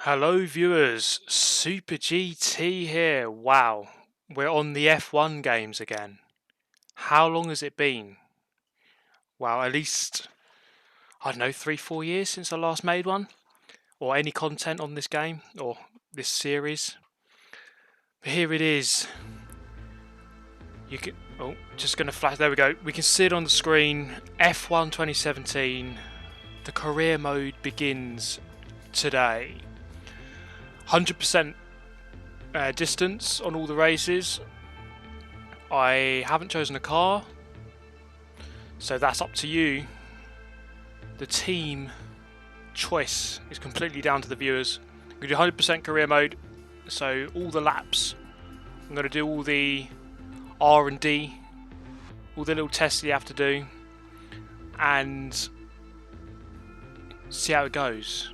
Hello viewers, Super GT here. Wow, we're on the F1 games again. How long has it been? Wow, at least, I don't know, 3-4 years since I last made one. Or any content on this game, or this series. But here it is. You can, just gonna flash, there we go. We can see it on the screen, F1 2017. The career mode begins today. 100% distance on all the races. I haven't chosen a car, so that's up to you. The team choice is completely down to the viewers. I'm going to do 100% career mode, so all the laps. I'm going to do all the R&D, all the little tests you have to do, and see how it goes.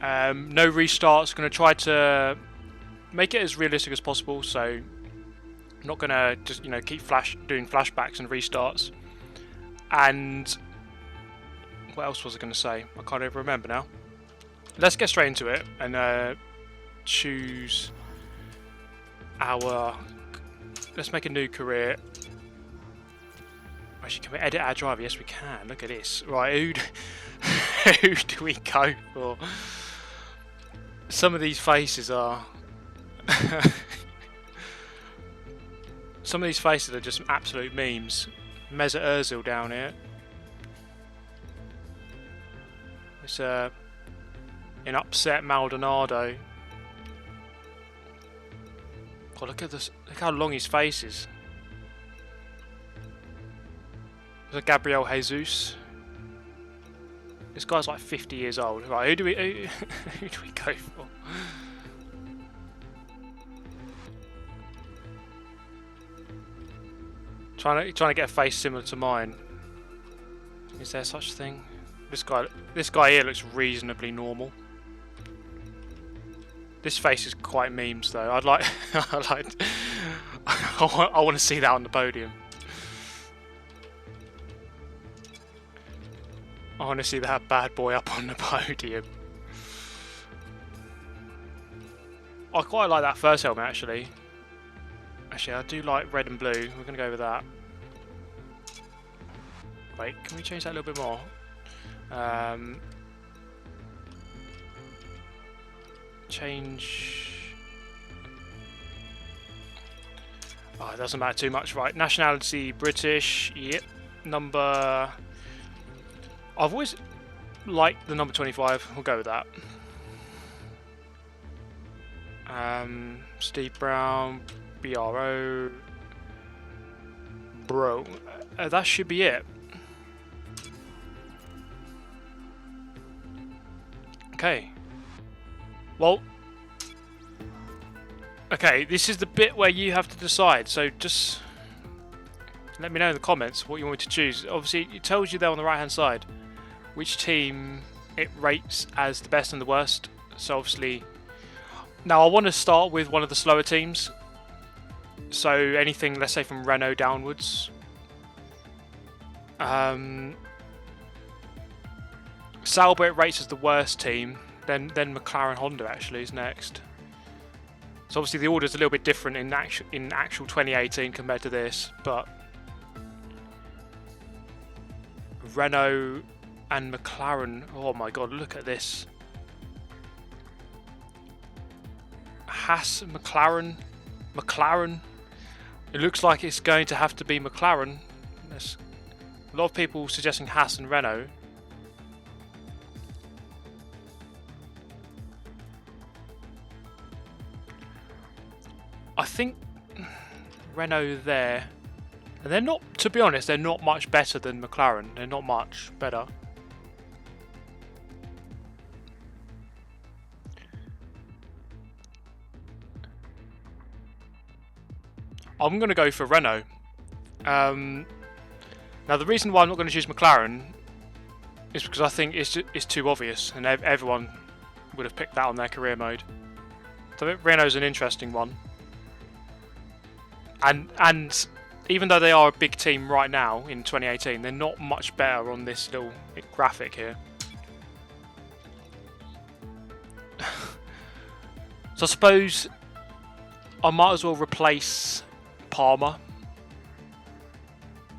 No restarts. Going to try to make it as realistic as possible, so I'm not going to just keep doing flashbacks and restarts. And what else was I going to say? I can't even remember now. Let's get straight into it and choose our. Let's make a new career. Actually, can we edit our driver? Yes, we can. Look at this. Right, who do we go for? Some of these faces are some of these faces are just absolute memes. Mesut Ozil down here. It's an upset Maldonado. God, look at this! Look how long his face is. There's a Gabriel Jesus. This guy's like 50 years old. Right, who do we go for? Trying to get a face similar to mine. Is there such a thing? This guy here looks reasonably normal. This face is quite memes though. I want to see that on the podium. I want to see that bad boy up on the podium. I quite like that first helmet actually. Actually, I do like red and blue. We're going to go with that. Wait, can we change that a little bit more? Change. Oh, it doesn't matter too much. Right, nationality British. Yep. Number. I've always liked the number 25. We'll go with that. Steve Brown, BRO. Bro. That should be it. Okay. Well. Okay, this is the bit where you have to decide. So just let me know in the comments what you want me to choose. Obviously, it tells you there on the right-hand side which team it rates as the best and the worst. So obviously, now I want to start with one of the slower teams. So anything, let's say from Renault downwards. Sauber it rates as the worst team. Then McLaren Honda actually is next. So obviously the order is a little bit different in actual 2018 compared to this, but Renault and McLaren. Oh my god, look at this. Haas, McLaren. It looks like it's going to have to be McLaren. There's a lot of people suggesting Haas and Renault. I think Renault there. And they're not, to be honest, they're not much better than McLaren. They're not much better. I'm going to go for Renault. Now the reason why I'm not going to choose McLaren is because I think it's too obvious and everyone would have picked that on their career mode. So I think Renault's an interesting one. And even though they are a big team right now in 2018, they're not much better on this little graphic here. So I suppose I might as well replace Palmer.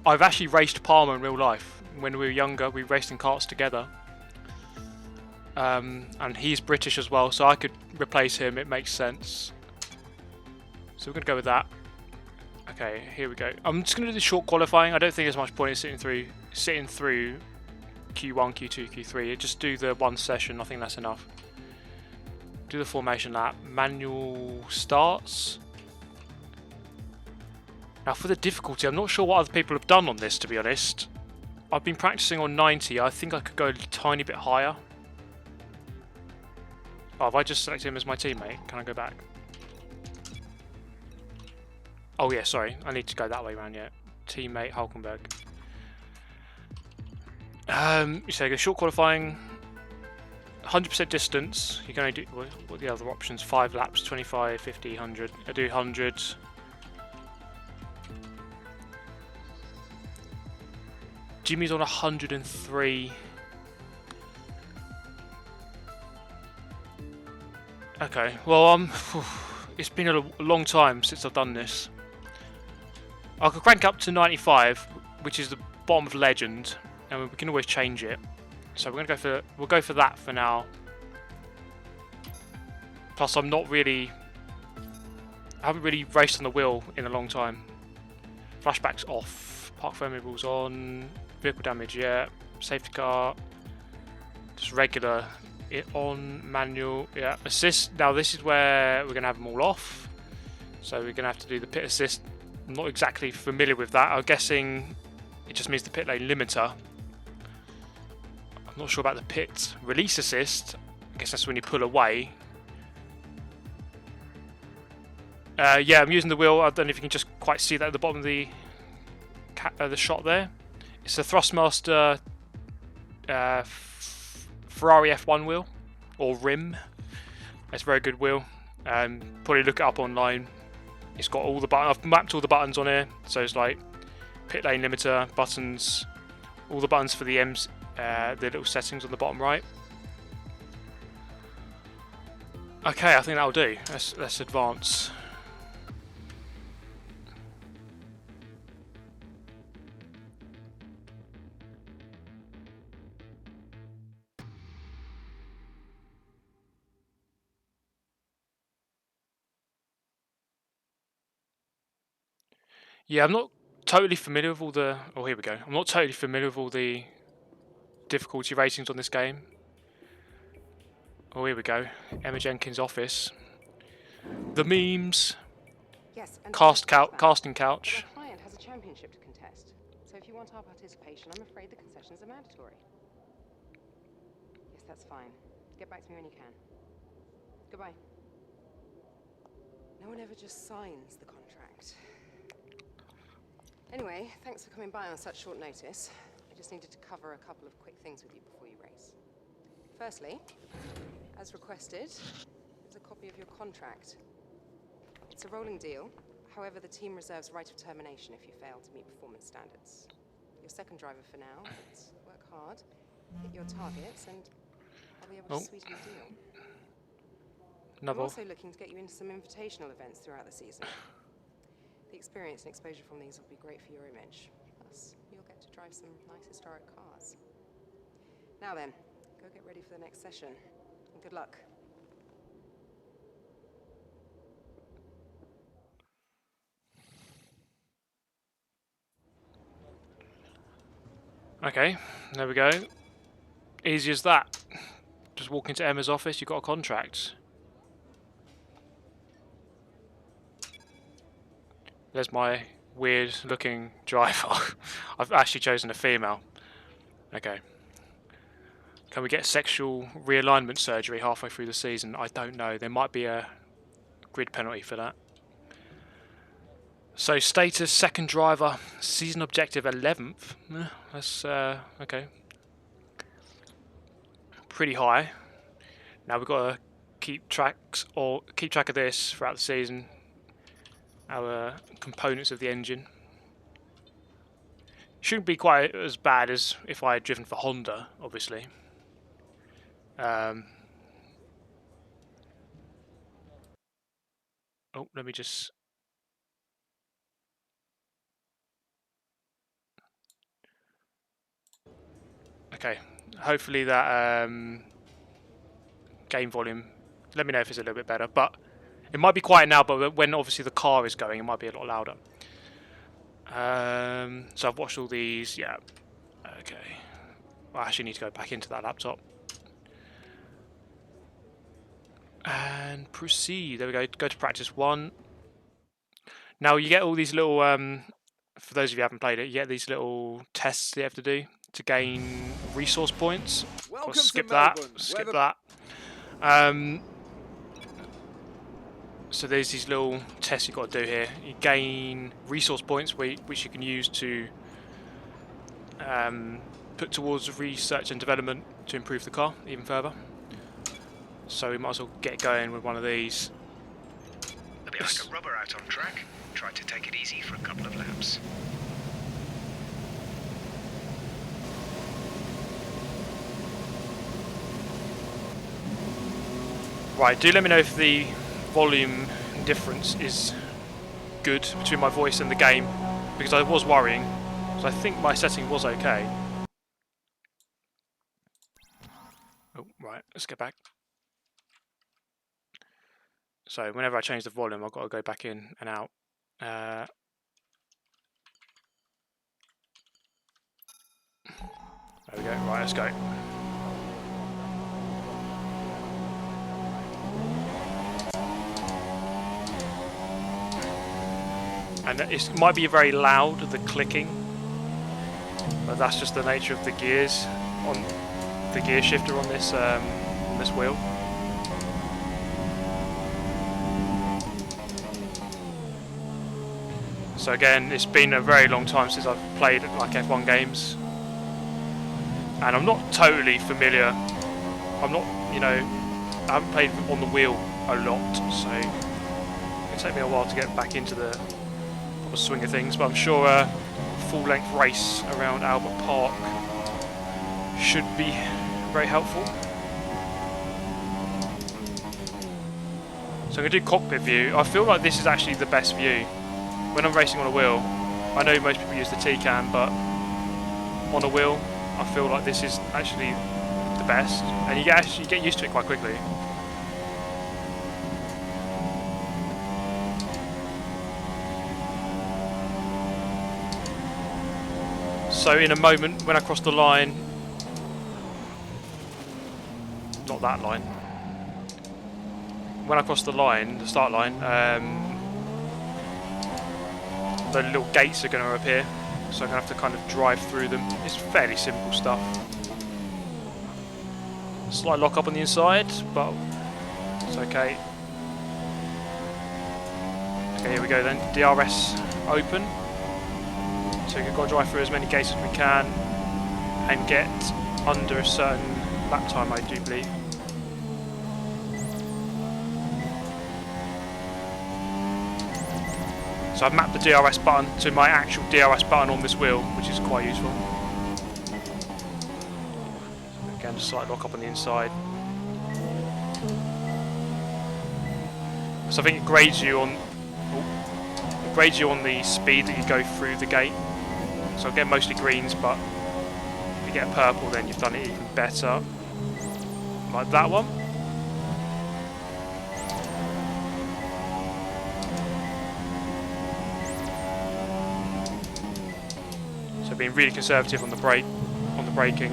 I've actually raced Palmer in real life. When we were younger, we raced in karts together. And he's British as well, so I could replace him. It makes sense. So we're going to go with that. Okay, here we go. I'm just going to do the short qualifying. I don't think there's much point in sitting through Q1, Q2, Q3. Just do the one session. I think that's enough. Do the formation lap. Manual starts. Now for the difficulty, I'm not sure what other people have done on this, to be honest. I've been practicing on 90. I think I could go a tiny bit higher. Oh, have I just selected him as my teammate? Can I go back? Oh yeah, sorry. I need to go that way around, yeah. Teammate Hulkenberg. So go short qualifying. 100% distance. You can only do... What are the other options? 5 laps, 25, 50, 100. I do 100. Jimmy's on 103. Okay, well, it's been a long time since I've done this. I could crank up to 95, which is the bottom of legend, and we can always change it. So we'll go for that for now. Plus, I haven't really raced on the wheel in a long time. Flashback's off. Park variables on. Vehicle damage, yeah. Safety car. Just regular. It on. Manual, yeah. Assist. Now this is where we're going to have them all off. So we're going to have to do the pit assist. I'm not exactly familiar with that. I'm guessing it just means the pit lane limiter. I'm not sure about the pit release assist. I guess that's when you pull away. Yeah, I'm using the wheel. I don't know if you can just quite see that at the bottom of the shot there. It's a Thrustmaster Ferrari F1 wheel, or rim. It's a very good wheel. Probably look it up online. It's got all the buttons. I've mapped all the buttons on here, so it's like pit lane limiter buttons, all the buttons for the M's, the little settings on the bottom right. Okay, I think that'll do. Let's advance. Yeah, I'm not totally familiar with all the... Oh, here we go. I'm not totally familiar with all the difficulty ratings on this game. Oh, here we go. Emma Jenkins' office. The memes. Yes, and casting couch. Our client has a championship to contest, so if you want our participation, I'm afraid the concessions are mandatory. Yes, that's fine. Get back to me when you can. Goodbye. No one ever just signs the contract. Anyway, thanks for coming by on such short notice. I just needed to cover a couple of quick things with you before you race. Firstly, as requested, there's a copy of your contract. It's a rolling deal. However, the team reserves right of termination if you fail to meet performance standards. You're second driver for now. Let's work hard, hit your targets, and I'll be able to sweeten the deal. I'm also looking to get you into some invitational events throughout the season. The experience and exposure from these will be great for your image. Plus, you'll get to drive some nice historic cars. Now then, go get ready for the next session, and good luck. Okay, there we go. Easy as that. Just walk into Emma's office, you've got a contract. There's my weird looking driver. I've actually chosen a female. Okay. Can we get sexual realignment surgery halfway through the season? I don't know. There might be a grid penalty for that. So status, second driver, season objective 11th. That's okay. Pretty high. Now we've got to keep track of this throughout the season. Our components of the engine. Shouldn't be quite as bad as if I had driven for Honda, obviously. Oh, let me just... Okay, hopefully that game volume, let me know if it's a little bit better, but it might be quiet now, but when obviously the car is going, it might be a lot louder. So I've watched all these, yeah, okay. I actually need to go back into that laptop. And proceed, there we go, go to practice 1. Now you get all these little, for those of you who haven't played it, you get these little tests that you have to do to gain resource points. Welcome skip to that, Melbourne, skip where that. So there's these little tests you've got to do here. You gain resource points which you can use to put towards research and development to improve the car even further. So we might as well get going with one of these. A bit like a rubber out on track. Try to take it easy for a couple of laps. Right, do let me know if the volume difference is good between my voice and the game, because I was worrying, so I think my setting was okay. Oh, right, let's get back. So whenever I change the volume, I've got to go back in and out. There we go, right, let's go. And it might be very loud, the clicking, but that's just the nature of the gears on the gear shifter on this wheel. So again, it's been a very long time since I've played like F1 games, and I'm not totally familiar. I'm not, you know, I haven't played on the wheel a lot, so it'll take me a while to get back into the proper swing of things. But I'm sure a full-length race around Albert Park should be very helpful. So I'm going to do cockpit view. I feel like this is actually the best view. When I'm racing on a wheel, I know most people use the T-cam, but on a wheel, I feel like this is actually the best, and you get used to it quite quickly. So in a moment, when I cross the line, not that line, when I cross the line, the start line, the little gates are going to appear, so I'm going to have to kind of drive through them. It's fairly simple stuff. Slight lock up on the inside, but it's okay. Okay, here we go then. DRS open. So we've got to drive through as many gates as we can and get under a certain lap time, I do believe. So I've mapped the DRS button to my actual DRS button on this wheel, which is quite useful. Again, just slight lock up on the inside. So I think it grades you on the speed that you go through the gate. So I'll get mostly greens, but if you get a purple, then you've done it even better. Like that one. So being really conservative on the braking.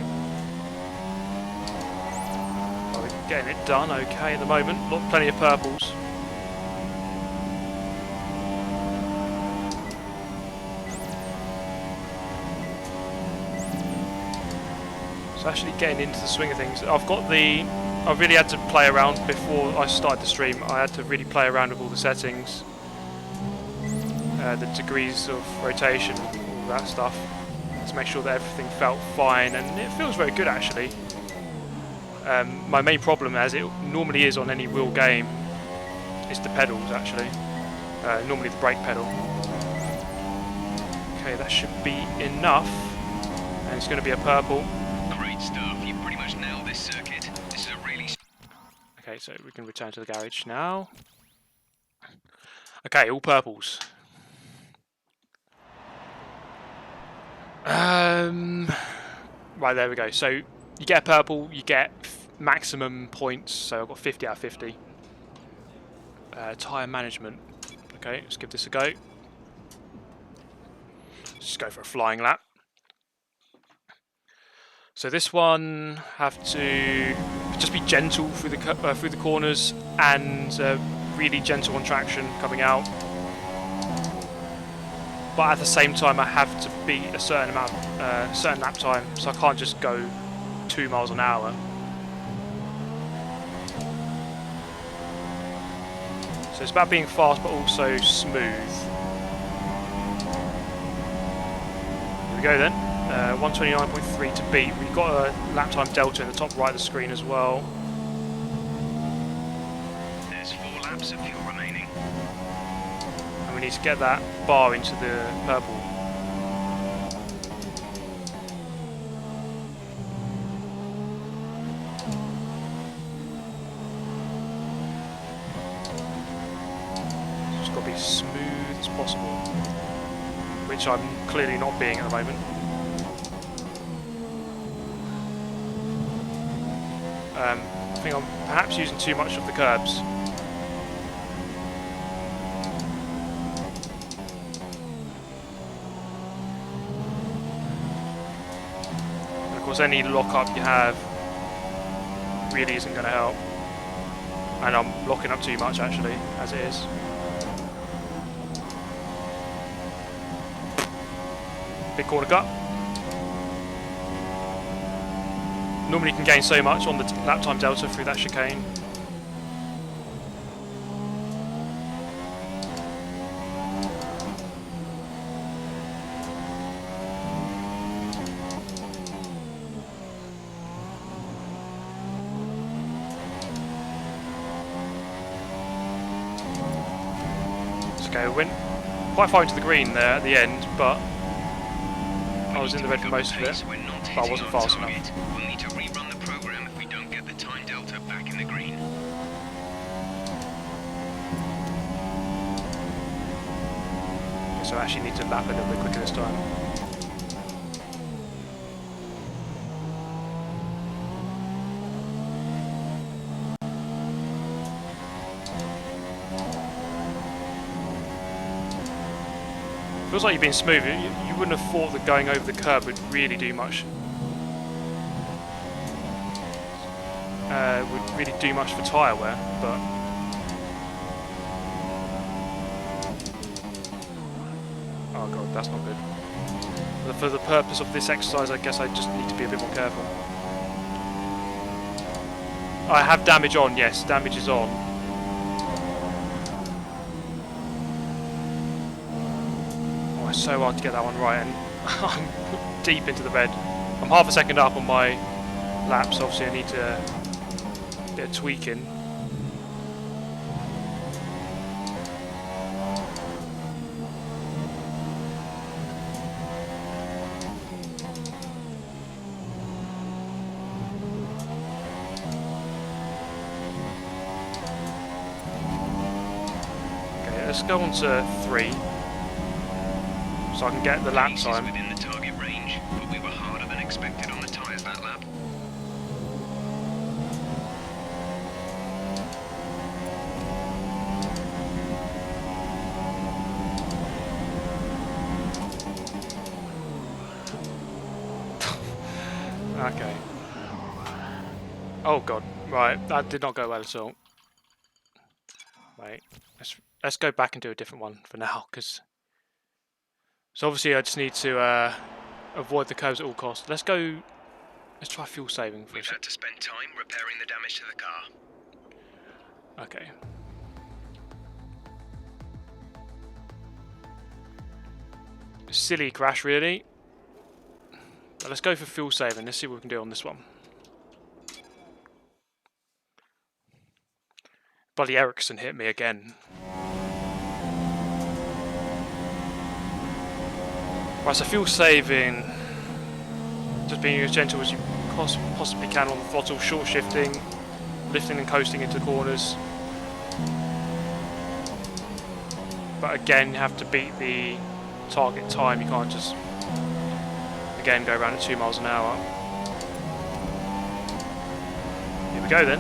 Well, we're getting it done okay at the moment. Plenty of purples. So actually getting into the swing of things. I really had to play around before I started the stream. I had to really play around with all the settings, the degrees of rotation, all that stuff, to make sure that everything felt fine, and it feels very good actually. My main problem, as it normally is on any wheel game, is the pedals actually. Normally the brake pedal. Okay, that should be enough, and it's going to be a purple. Great stuff. You pretty much nailed this circuit. This is a really... Okay, so we can return to the garage now. Okay, all purples. Right, there we go. So you get a purple, you get maximum points. So I've got 50 out of 50. Tyre management. Okay, let's give this a go. Let's just go for a flying lap. So this one, have to just be gentle through the corners and really gentle on traction coming out. But at the same time, I have to beat a certain amount, certain lap time, so I can't just go 2 miles an hour. So it's about being fast, but also smooth. Here we go then. 129.3 to beat. We've got a lap time delta in the top right of the screen as well. There's 4 laps of fuel remaining. And we need to get that bar into the purple. It's got to be as smooth as possible, which I'm clearly not being at the moment. I think I'm perhaps using too much of the curbs. And of course any lock-up you have really isn't going to help. And I'm locking up too much actually, as it is. Big corner cut. Normally you can gain so much on the lap time delta through that chicane. Okay, we went quite far into the green there at the end, but I was in the red for most of it, but I wasn't fast enough. We'll need to rerun the program if we don't get the time delta back in the green. Okay, so I actually need to lap a little bit quicker this time. Feels like you've been smooth. You wouldn't have thought that going over the curb would really do much. Would really do much for tyre wear, but oh god, that's not good. But for the purpose of this exercise, I guess I just need to be a bit more careful. I have damage on, yes, damage is on. So hard to get that one right, and I'm deep into the red. I'm half a second up on my laps, so obviously I need to get a tweak in. Okay, let's go on to 3. So I can get the lap time. Within the target range, but we were harder than expected on the tyres that lap. Okay. Oh god, right, that did not go well at all. Wait, let's go back and do a different one for now, because so obviously I just need to avoid the curves at all costs. Let's try fuel saving for a We've sec. had to spend time repairing the damage to the car. Okay. Silly crash really. But let's go for fuel saving. Let's see what we can do on this one. Bloody Ericsson hit me again. Right, so fuel saving. Just being as gentle as you possibly can on the throttle, short shifting, lifting and coasting into the corners. but again you have to beat the target time. You can't just again go around at 2 miles an hour. Here we go then.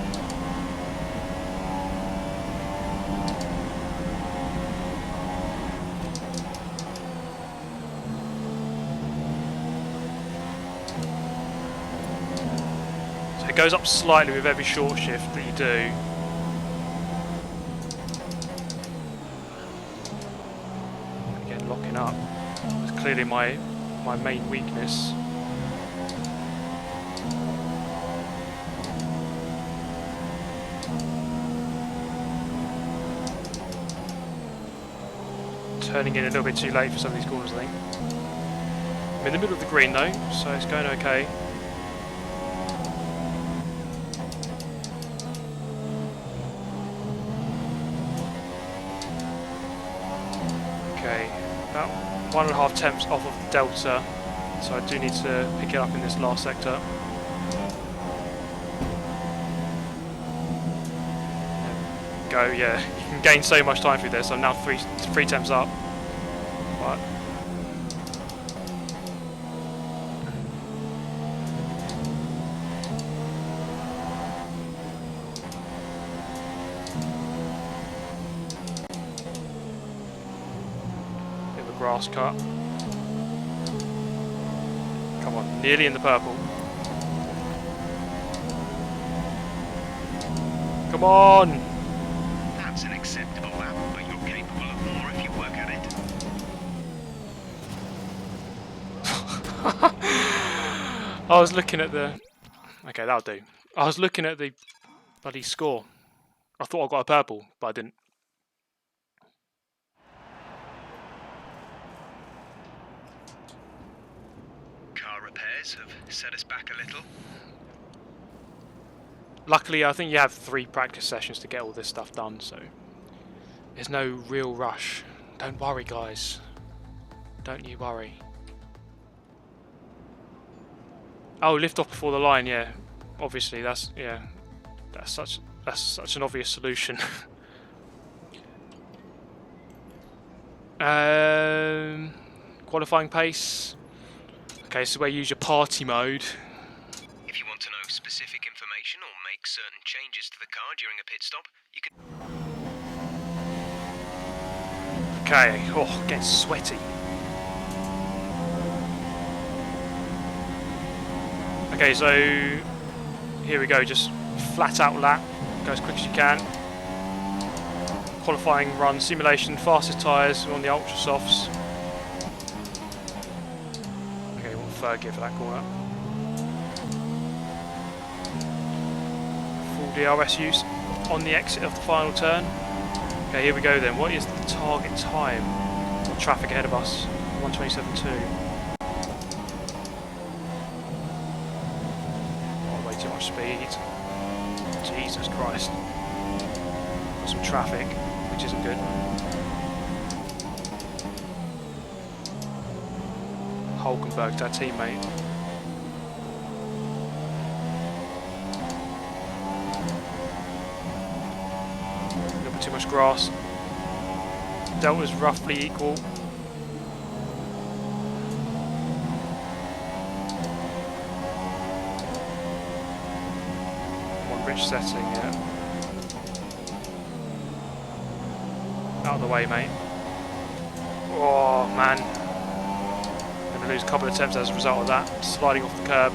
So it goes up slightly with every short shift that you do. Again, locking up. It's clearly my main weakness. Turning in a little bit too late for some of these corners, I think. I'm in the middle of the green though, so it's going okay. Okay, about 1.5 tenths off of the delta, so I do need to pick it up in this last sector. Go, yeah, you can gain so much time through this. I'm now three tenths up, but bit of a grass cut. Come on, nearly in the purple. Come on! That's an acceptable lap, but you're capable of more if you work at it. I was looking at the... Okay, that'll do. I was looking at the bloody score. I thought I got a purple, but I didn't. Car repairs have set us back a little. Luckily, I think you have 3 practice sessions to get all this stuff done, so there's no real rush. Don't worry, guys. Don't you worry. Oh, lift off before the line, yeah. Obviously, that's such an obvious solution. Qualifying pace. Okay, so where you use your party mode. If you want to know specific information or make certain changes to the car during a pit stop, you can... Okay, oh, getting sweaty. Okay, so here we go, just flat out lap, go as quick as you can. Qualifying run, simulation, fastest tyres, we're on the ultra softs. Okay, want third gear for that corner. Full DRS use on the exit of the final turn. Okay, here we go then. What is the target time? Traffic ahead of us, 1:27.2. Oh, way too much speed. Jesus Christ. Got some traffic, which isn't good. Hulkenberg's our teammate. A little bit too much grass. Delta's roughly equal. One rich setting, yeah. Out of the way, mate. Oh man. Gonna lose a couple of attempts as a result of that. Sliding off the curb.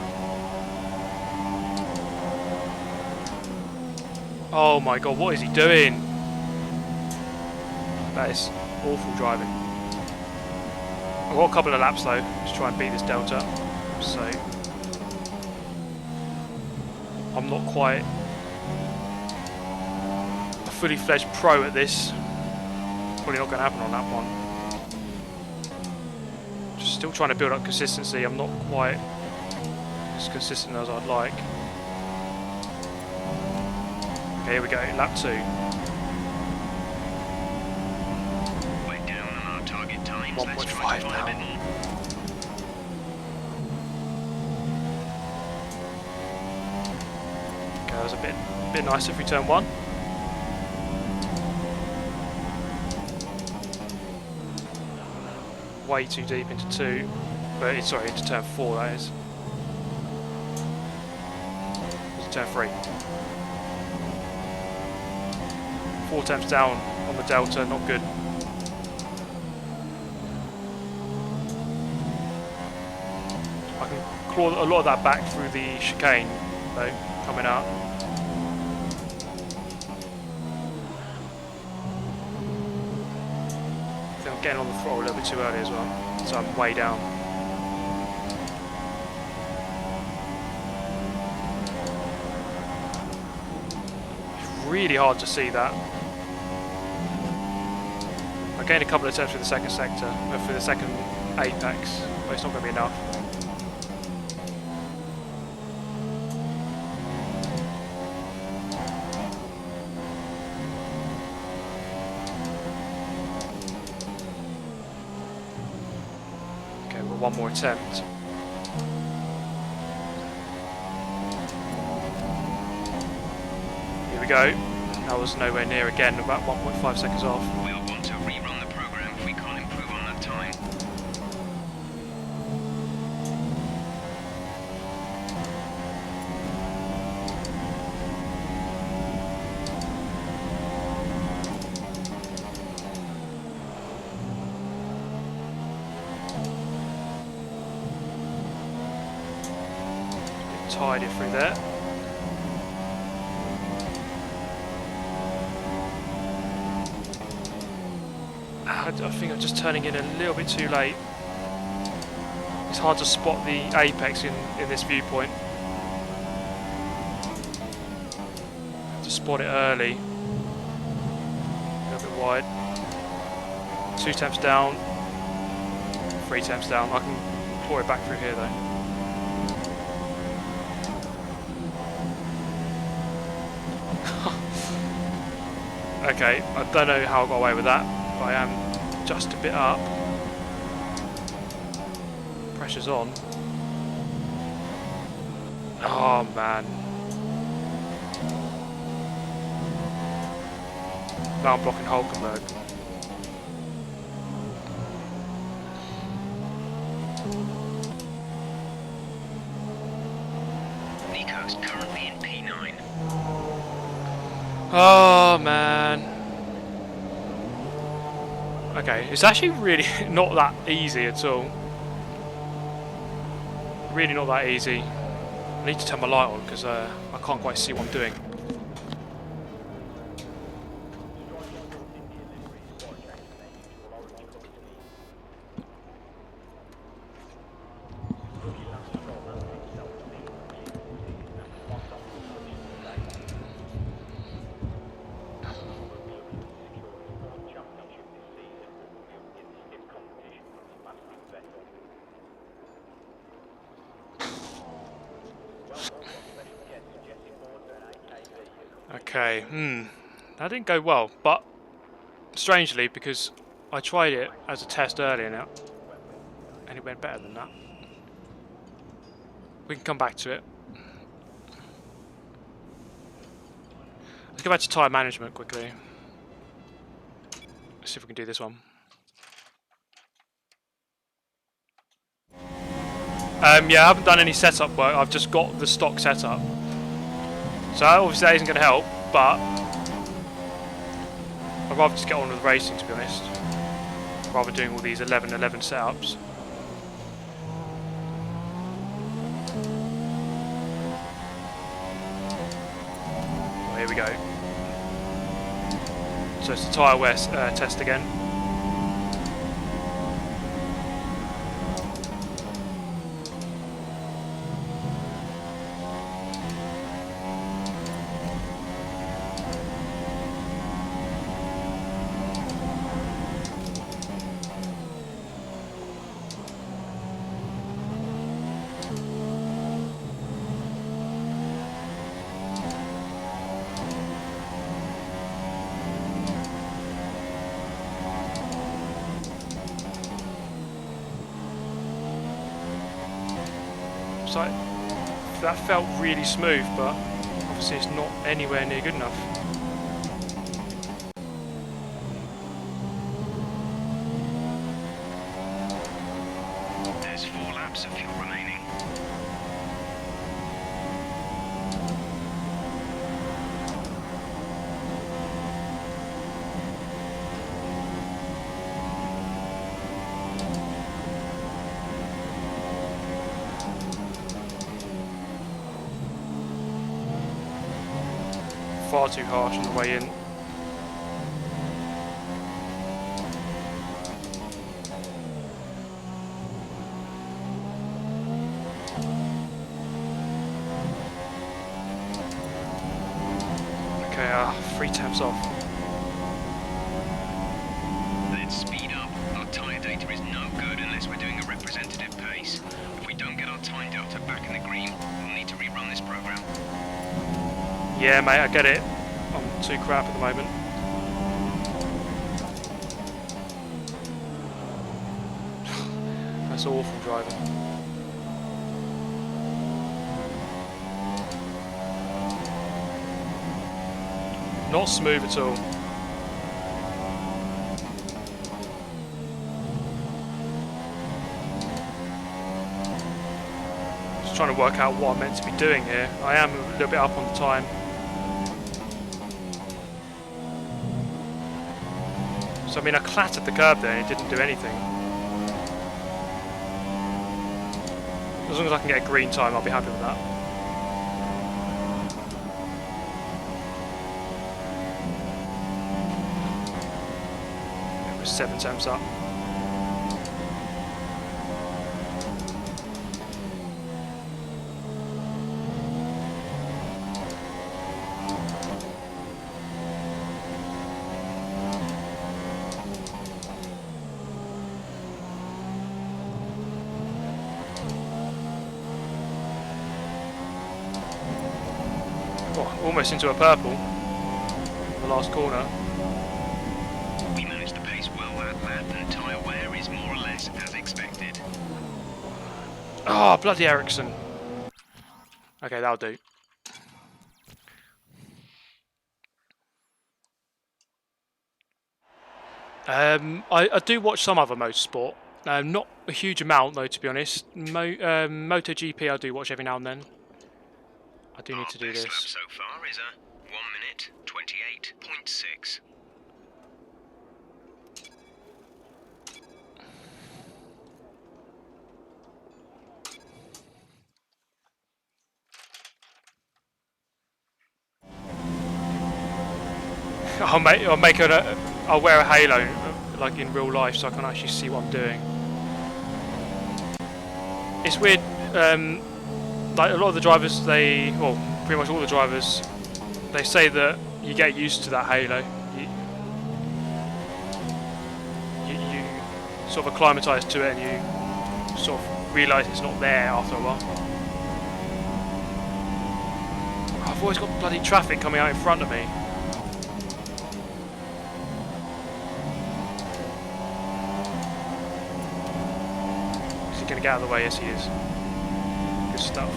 Oh my god, what is he doing? That is awful driving. I've got a couple of laps though, to try and beat this delta. So I'm not quite a fully fledged pro at this. Probably not going to happen on that one. Just still trying to build up consistency. I'm not quite as consistent as I'd like. Okay, here we go, lap 2. We're down on our target times. 1.5 now. Okay, that was a bit nicer if we turn 1. way too deep into 2. But sorry, into turn 4 that is. Into turn 3. 4 attempts down on the delta, not good. I can claw a lot of that back through the chicane though, coming out. I think I'm getting on the throttle a little bit too early as well, so I'm way down. It's really hard to see that. I gained a couple of attempts for the second sector, for the second apex, but it's not going to be enough. Okay, well, one more attempt. Here we go. That was nowhere near again, about 1.5 seconds off. We'll want to rerun the program if we can't improve on that time. Tied it through there. I think I'm just turning in a little bit too late. It's hard to spot the apex in this viewpoint. Have to spot it early. A little bit wide. 2 attempts down. 3 attempts down. I can claw it back through here though. Okay, I don't know how I got away with that, but I am just a bit up. Pressure's on. Oh man. Now I'm blocking Hulkenberg. Nico's currently in P9. Oh man. Okay, it's actually really not that easy at all. Really not that easy. I need to turn my light on because I can't quite see what I'm doing. Okay, that didn't go well, but strangely, because I tried it as a test earlier now, and it went better than that. We can come back to it. Let's go back to tyre management quickly. Let's see if we can do this one. Yeah, I haven't done any setup work, I've just got the stock setup. So obviously that isn't going to help, but I'd rather just get on with racing, to be honest, rather than doing all these 11-11 setups. Well, here we go. So it's the tyre wear test again. So that felt really smooth, but obviously it's not anywhere near good enough. laps of fuel remaining. Far too harsh on the way in. Okay, 3 taps off. Let's speed up. Our tyre data is no good unless we're doing a representative pace. If we don't get our time delta back in the green, we'll need to rerun this program. Yeah, mate, I get it. I'm too crap at the moment. That's awful driving. Not smooth at all. Just trying to work out what I'm meant to be doing here. I am a little bit up on the time. So I mean, I clattered the curb there and it didn't do anything. As long as I can get a green time, I'll be happy with that. It was 7 temps up. Almost into a purple. The last corner. We managed to pace well that lap, and tyre wear is more or less as expected. Oh, bloody Ericsson. Okay, that'll do. I do watch some other motorsport. Not a huge amount though, to be honest. MotoGP I do watch every now and then. I do need to do this. Our best lap so far is a 1 minute 28.6. I'll wear a halo like in real life, so I can actually see what I'm doing. It's weird. Like a lot of the drivers, pretty much all the drivers, they say that you get used to that halo. You sort of acclimatise to it, and you sort of realise it's not there after a while. I've always got bloody traffic coming out in front of me. Is he going to get out of the way? Yes, he is. Good stuff.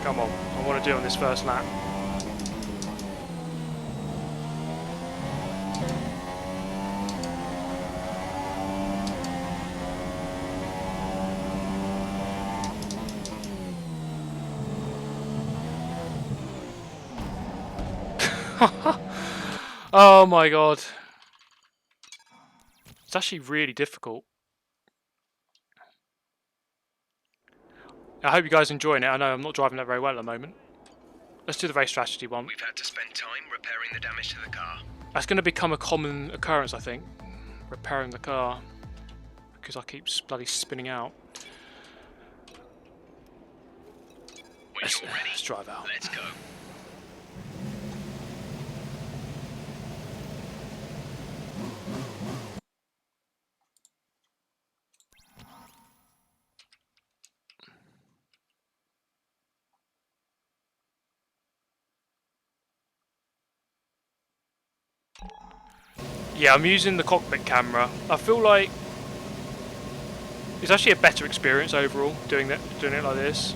Come on, I want to do it on this first lap. Oh my god. It's actually really difficult. I hope you guys are enjoying it. I know I'm not driving that very well at the moment. Let's do the race strategy one. We've had to spend time repairing the damage to the car. That's going to become a common occurrence, I think. Repairing the car. Because I keep bloody spinning out. When you're ready, let's drive out. Let's go. Yeah, I'm using the cockpit camera. I feel like it's actually a better experience overall doing it like this.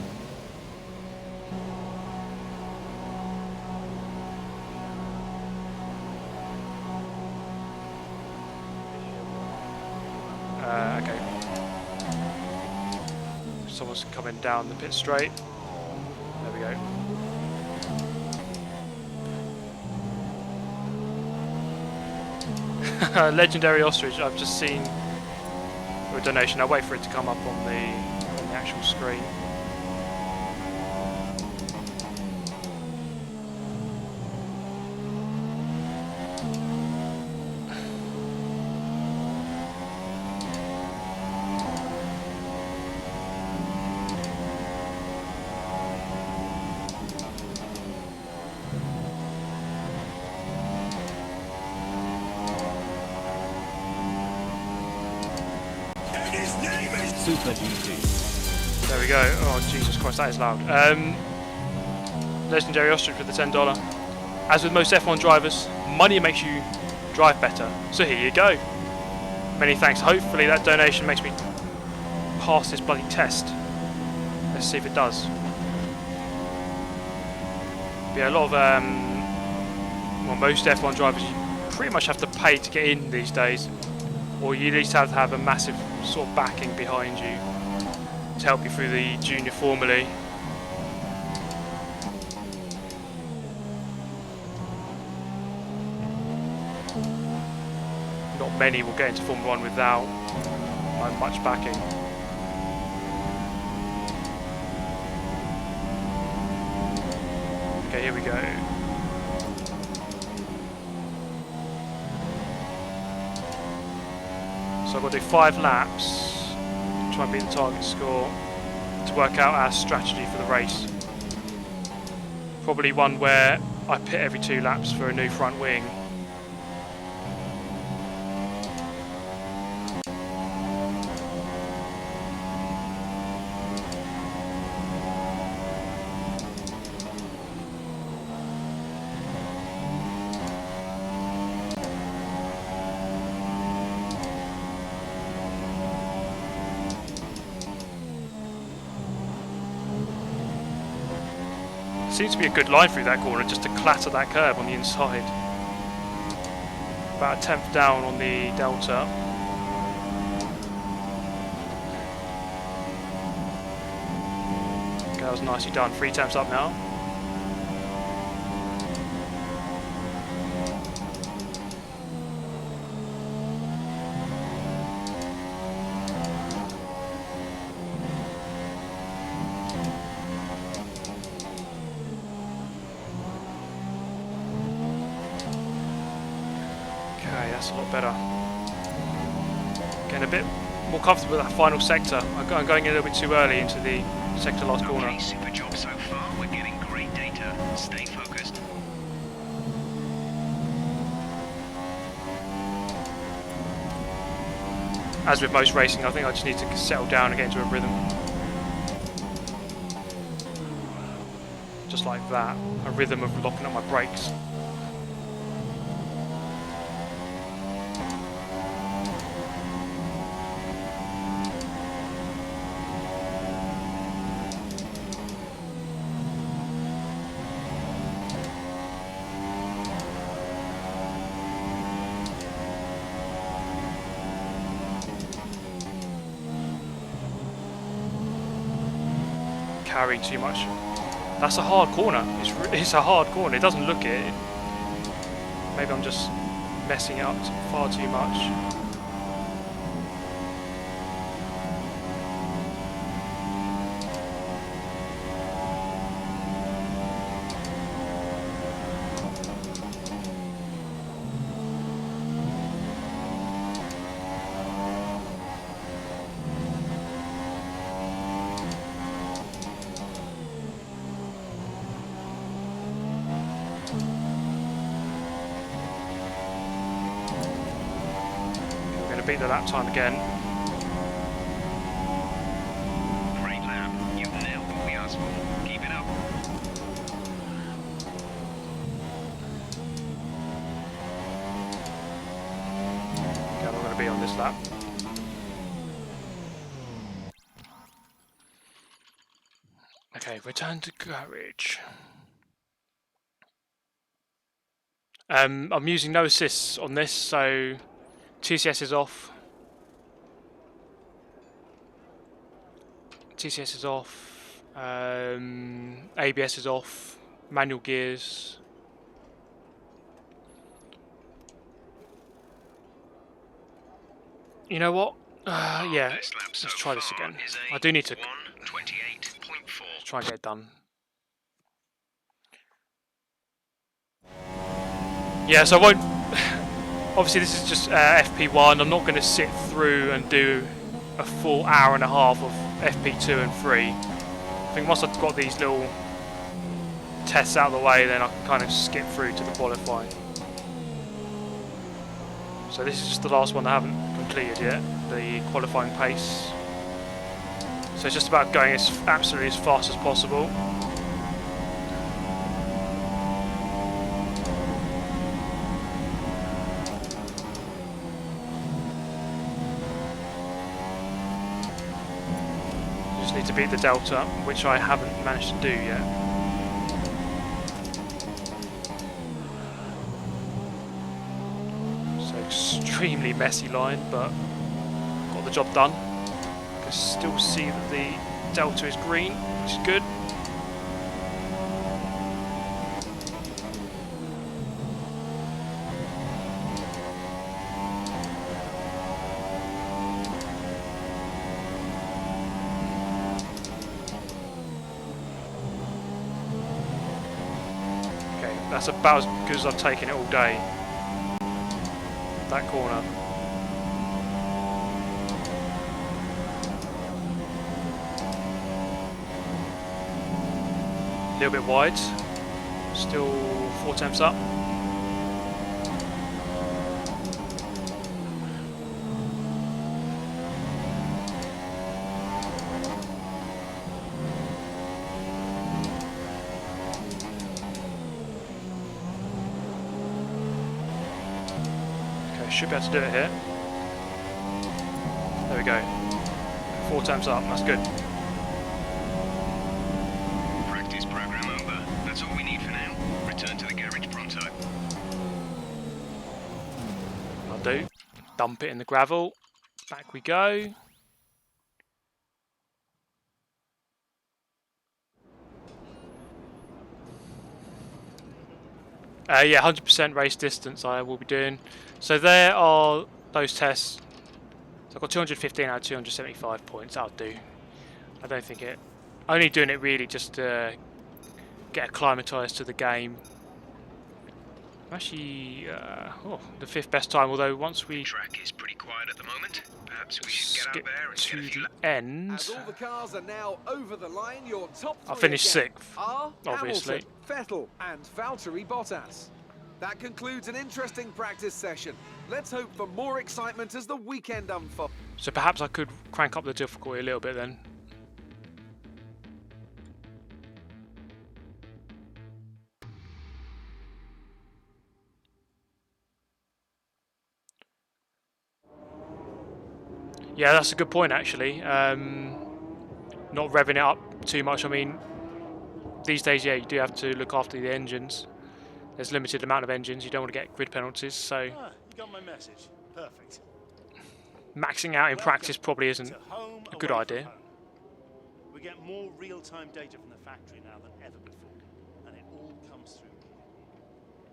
just coming down the pit straight. There we go. Legendary ostrich. I've just seen a donation. I'll wait for it to come up on the actual screen. Super GT. There we go. Oh, Jesus Christ, that is loud. Legendary Ostrich with the $10. As with most F1 drivers, money makes you drive better. So here you go. Many thanks. Hopefully that donation makes me pass this bloody test. Let's see if it does. But yeah, a lot of, well, most F1 drivers, you pretty much have to pay to get in these days. Or you at least have to have a massive sort of backing behind you to help you through the junior formulae. Not many will get into Formula 1 without much backing. Okay, here we go. So I've got to do 5 laps, try and beat the target score to work out our strategy for the race. Probably one where I pit every 2 laps for a new front wing. Seems to be a good line through that corner just to clatter that curb on the inside. About a 10th down on the delta. Okay, that was nicely done. 3 temps up now. That's a lot better. Getting a bit more comfortable with that final sector. I'm going a little bit too early into the sector last corner. Okay, super job so far. We're getting great data. Stay focused. As with most racing, I think I just need to settle down and get into a rhythm. Just like that. A rhythm of locking up my brakes. Carrying too much. That's a hard corner. It's a hard corner. It doesn't look it. Maybe I'm just messing it up far too much. Beat the lap time again. Great lap. You've nailed what we asked for. Keep it up. Okay, I'm going to be on this lap. Okay, return to garage. I'm using no assists on this, so TCS is off. TCS is off, ABS is off, manual gears. You know what? Yeah, let's try this again. I do need to try and get it done. Yeah, so I won't... Obviously this is just FP1. I'm not going to sit through and do a full hour and a half of FP2 and 3. I think once I've got these little tests out of the way, then I can kind of skip through to the qualifying. So this is just the last one I haven't completed yet, the qualifying pace. So it's just about going as absolutely as fast as possible. Just need to beat the delta, which I haven't managed to do yet. Extremely messy line, but got the job done. You can still see that the delta is green, which is good. Okay, that's about as good as I've taken it all day. That corner. A little bit wide. Still 4 temps up. Should be able to do it here. There we go. 4 temps up, that's good. Practice program over. That's all we need for now. Return to the garage pronto. I'll do. Dump it in the gravel. Back we go. Yeah, 100% race distance I will be doing. So there are those tests. So I've got 215 out of 275 points. That'll do. I don't think it... Only doing it really just to get acclimatised to the game. Actually, the 5th best time, although once we... The track is pretty quiet at the moment. Perhaps we should get out there and to get a few the end. As all the cars are now over the line, your top 3 I finished 6th, are obviously. Hamilton, Vettel and Valtteri Bottas. That concludes an interesting practice session. Let's hope for more excitement as the weekend unfolds. So perhaps I could crank up the difficulty a little bit then. Yeah, that's a good point actually. Not revving it up too much. I mean, these days, yeah, you do have to look after the engines. There's a limited amount of engines. You don't want to get grid penalties, so you got my message. Perfect. maxing out in practice probably isn't a good idea. We get more real-time data from the factory now than ever before, and it all comes through here.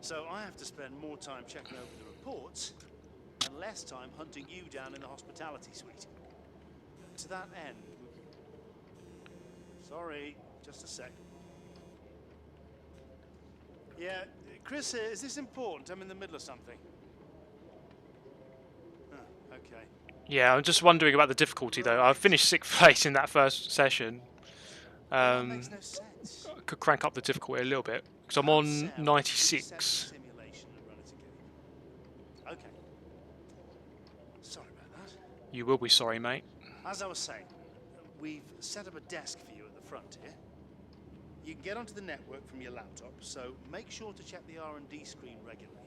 So I have to spend more time checking over the reports and less time hunting you down in the hospitality suite. To that end, sorry, just a sec. Yeah, Chris, is this important? I'm in the middle of something. Okay. Yeah, I'm just wondering about the difficulty though. I finished 6th place in that first session. That makes no sense. I could crank up the difficulty a little bit because I'm on 96. Okay. Sorry about that. You will be sorry, mate. As I was saying, we've set up a desk for you at the front here. You can get onto the network from your laptop, so make sure to check the R&D screen regularly.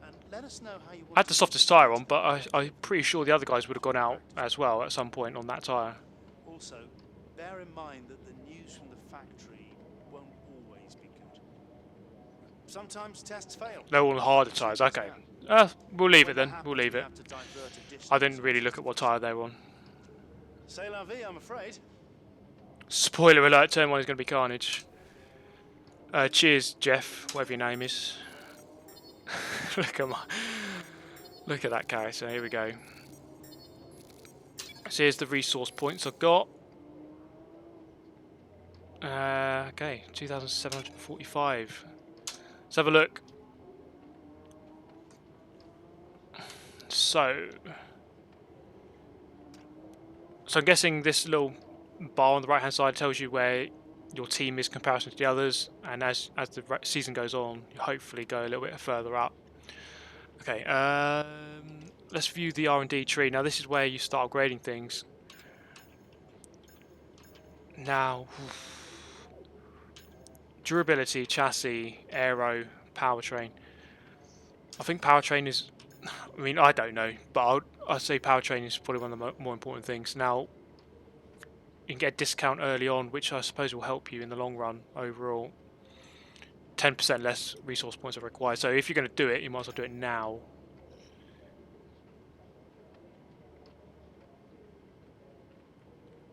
And let us know how you want I had the softest tyre on, but I'm pretty sure the other guys would have gone out as well at some point on that tyre. Also, bear in mind that the news from the factory won't always be good. Sometimes tests fail. They're all harder tyres, okay. We'll leave it then, we'll leave it. I didn't really look at what tyre they were on. C'est la vie, I'm afraid. Spoiler alert, turn 1 is going to be carnage. Cheers, Jeff, whatever your name is. Look at that character, here we go. So here's the resource points I've got. Okay, 2,745. Let's have a look. So I'm guessing this little bar on the right hand side tells you where your team is in comparison to the others, and as the season goes on, you hopefully go a little bit further up. Okay, let's view the R&D tree. Now this is where you start upgrading things. Now, durability, chassis, aero, powertrain. I think powertrain is, I mean, I don't know, but I'd say powertrain is probably one of the more important things. Now, you can get a discount early on, which I suppose will help you in the long run overall. 10% less resource points are required, so if you're going to do it, you might as well do it now.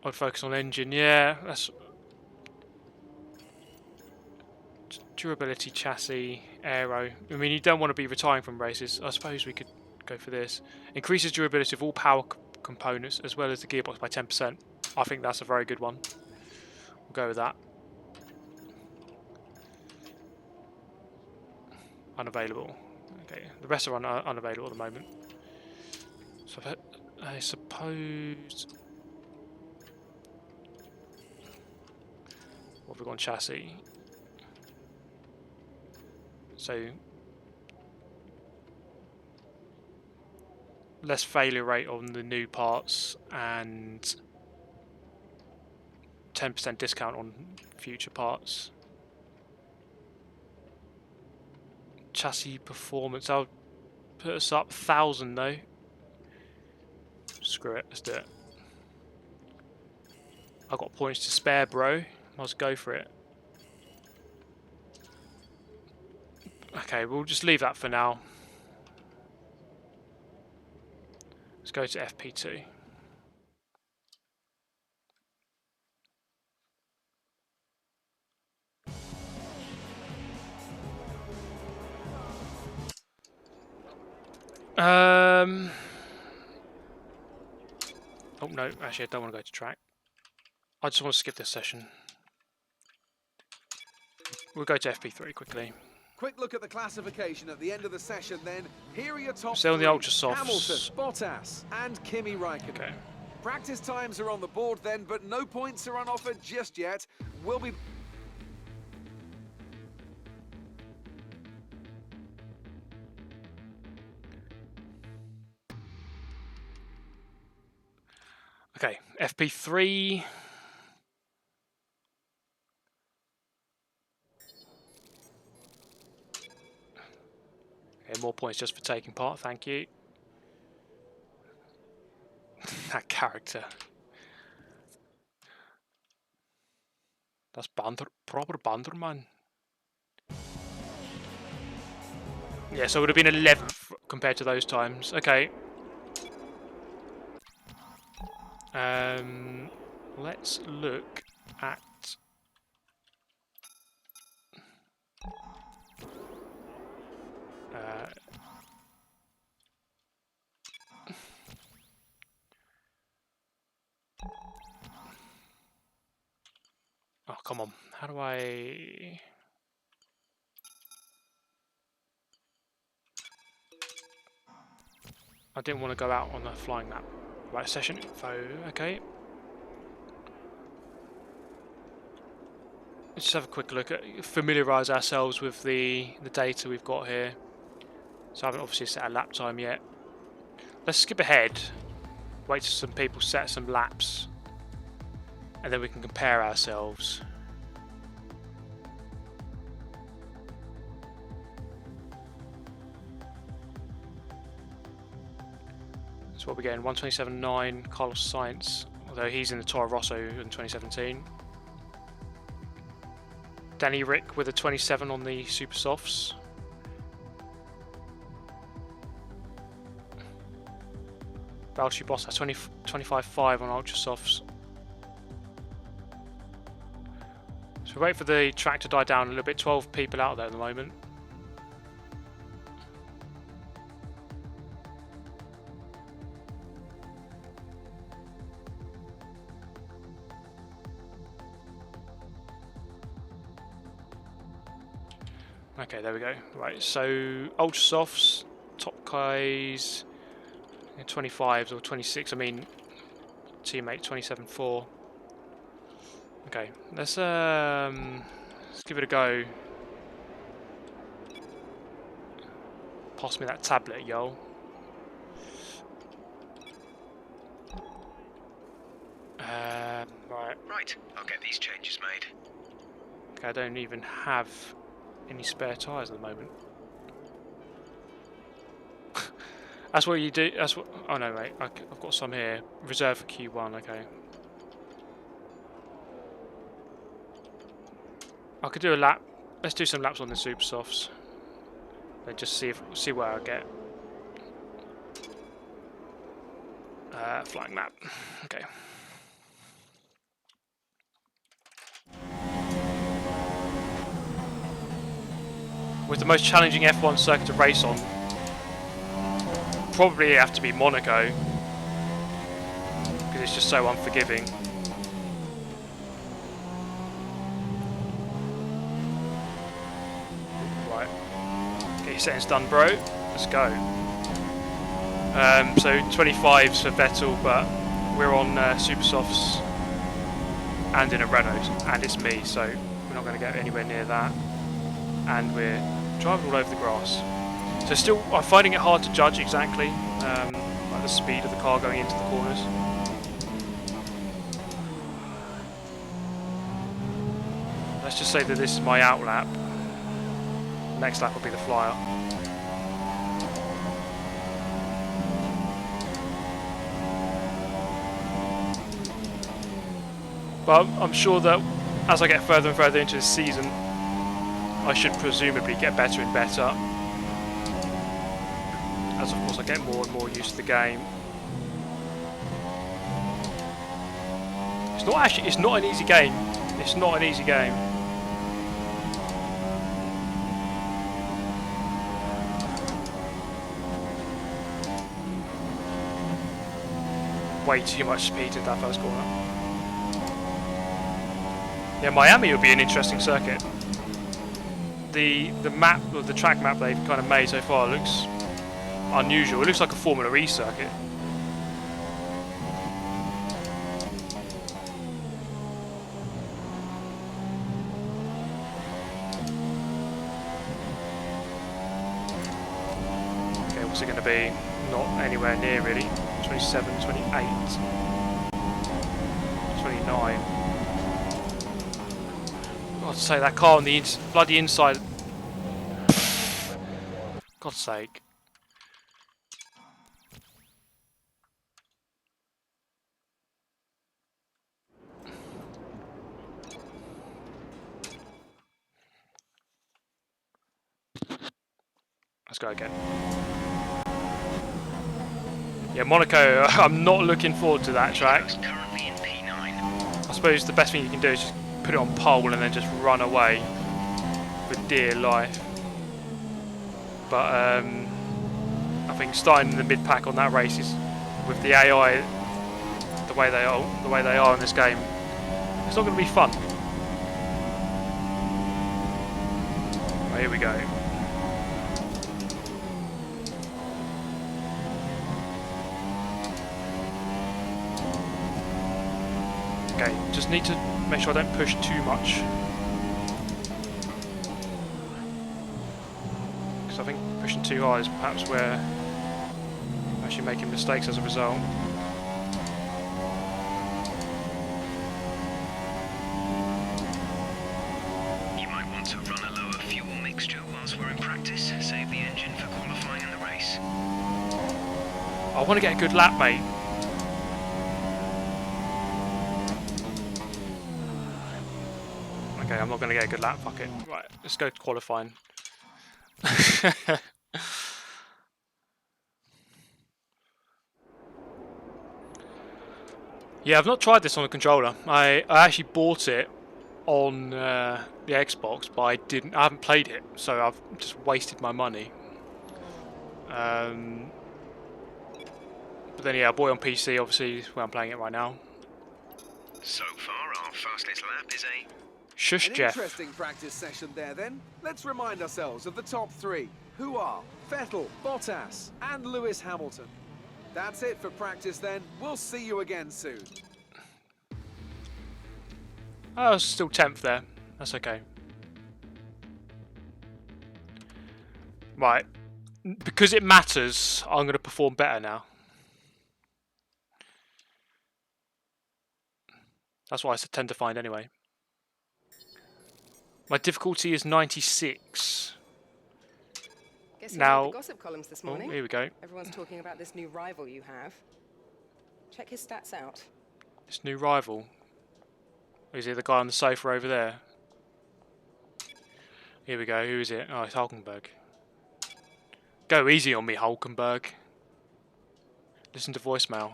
I'd focus on engine, yeah, that's durability, chassis, aero. I mean, you don't want to be retiring from races. I suppose we could go for this. Increases durability of all power components as well as the gearbox by 10%. I think that's a very good one. We'll go with that. Unavailable. Okay, the rest are unavailable at the moment. So I suppose... What have we got on chassis? So... less failure rate on the new parts and 10% discount on future parts. Chassis performance, I'll put us up 1,000 though. Screw it, let's do it. I've got points to spare, bro. Let's go for it. Okay, we'll just leave that for now. Let's go to FP2. Oh no, actually I don't want to go to track. I just want to skip this session. We'll go to FP3 quickly. Quick look at the classification at the end of the session then. Here are your top Still in the three. ultra softs. Hamilton, Bottas and Kimi Räikkönen. Okay. Practice times are on the board then, but no points are on offer just yet. We'll be... Okay, FP3. Okay, more points just for taking part, thank you. That character. That's proper bander, man. Yeah, so it would have been 11th compared to those times. Okay. Let's look at... oh, come on. How do I... I didn't want to go out on a flying map. Right, session info, okay. Let's just have a quick look at, familiarise ourselves with the data we've got here. So I haven't obviously set a lap time yet. Let's skip ahead, wait till some people set some laps, and then we can compare ourselves. So what we're getting, 127.9, Carlos Sainz, although he's in the Toro Rosso in 2017. Danny Rick with a 27 on the Super Softs. Valtteri Bottas 25.5 on Ultra Softs. So wait for the track to die down a little bit. 12 people out there at the moment. Okay, there we go. Right, so ultra softs, top guys, 25s or 26. I mean, teammate 27.4. Okay, let's give it a go. Pass me that tablet, yo. Right. Right, I'll get these changes made. Okay, I don't even have any spare tyres at the moment. That's what you do. That's what. Oh no, mate. I've got some here. Reserved for Q1. Okay. I could do a lap. Let's do some laps on the super softs. And just see where I get. Flying lap. Okay. With the most challenging F1 circuit to race on, probably have to be Monaco, because it's just so unforgiving. Right, get your settings done, bro. Let's go. So 25s for Vettel, but we're on super softs and in a Renault, and it's me, so we're not going to get anywhere near that. And we're driving all over the grass. So still, I'm finding it hard to judge exactly like the speed of the car going into the corners. Let's just say that this is my out lap. Next lap will be the flyer. But I'm sure that as I get further and further into the season, I should presumably get better and better. As of course I get more and more used to the game. It's not an easy game. It's not an easy game. Way too much speed in that first corner. Yeah, Miami would be an interesting circuit. The map, or the track map they've kind of made so far looks unusual. It looks like a Formula E circuit. Okay, what's it going to be? Not anywhere near really. 27, 28, 29. God's sake, that car on the bloody inside. God's sake. Let's go again. Yeah, Monaco, I'm not looking forward to that track. Currently in P9. I suppose the best thing you can do is just put it on pole and then just run away for dear life. But I think starting in the mid-pack on that race is, with the AI the way they are in this game, it's not going to be fun. Right, here we go. Okay, just need to make sure I don't push too much. Because I think pushing too hard is perhaps where I'm actually making mistakes as a result. You might want to run a lower fuel mixture whilst we're in practice. Save the engine for qualifying in the race. I want to get a good lap, mate. Okay, I'm not going to get a good lap, fuck it. Right, let's go to qualifying. Yeah, I've not tried this on a controller. I actually bought it on the Xbox, but I haven't played it, so I've just wasted my money. But then yeah, I bought it on PC, obviously, where I'm playing it right now. So far, our fastest lap is a... Shush, An Jeff. interesting practice session there then. Let's remind ourselves of the top three, who are Vettel, Bottas and Lewis Hamilton. That's it for practice then. We'll see you again soon. I was still 10th there. That's okay. Right. Because it matters, I'm going to perform better now. That's what I tend to find anyway. My difficulty is 96. Guess who Now, read the gossip columns this morning? here we go. Everyone's talking about this new rival you have. Check his stats out. This new rival. Is it the guy on the sofa over there? Here we go. Who is it? Oh, it's Hulkenberg. Go easy on me, Hulkenberg. Listen to voicemail.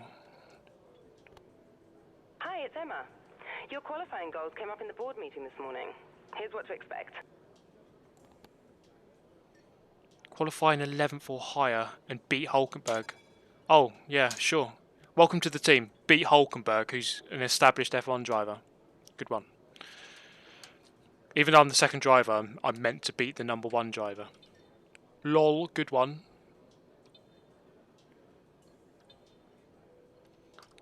Hi, it's Emma. Your qualifying goals came up in the board meeting this morning. Here's what to expect. Qualifying 11th or higher and beat Hulkenberg. Oh, yeah, sure. Welcome to the team. Beat Hulkenberg, who's an established F1 driver. Good one. Even though I'm the second driver, I'm meant to beat the number one driver. Lol, good one.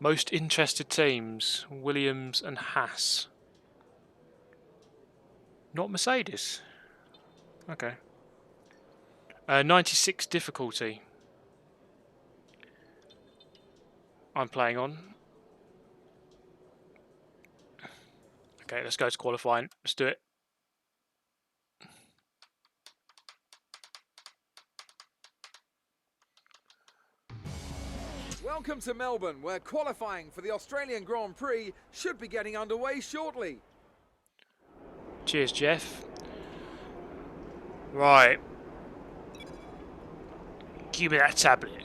Most interested teams, Williams and Haas. Not Mercedes. Okay. 96 difficulty. I'm playing on. Okay, let's go to qualifying. Let's do it. Welcome to Melbourne, where qualifying for the Australian Grand Prix should be getting underway shortly. Cheers, Jeff. Right. Give me that tablet.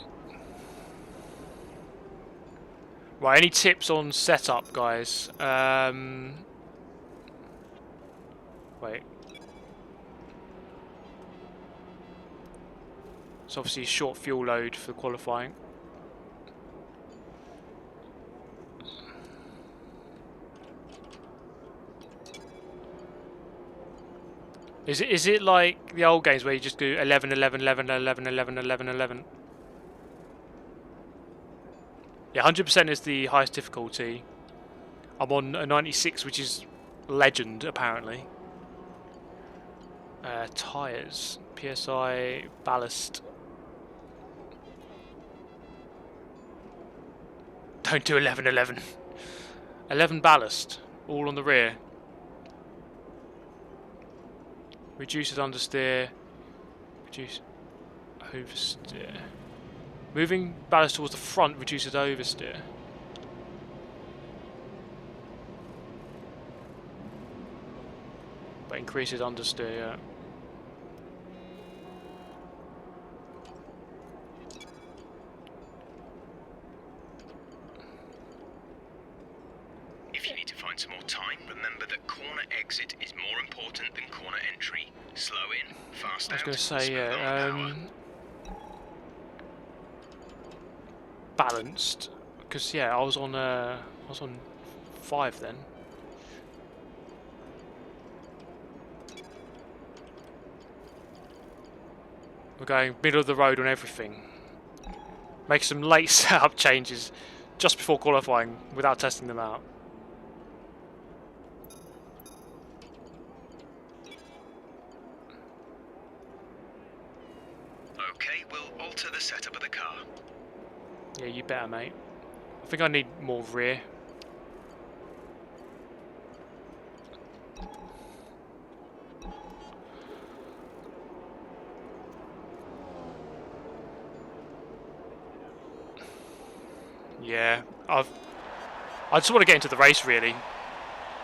Right, any tips on setup, guys? Wait. It's obviously a short fuel load for qualifying. Is it like the old games where you just do 11, 11, 11, 11, 11, 11, 11? Yeah, 100% is the highest difficulty. I'm on a 96, which is legend, apparently. Tyres, PSI, ballast. Don't do 11, 11. 11 ballast, all on the rear. Reduces understeer. Reduce oversteer. Moving ballast towards the front reduces oversteer. But increases understeer, yeah. If you need to find some more time, remember that corner exit is more important than corner entry. Slow in, fast out. I was going to say, spend on the power. Balanced, because yeah, I was on 5 then. We're going middle of the road on everything. Make some late setup changes just before qualifying without testing them out. Okay, we'll alter the setup of the car. Yeah, you better, mate. I think I need more rear. Yeah, I just want to get into the race, really.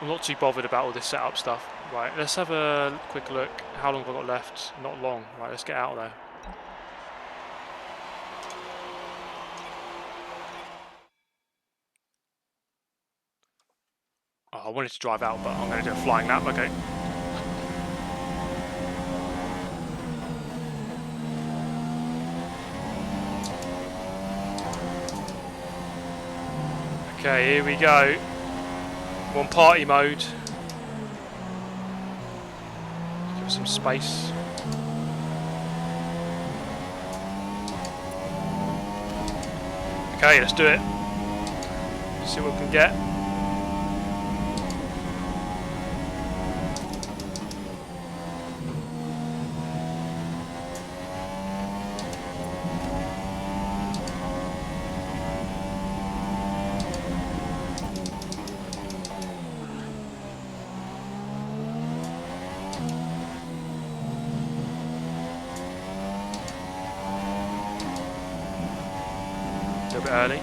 I'm not too bothered about all this setup stuff. Right, let's have a quick look. How long have I got left? Not long. Right, let's get out of there. Oh, I wanted to drive out, but I'm going to do a flying lap. Okay. Okay, here we go. We're on party mode. Give us some space. Okay, let's do it. See what we can get. A little bit early.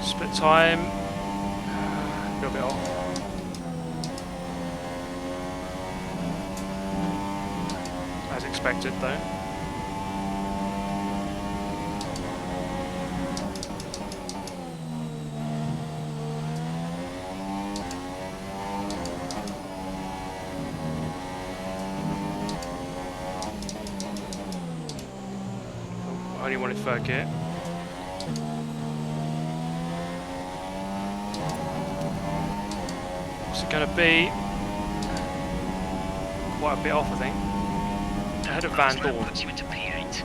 Split time. A little bit off. As expected though. Oh, I only wanted third gear. What's it going to be? Quite a bit off, I think. Ahead of Van Dorn. Puts you into P8.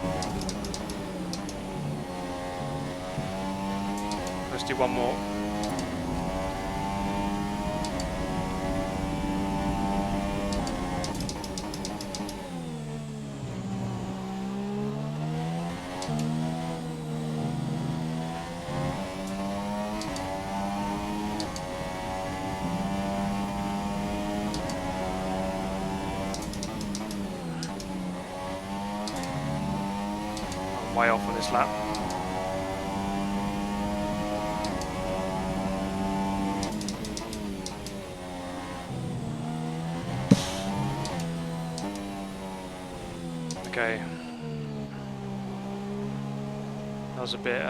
Let's do one more. Way off on this lap. Okay. That was a bit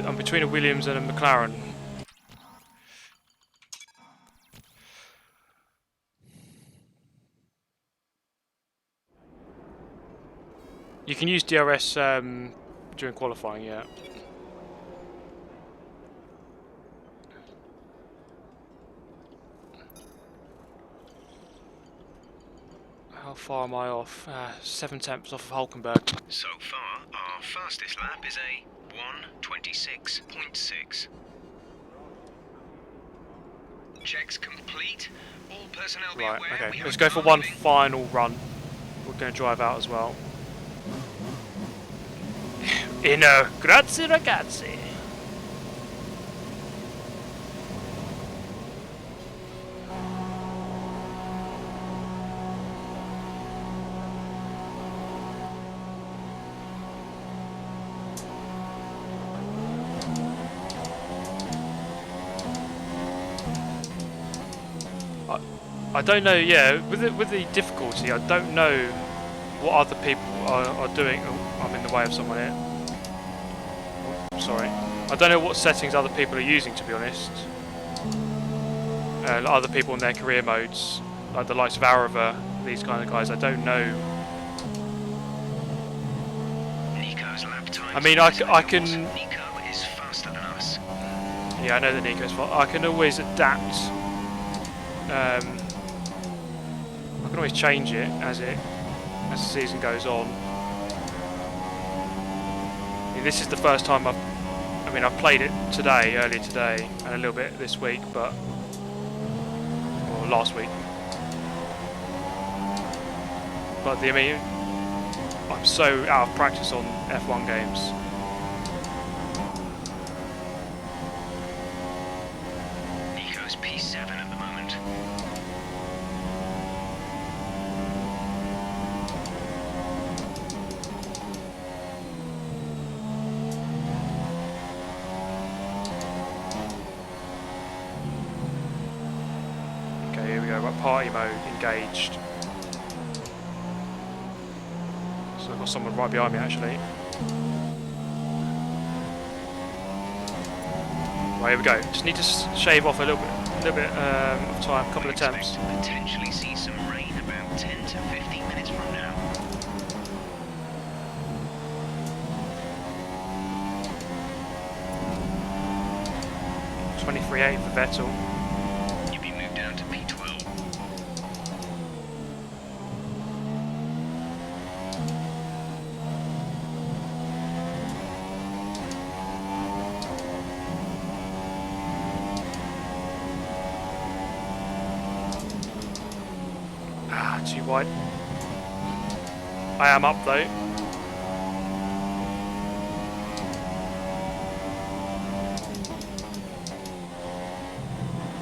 I'm between a Williams and a McLaren. You can use DRS during qualifying, yeah. How far am I off? 7/10 off of Hulkenberg. So far, our fastest lap is a 1:26.6. Checks complete. All personnel be Right, aware. okay. We have Let's go for one final run. We're going to drive out as well. Grazie ragazzi. I don't know, yeah, with the difficulty, I don't know what other people are doing. Oh, I'm in the way of someone here. Oh, sorry. I don't know what settings other people are using, to be honest. Other people in their career modes, like the likes of Arava, these kind of guys, I don't know. Nico's lap time. I mean, I can... Nico is faster than us. Yeah, I know that Nico's fast. I can always adapt. I can always change it as the season goes on. I mean, this is the first time I've played it today, earlier today, and a little bit this week, or last week. But I'm so out of practice on F1 games. Nico's P7 at the moment. got party mode engaged. So I've got someone right behind me actually. Right, here we go. Just need to shave off a little bit of time, a couple of attempts. To potentially see some rain about 10 to 15 minutes from now. 23.8 for Vettel. You'll be moved down to P12. Ah, too wide. I am up though.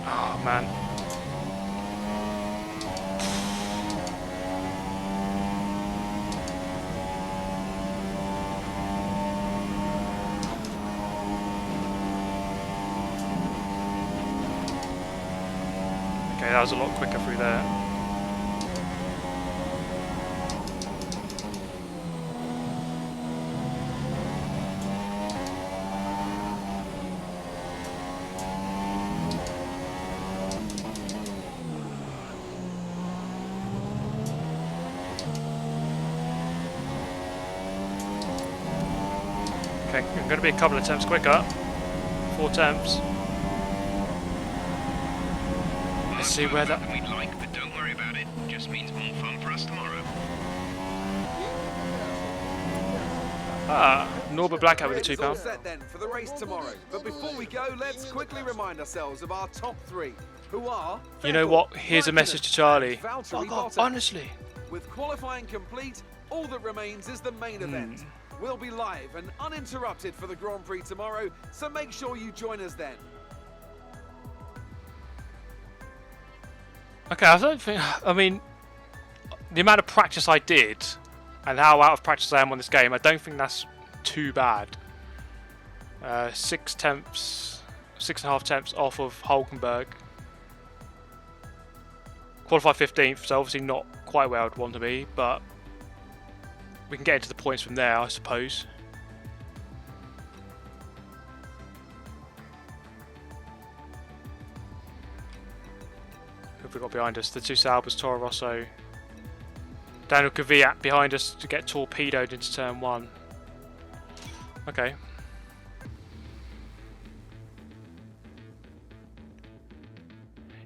Oh man. Okay, that was a lot quicker through there. Okay, I'm going to be a couple of attempts quicker. 4 attempts. Let's see where that... We'd like, but don't worry about it. Just means more fun for us tomorrow. Ah, Norbert Blackout with a It's all £2. set then for the race tomorrow. But before we go, let's quickly remind ourselves of our top 3, who are... You know what? Here's a message to Charlie. Valtteri Fuck off, Bottas. honestly. With qualifying complete, all that remains is the main event. We'll be live and uninterrupted for the Grand Prix tomorrow, so make sure you join us then. Okay, I don't think... I mean, the amount of practice I did and how out of practice I am on this game, I don't think that's too bad. 6.5 temps off of Hulkenberg. Qualified 15th, so obviously not quite where I'd want to be, but we can get into the points from there, I suppose. Who have we got behind us? The two Saubers, Toro Rosso. Daniel Kvyat behind us to get torpedoed into turn 1. Okay.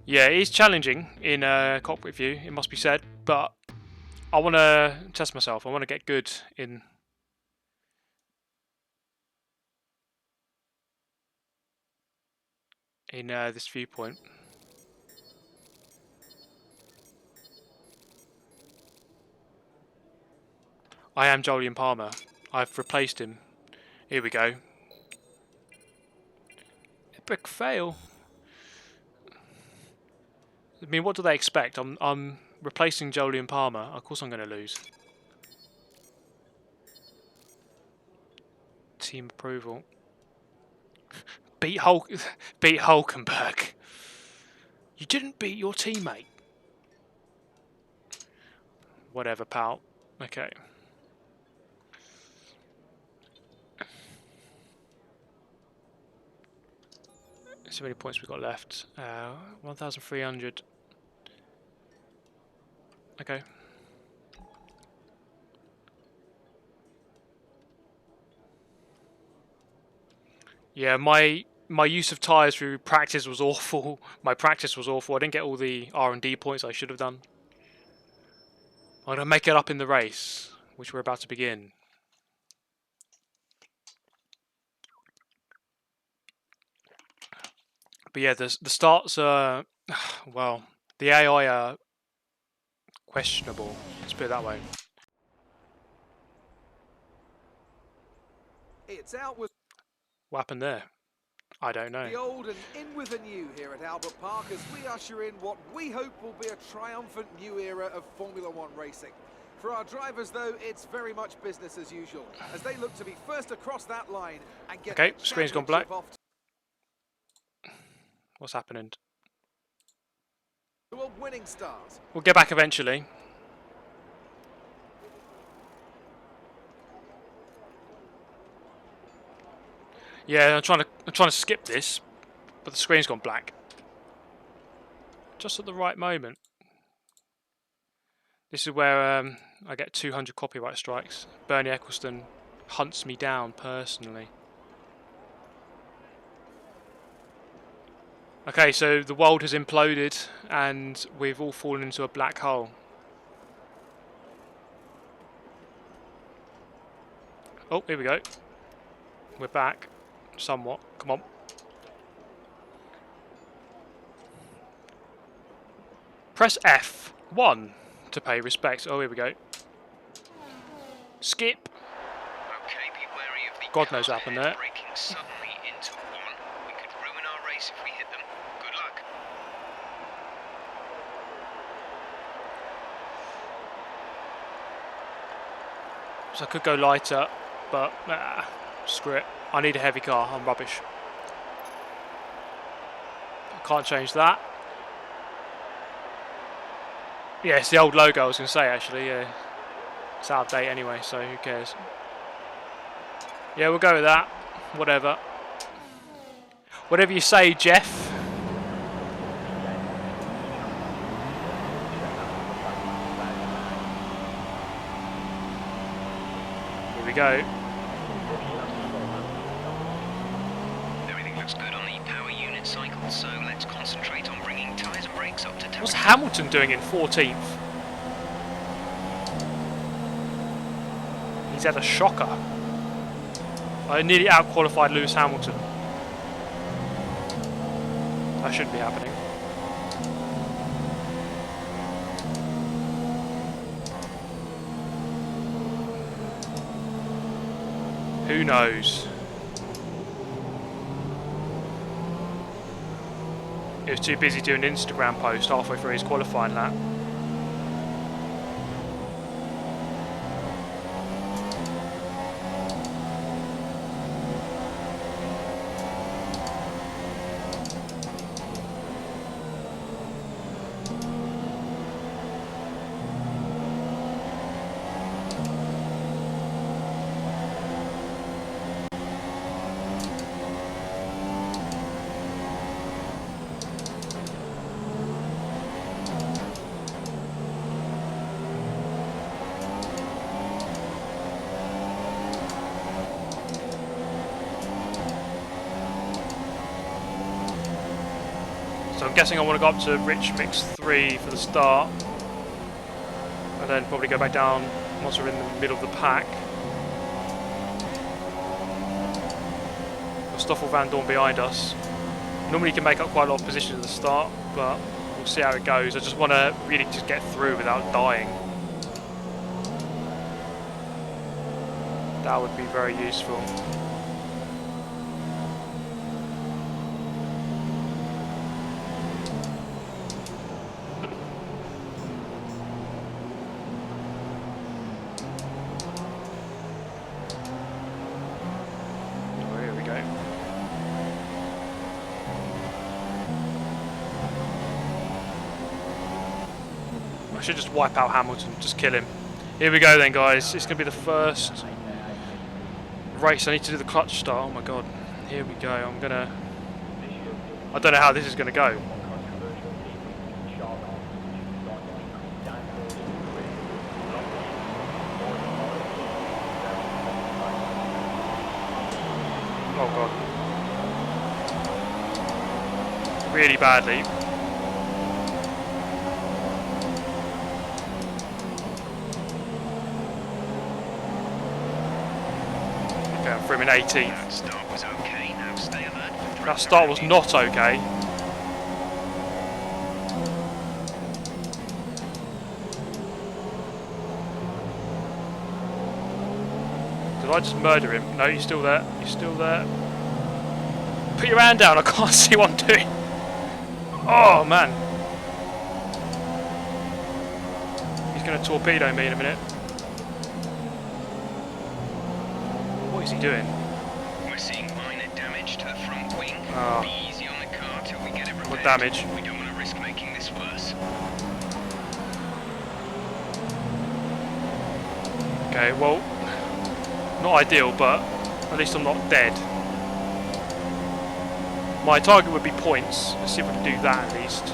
Yeah, it is challenging in cockpit view, it must be said, but I want to test myself. I want to get good in this viewpoint. I am Jolyon Palmer. I've replaced him. Here we go. Epic fail. I mean, what do they expect? I'm replacing Jolyon Palmer. Of course I'm going to lose. Team approval. Beat Hulkenberg. You didn't beat your teammate. Whatever, pal. Okay. So many points we've got left. 1,300. Okay. Yeah, my use of tyres through practice was awful. My practice was awful. I didn't get all the R&D points I should have done. I'm going to make it up in the race, which we're about to begin. But yeah, the starts are... well, the AI are questionable. Let's put it that way. It's out with What happened there? I don't know. the old and in with the new here at Albert Park as we usher in what we hope will be a triumphant new era of Formula One racing. For our drivers, though, it's very much business as usual as they look to be first across that line and get Okay, the screen's gone black. championship off. What's happening? To a winning start. We'll get back eventually. Yeah, I'm trying to skip this, but the screen's gone black. Just at the right moment. This is where I get 200 copyright strikes. Bernie Eccleston hunts me down personally. Okay, so the world has imploded and we've all fallen into a black hole. Oh, here we go. We're back. Somewhat. Come on. Press F1 to pay respects. Oh, here we go. Skip. Okay, be wary of the God knows what cars happened ahead there. braking suddenly into one. We could ruin our race if we hit them. Good luck. So I could go lighter, but screw it. I need a heavy car. I'm rubbish. I can't change that. Yeah, it's the old logo I was going to say actually, yeah. It's out of date anyway, so who cares. Yeah, we'll go with that. Whatever. Whatever you say, Jeff. Here we go. Everything looks good on the power unit cycle, so let's concentrate on bringing tyres and brakes up to temperature. What's Hamilton doing in 14th? He's had a shocker. I nearly out-qualified Lewis Hamilton. That shouldn't be happening. Who knows? He was too busy doing an Instagram post halfway through his qualifying lap. So I'm guessing I want to go up to Rich Mix 3 for the start. And then probably go back down once we're in the middle of the pack. Stoffel Van Dorn behind us. Normally you can make up quite a lot of positions at the start, but we'll see how it goes. I just want to really just get through without dying. That would be very useful. I should just wipe out Hamilton, just kill him. Here we go then, guys. It's going to be the first race. I need to do the clutch start. Oh my god. Here we go. I don't know how this is going to go. Oh god. Really badly. For him in 18th. That start was okay. Now stay alert. That start was not okay. Did I just murder him? No, he's still there. He's still there. Put your hand down. I can't see what I'm doing. Oh man. He's going to torpedo me in a minute. What is he doing? We're seeing minor damage to the front wing. Oh. Be easy on the car till we get it repaired. What damage? We don't want to risk making this worse. Okay, well, not ideal, but at least I'm not dead. My target would be points. Let's see if we can do that at least.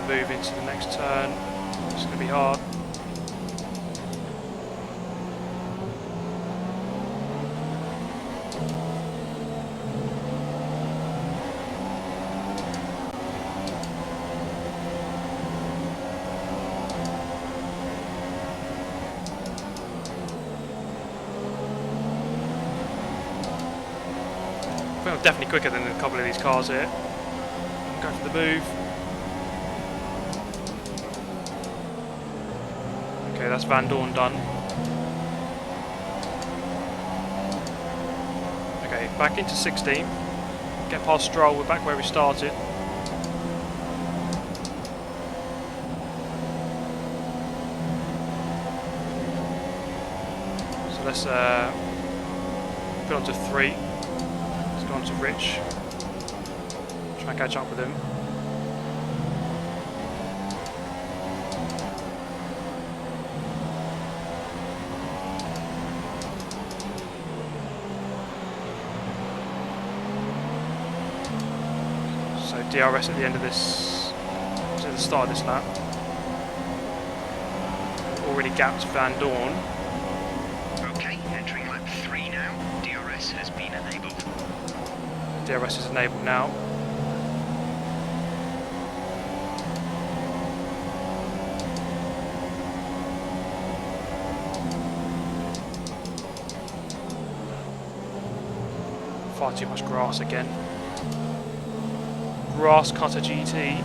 Move into the next turn. It's going to be hard. I think I'm definitely quicker than a couple of these cars here. Go for the move. Okay, that's Van Dorn done. Okay, back into 16. Get past Stroll, we're back where we started. So let's put on to 3. Let's go on to Rich. Try and catch up with him. DRS at the end of this, to the start of this lap. Already gapped Van Dorn. Okay, entering lap 3 now. DRS has been enabled. DRS is enabled now. Far too much grass again. Grass Cutter GT.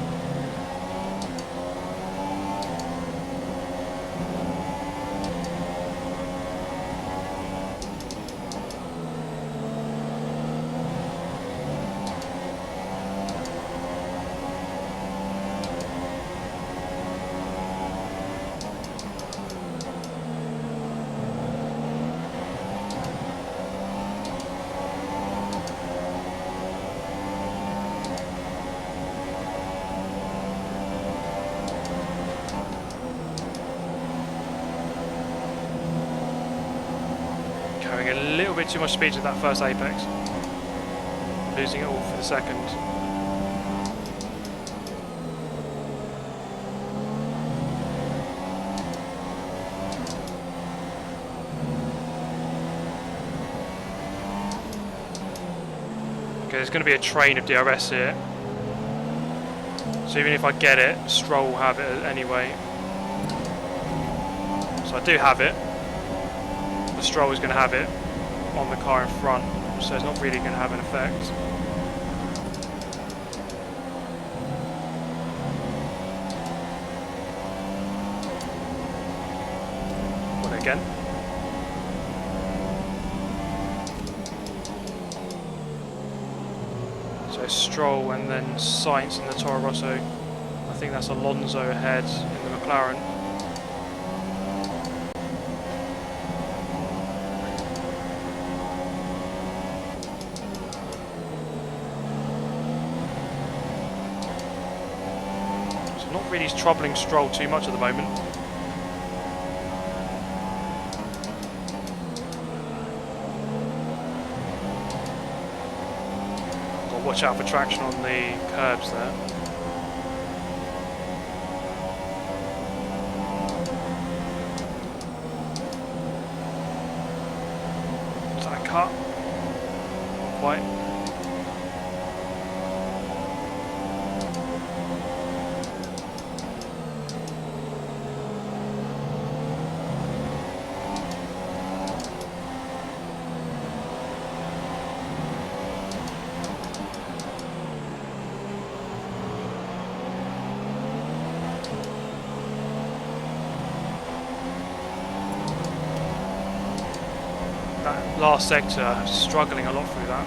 Carrying a little bit too much speed to that first apex. Losing it all for the second. Okay, there's going to be a train of DRS here. So even if I get it, Stroll will have it anyway. So I do have it. The Stroll is going to have it on the car in front, so it's not really going to have an effect. Well, again. So Stroll and then Sainz in the Toro Rosso. I think that's Alonso ahead in the McLaren. Not really troubling Stroll too much at the moment. Got to watch out for traction on the curbs there. Is that a cut? Not quite. that last sector, struggling a lot through that.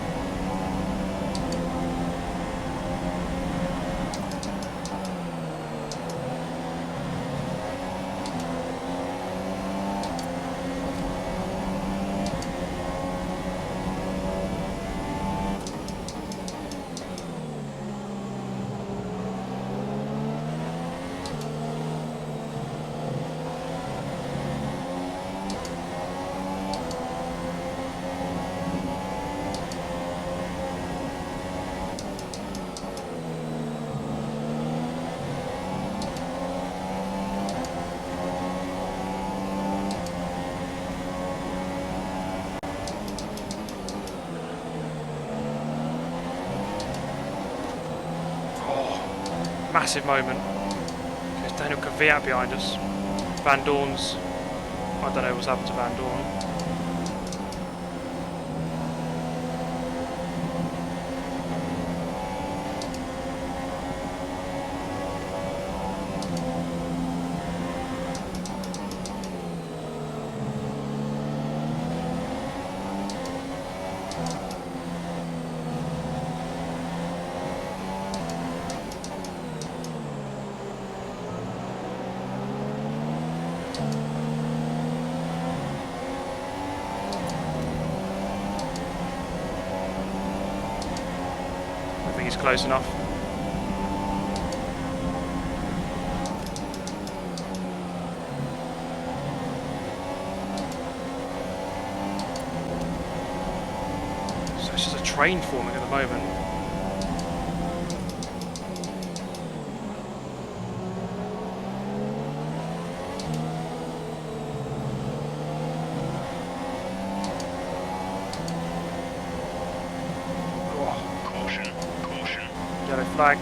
Massive moment. Because Daniel Kvyat behind us. Van Dorn's. I don't know what's happened to Van Dorn. He's close enough. So it's just a train forming at the moment. Flag.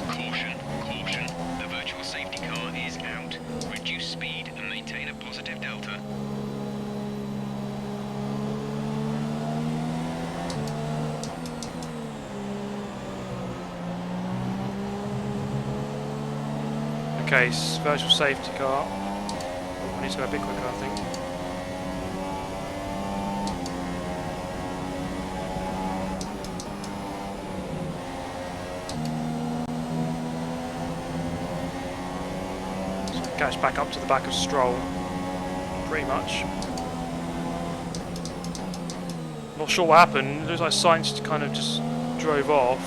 Caution, caution. The virtual safety car is out. Reduce speed and maintain a positive delta. Okay, virtual safety car. Oh, I need to go a bit quicker, I think. Catch back up to the back of Stroll, pretty much. Not sure what happened. It looks like Sainz kind of just drove off,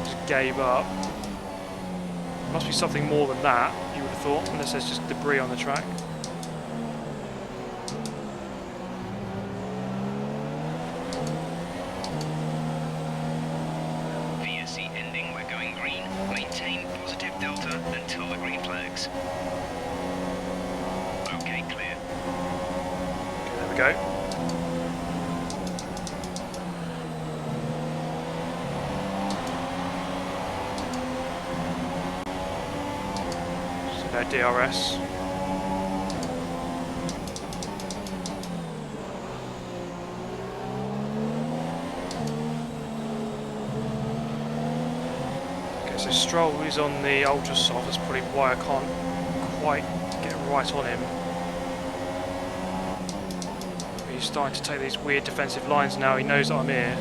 just gave up. Must be something more than that, you would have thought, unless there's just debris on the track. VSC ending, we're going green. Maintain positive delta until the green flags. Okay, clear. Okay, there we go. So no DRS. Okay, so Stroll is on the ultra soft. That's probably why I can't quite get right on him. He's starting to take these weird defensive lines now. He knows that I'm here.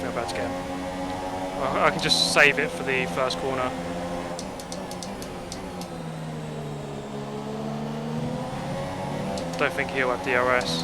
About to get. Well, I can just save it for the first corner. Don't think he'll have DRS.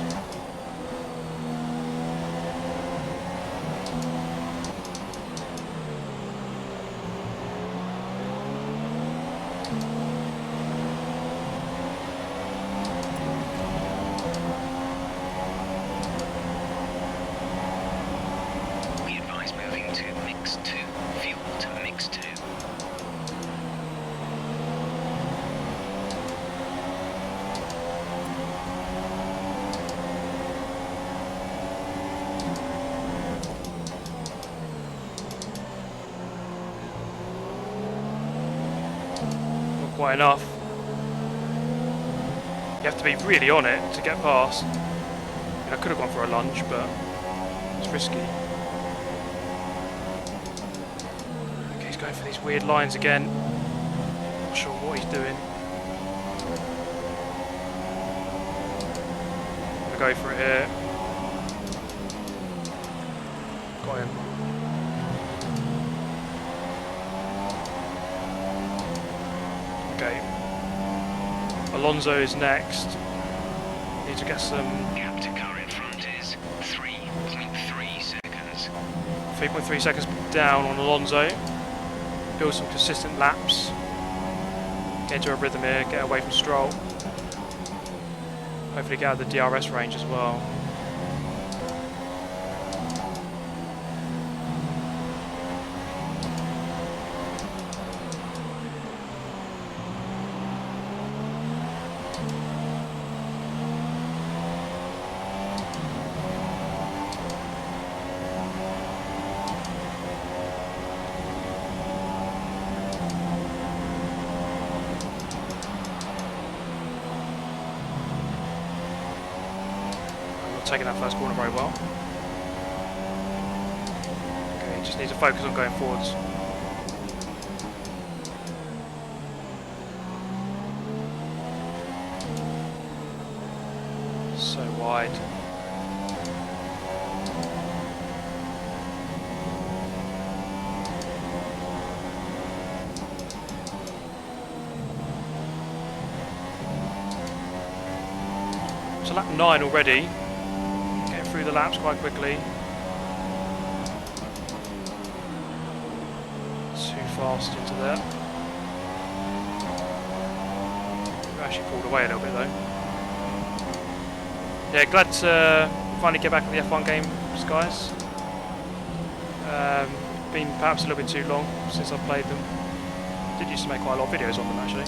quite enough. You have to be really on it to get past. I mean, I could have gone for a lunge, but it's risky. Okay, he's going for these weird lines again. Not sure what he's doing. I'm gonna go for it here. Got him. Okay. Alonso is next. Need to get some. Gap to car in front is 3.3 seconds. 3.3 seconds down on Alonso. Build some consistent laps. Get into a rhythm here, get away from Stroll. Hopefully get out of the DRS range as well. Taking that first corner very well. Okay, just need to focus on going forwards. So wide. So lap 9 already. Through the laps quite quickly. Too fast into there. We actually pulled away a little bit though. Yeah, glad to finally get back to the F1 games, guys. Been perhaps a little bit too long since I've played them. Did used to make quite a lot of videos on them actually.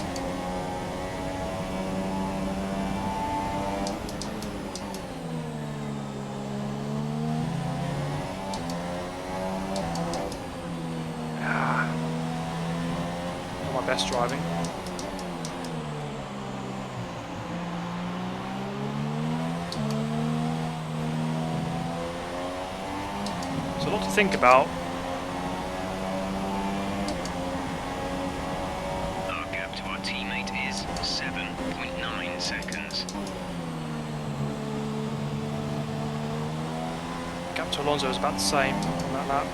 Best driving. There's a lot to think about. Our gap to our teammate is 7.9 seconds. Gap to Alonso is about the same on that lap.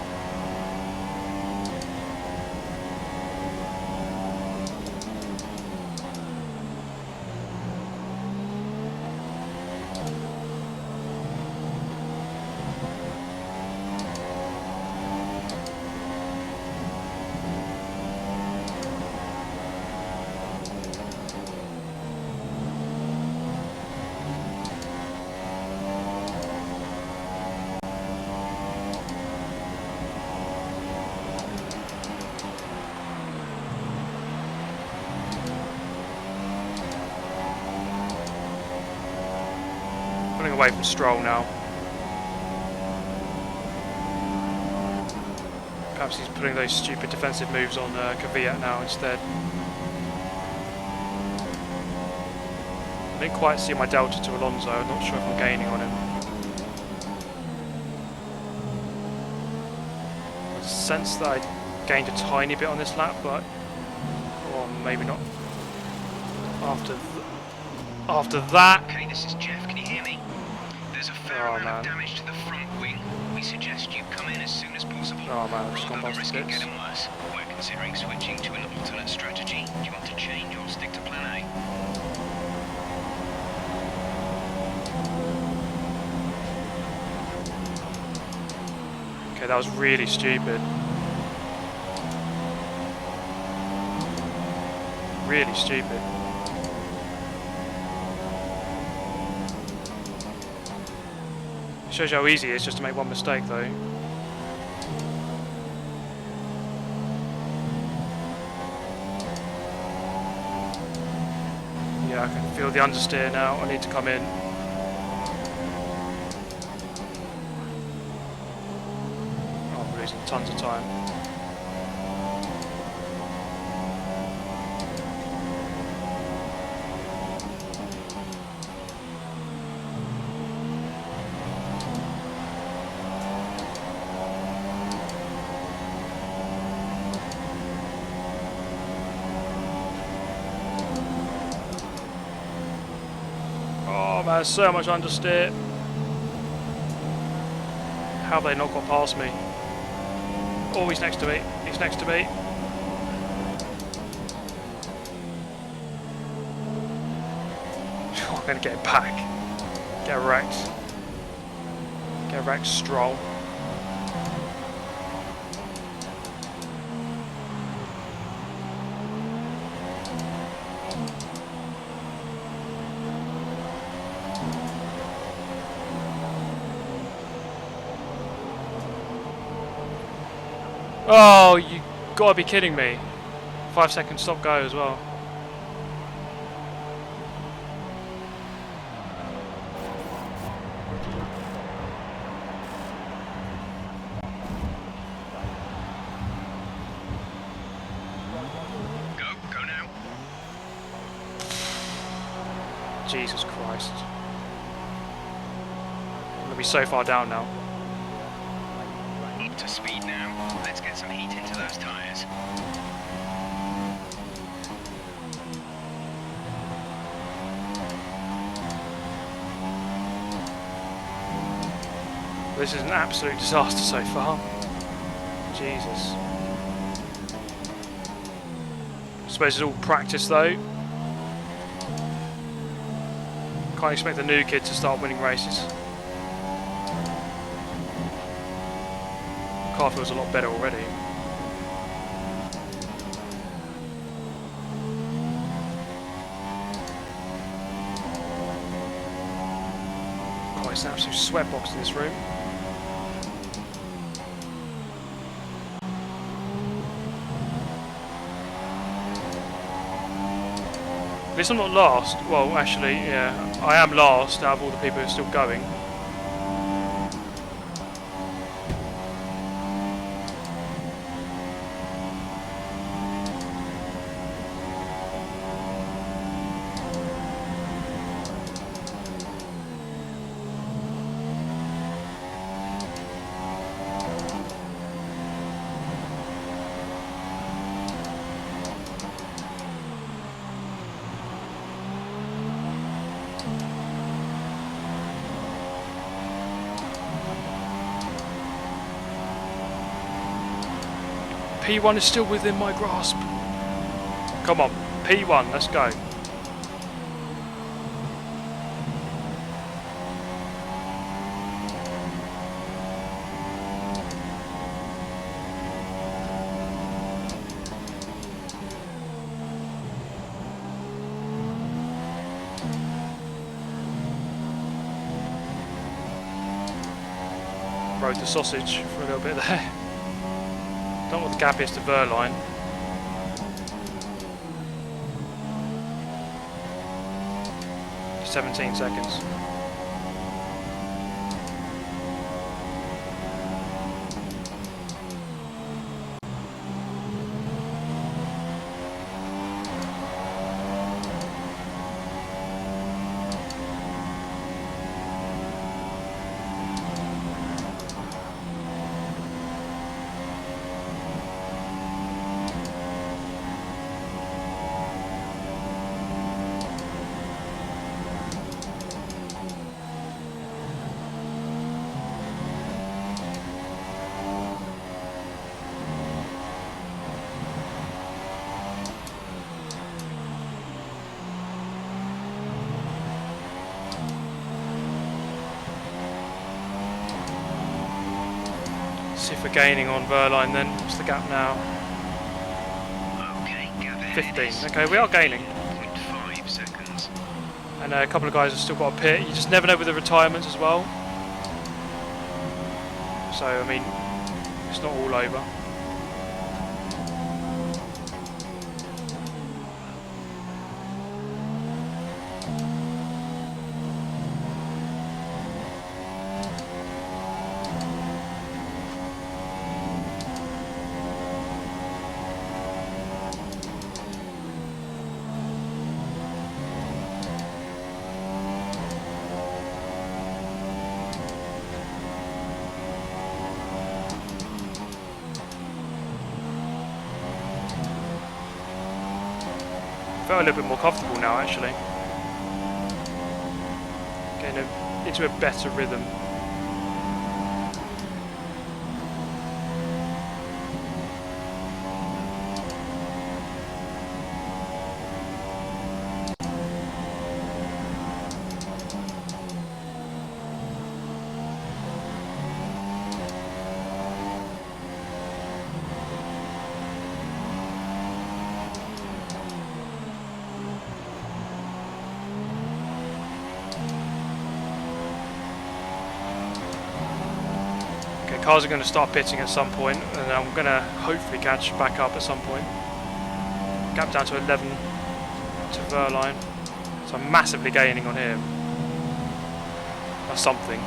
Away from Stroll now. Perhaps he's putting those stupid defensive moves on Kvyat now instead. I didn't quite see my delta to Alonso. I'm not sure if I'm gaining on him. I sense that I gained a tiny bit on this lap, but or maybe not. After that. Okay, this is Jeff. Can you hear me? There's a fair amount of damage to the front wing. We suggest you come in as soon as possible. Oh man, I've just gone Rather past than the risk it sticks. getting worse. We're considering switching to an alternate strategy. Do you want to change or stick to plan A? Okay, that was really stupid. Really stupid. Shows you how easy it is just to make one mistake though. Yeah, I can feel the understeer now. I need to come in. Oh, I'm losing tons of time. Oh man, so much understeer. How have they not got past me? Oh, he's next to me. He's next to me. I'm gonna get it back. Get wrecked. Get wrecked, Stroll. Oh, you gotta be kidding me. 5 second stop go as well. Go now. Jesus Christ. I'm gonna be so far down now. Up to speed now. Let's get some heat into those tyres. This is an absolute disaster so far. Jesus. I suppose it's all practice though. Can't expect the new kid to start winning races. Car feels a lot better already. Oh, it's an absolute sweatbox in this room. At least I'm not last. Well, actually, yeah, I am last out of all the people who are still going. P1 is still within my grasp. Come on, P1, let's go. Rode the sausage for a little bit there. Don't know what the gap is to Verline. "17 seconds. See if we're gaining on Verline then. What's the gap now? Okay, gap ahead 15. is Okay, we are gaining. 0.5 seconds. And a couple of guys have still got a pit. You just never know with the retirements as well. So, I mean, it's not all over. Felt a little bit more comfortable now, actually. getting into a better rhythm. Cars are going to start pitting at some point, and I'm going to hopefully catch back up at some point. Gap down to 11 to Verline, so I'm massively gaining on him. That's something.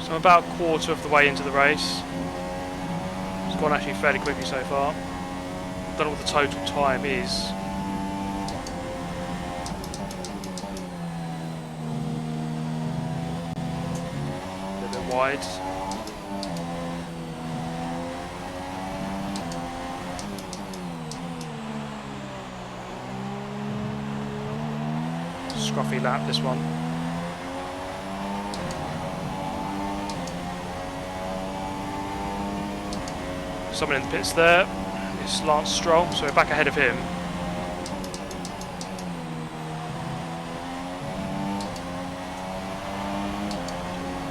So I'm about a quarter of the way into the race. It's gone actually fairly quickly so far. Don't know what the total time is. A little bit wide. Scruffy lap this one. Someone in the pits there. It's Lance Stroll, so we're back ahead of him.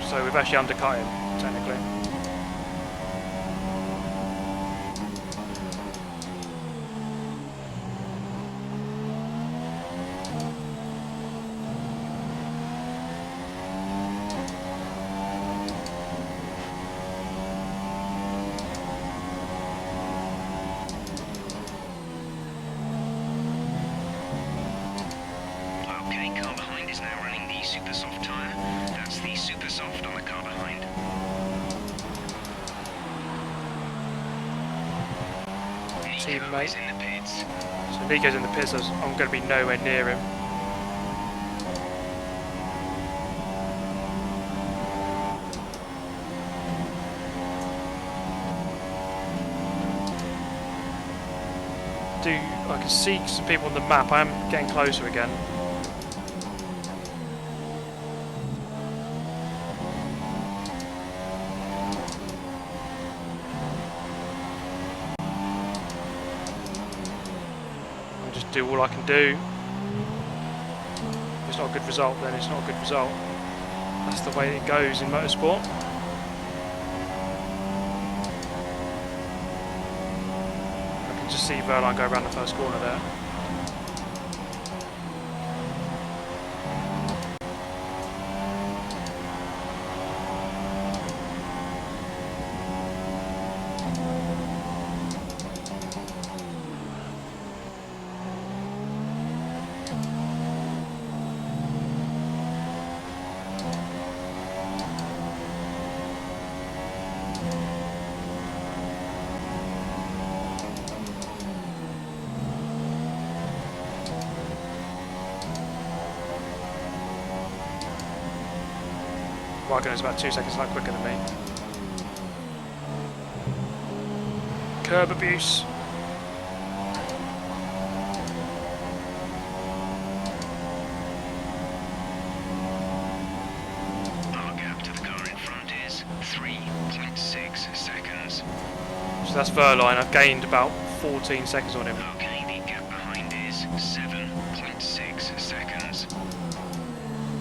So we've actually undercut him, technically. Teammate. So Nico's in the pits, so I'm going to be nowhere near him. I can see some people on the map. I am getting closer again. Do all I can do. If it's not a good result, then it's not a good result. That's the way it goes in motorsport. I can just see Verline go around the first corner there. Raikkonen's about 2 seconds quicker than me. Curb abuse. Our gap to the car in front is 3.6 seconds. So that's Verline. I've gained about 14 seconds on him. Okay, the gap behind is 7.6 seconds.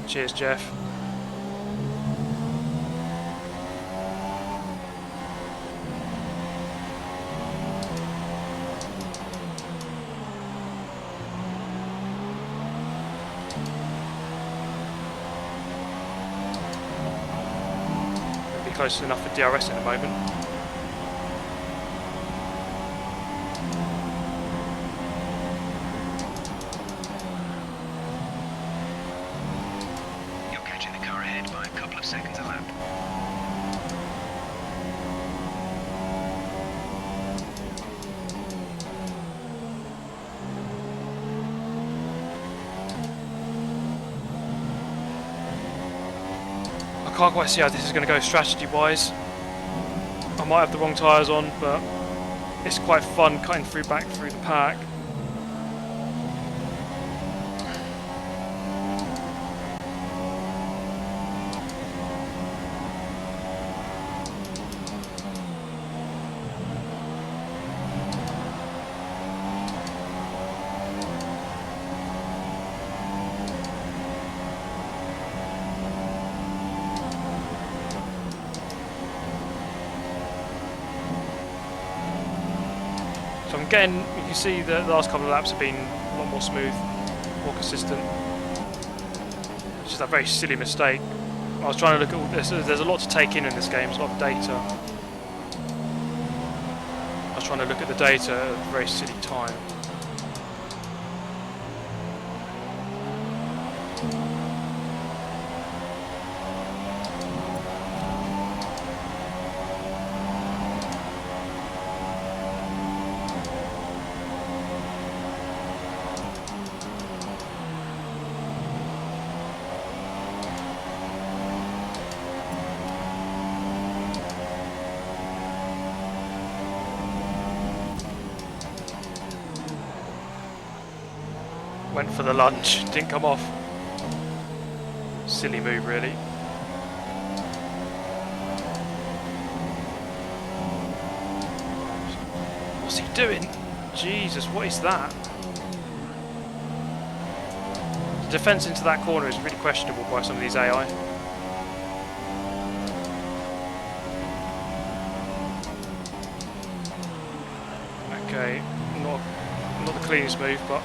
Cheers, Jeff. close enough for DRS in a moment. You're catching the car ahead by a couple of seconds a lap. I can't quite see how this is going to go strategy-wise. I might have the wrong tyres on, but it's quite fun cutting through back through the pack. So I'm getting, you can see the last couple of laps have been a lot more smooth, more consistent. It's just a very silly mistake. I was trying to look at all this, there's a lot to take in this game, there's a lot of data. I was trying to look at the data at a very silly time. Went for the lunge, didn't come off. Silly move, really. What's he doing? Jesus, what is that? The defence into that corner is really questionable by some of these AI. Okay, not the cleanest move, but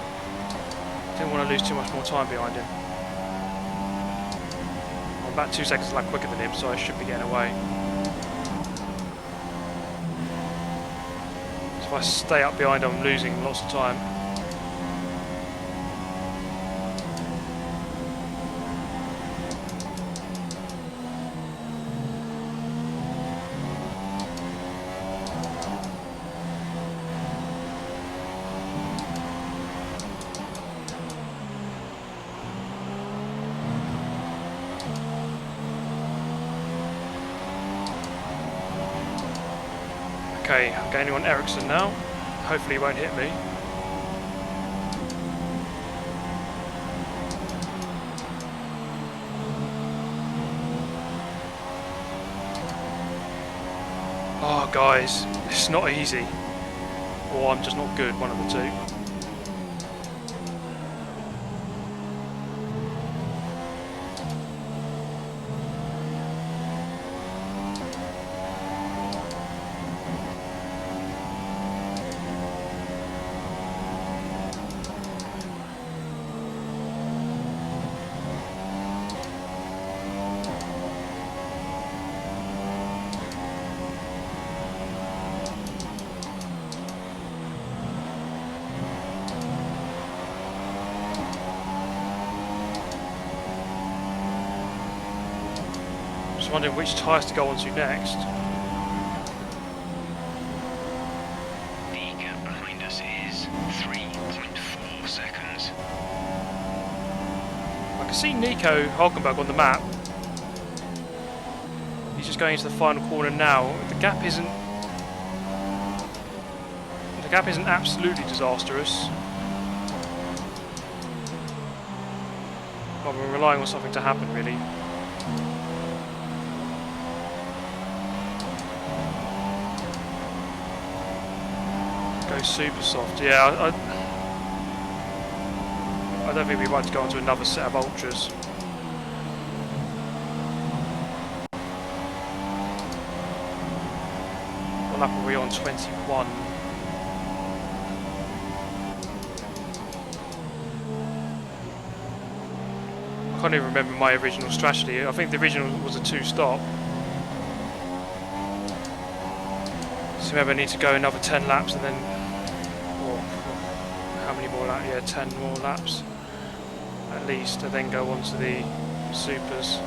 didn't want to lose too much more time behind him. I'm about 2 seconds lap quicker than him, so I should be getting away. So if I stay up behind him, I'm losing lots of time. Okay, I'm gaining on Ericsson now. Hopefully he won't hit me. Oh guys, it's not easy. Or I'm just not good, one of the two. Just wondering which tyres to go onto next. The gap behind us is 3.4 seconds. I can see Nico Hulkenberg on the map. He's just going into the final corner now. The gap isn't absolutely disastrous. But we're relying on something to happen, really. Go super soft. Yeah, I don't think we'd like to go onto another set of ultras. What lap are we on? 21. I can't even remember my original strategy. I think the original was a 2-stop. So maybe I need to go another 10 laps and then, or how many more laps? Yeah, 10 more laps at least, and then go on to the supers.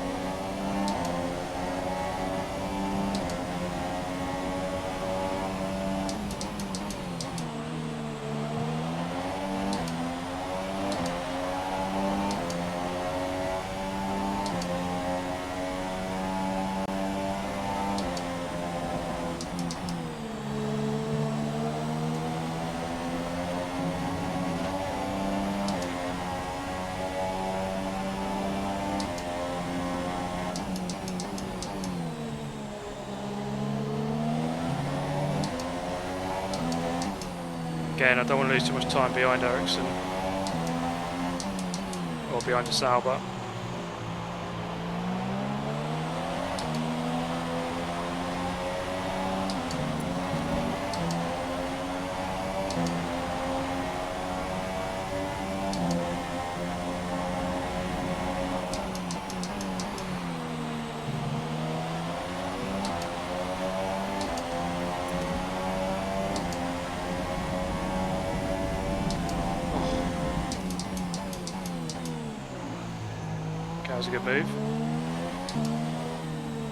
Again, I don't want to lose too much time behind Ericsson or behind the Sauber. That was a good move.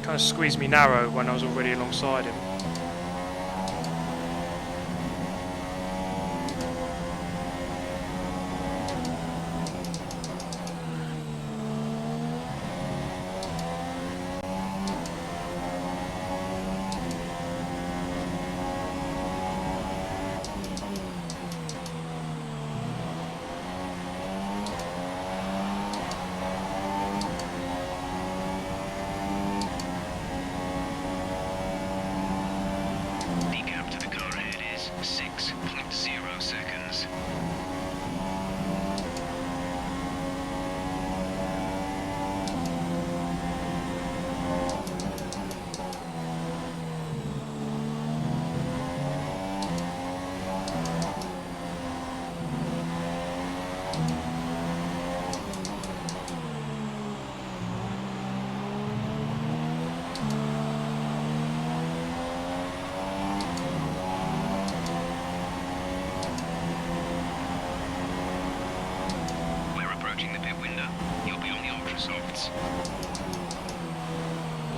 Kind of squeezed me narrow when I was already alongside him.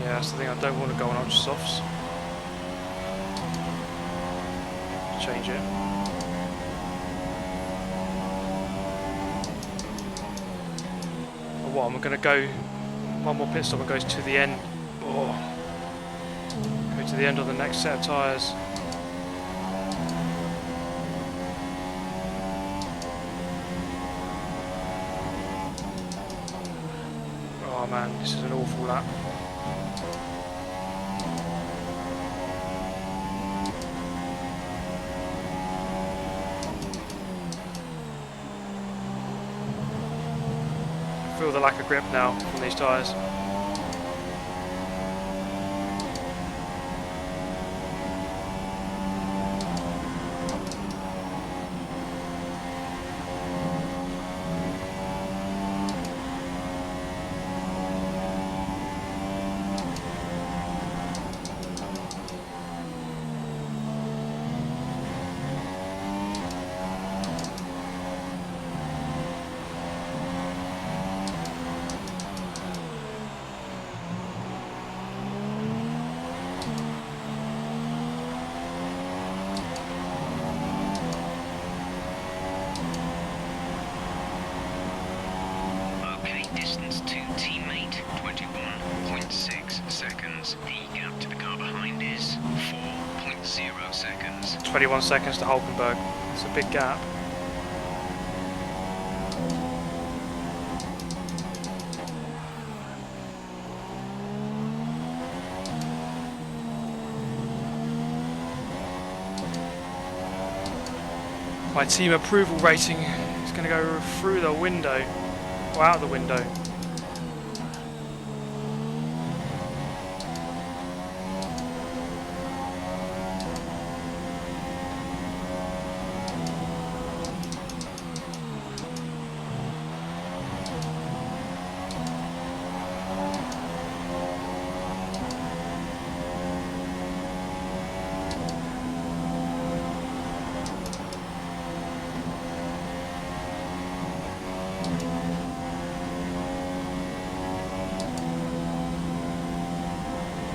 Yeah, that's the thing, I don't want to go on ultra softs. Change it. Or what, I'm going to go one more pit stop and goes to the end. Oh. Go to the end of the next set of tyres. Oh man, this is an awful lap. I feel the lack of grip now from these tyres. seconds. The gap to the car behind is 4.0 seconds. 21 seconds to Hulkenberg. It's a big gap. My team approval rating is going to go through the window, or out the window.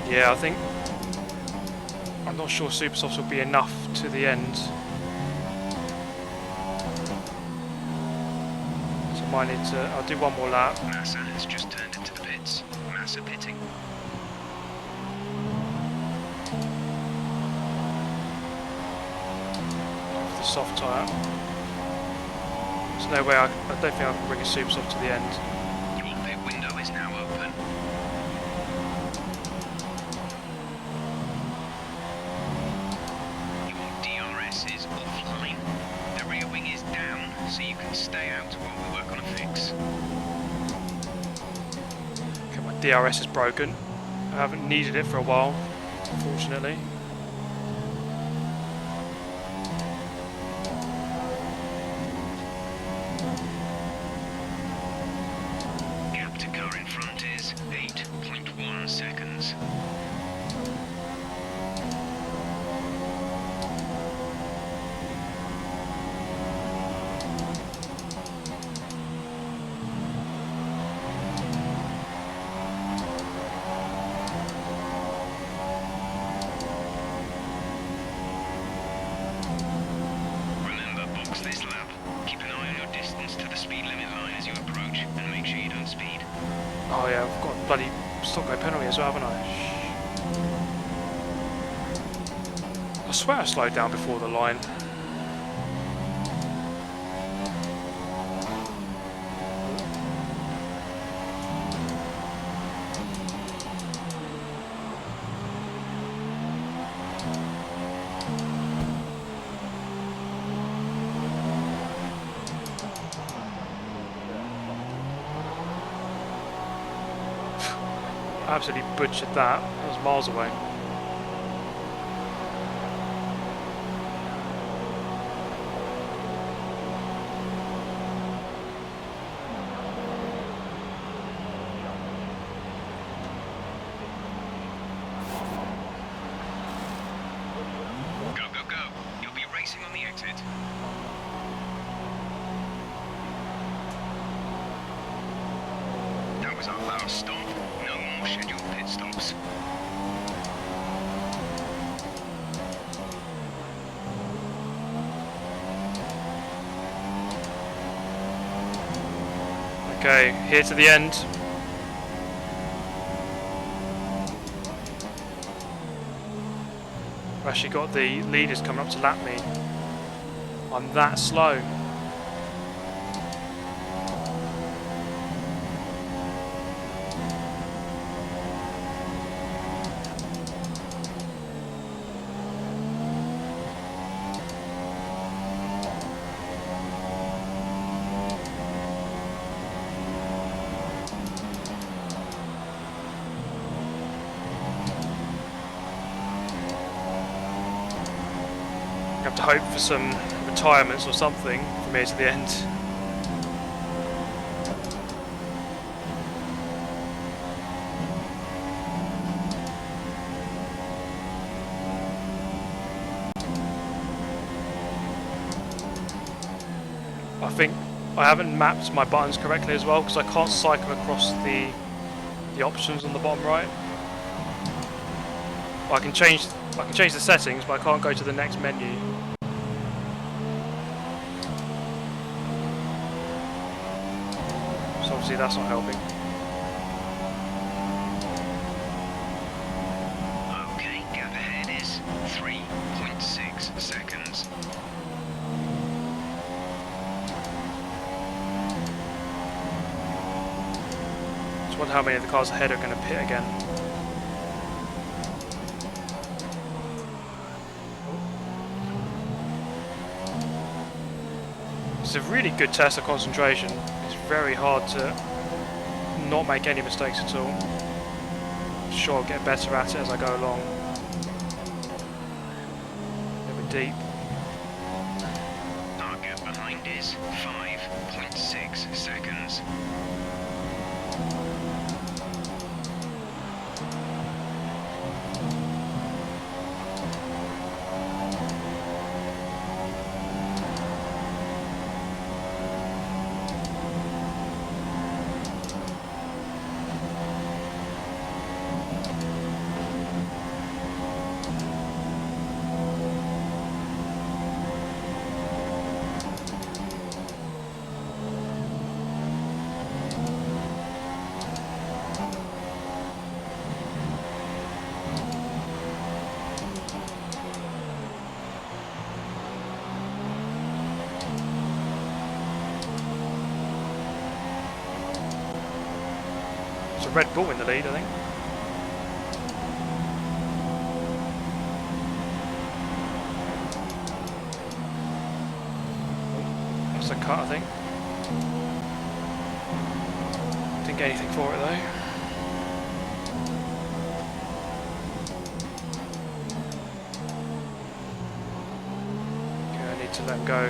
Yeah, I think... I'm not sure super softs will be enough to the end. So I might need to... I'll do one more lap. Massa has just turned into the pits. Massa pitting. Off the soft tyre. There's no way I don't think I can bring a super soft to the end. Your pit window is now open. Your DRS is offline. The rear wing is down, so you can stay out while we work on a fix. Okay, my DRS is broken. I haven't needed it for a while, unfortunately. Gap to car in front is 8.1 seconds. Remember, box this lap. Keep an eye on your distance to the speed limit line as you approach, and make sure you don't speed. Oh yeah, I've got a bloody stop-go penalty as well, haven't I? I swear I slowed down before the line. Absolutely butchered that. That was miles away. Go, go, go. You'll be racing on the exit. That was our last stop. No more scheduled pit stops. Okay, here to the end. I've actually got the leaders coming up to lap me. I'm that slow. I have to hope for some retirements or something from here to the end. I think I haven't mapped my buttons correctly as well because I can't cycle across the options on the bottom right. I can change the settings, but I can't go to the next menu. So obviously that's not helping. Okay, gap ahead is 3.6 seconds. Just wonder how many of the cars ahead are going to pit again. It's a really good test of concentration. It's very hard to not make any mistakes at all. I'm sure I'll get better at it as I go along. A bit deep. Our gap behind is 5.6 seconds. It's a Red Bull in the lead, I think. That's a cut, I think. Didn't get anything for it though. Okay, I need to let him go.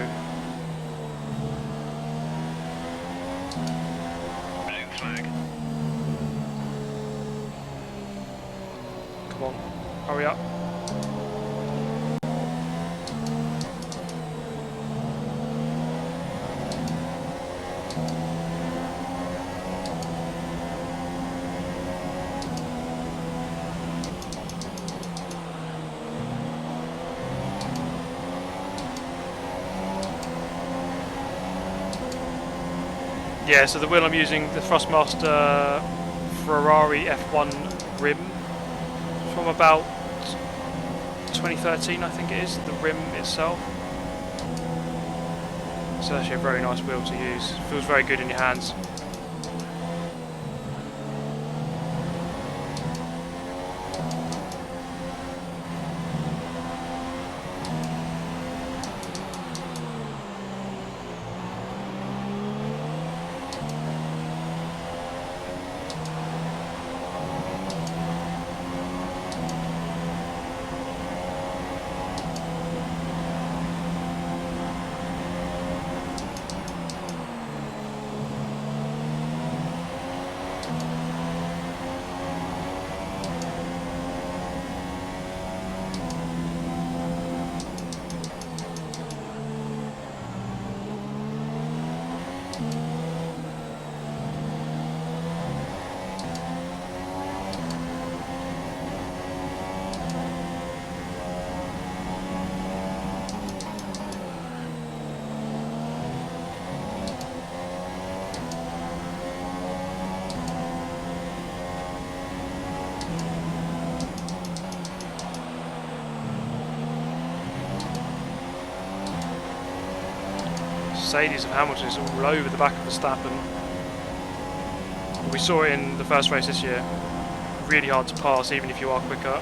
Blue flag. Come on, hurry up. Yeah, so the wheel I'm using, the Thrustmaster Ferrari F1 rim from about 2013, I think it is, the rim itself. It's actually a very nice wheel to use. Feels very good in your hands. Mercedes and Hamilton is all over the back of Verstappen. We saw it in the first race this year. Really hard to pass even if you are quicker.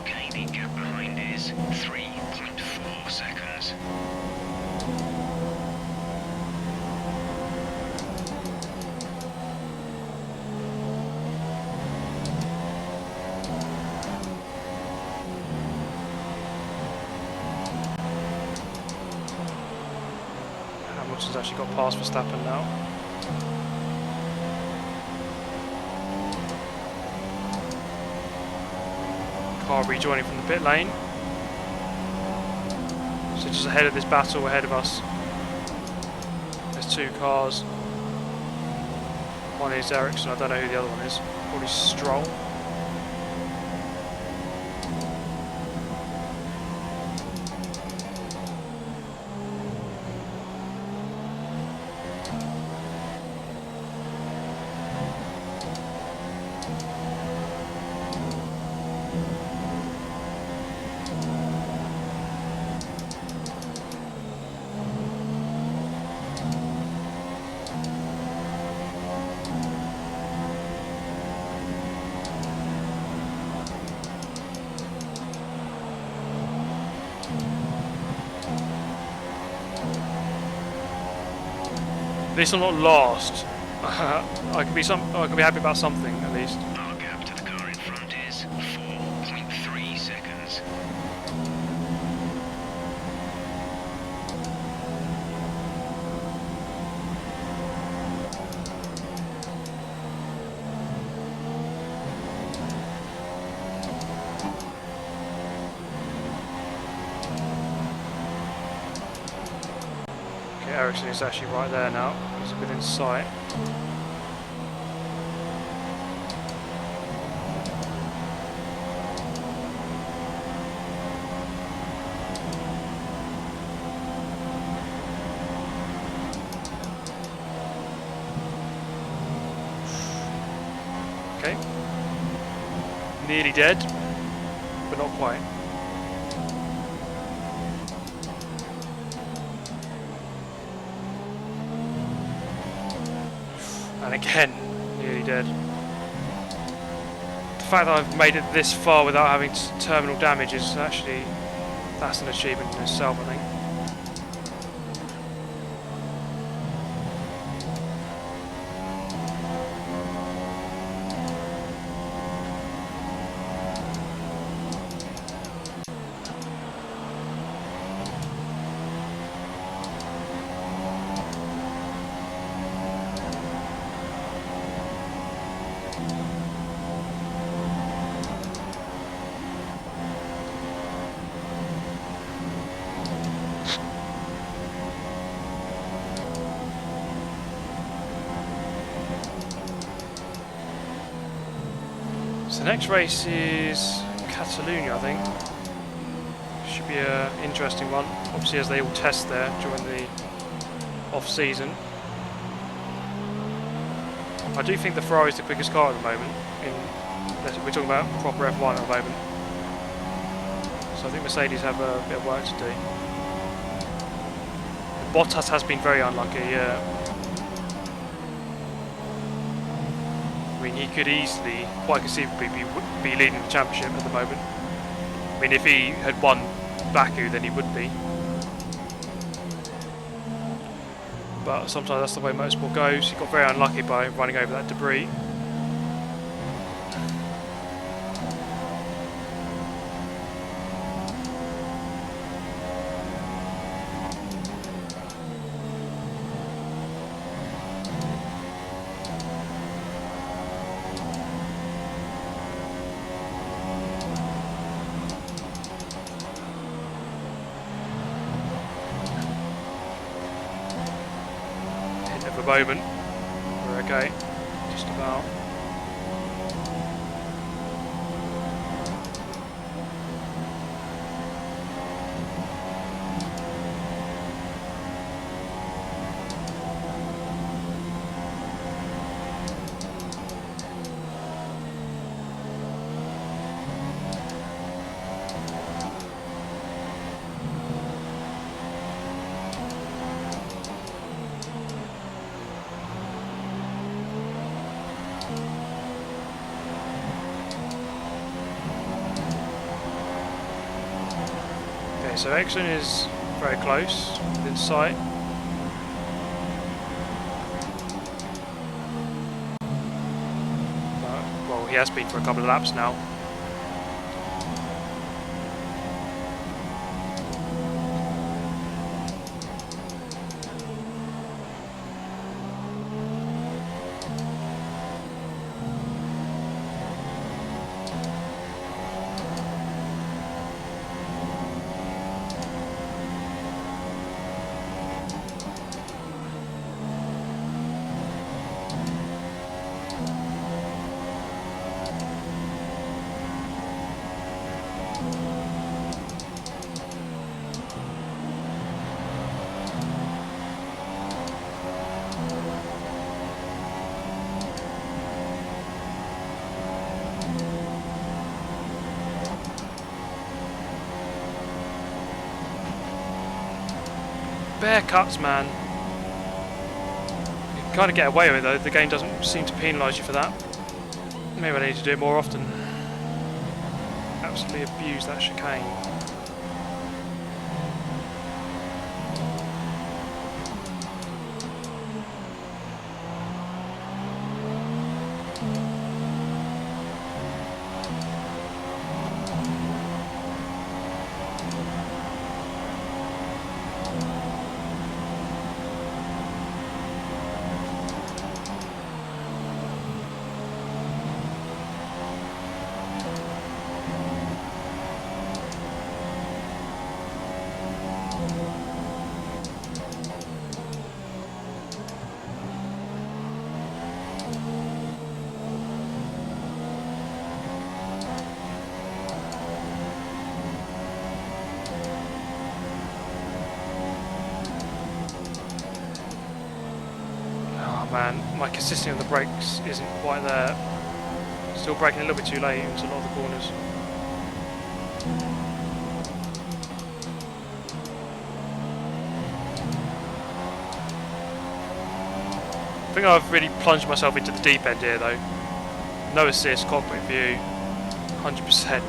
Okay, the gap behind is 3.4 seconds. Hamilton's actually got past Verstappen now. Car rejoining from the pit lane. So just ahead of this battle, ahead of us. There's two cars. One is Ericsson, I don't know who the other one is. Probably Stroll. At least I'm not lost. I can be happy about something at least. Our gap to the car in front is 4.3 seconds. Okay, Ericsson is actually right there now. He's within sight. Okay. Nearly dead, but not quite. And again, Nearly dead. The fact that I've made it this far without having terminal damage is actually, that's an achievement in itself, I think. So the next race is Catalonia, I think. Should be an interesting one, obviously, as they all test there during the off-season. I do think the Ferrari is the quickest car at the moment. We're talking about proper F1 at the moment. So I think Mercedes have a bit of work to do. Bottas has been very unlucky, yeah. I mean, he could easily, quite conceivably, be leading the championship at the moment. I mean, if he had won Baku, then he would be. But sometimes that's the way motorsport goes. He got very unlucky by running over that debris. Moment. We're okay, just about. So Exxon is very close, within sight. Well, he has been for a couple of laps now. Bare cuts, man. You can kind of get away with it though, the game doesn't seem to penalise you for that. Maybe I need to do it more often. Absolutely abuse that chicane. Man, my consistency on the brakes isn't quite there. Still braking a little bit too late into a lot of the corners. I think I've really plunged myself into the deep end here though. No assist, cockpit view, 100%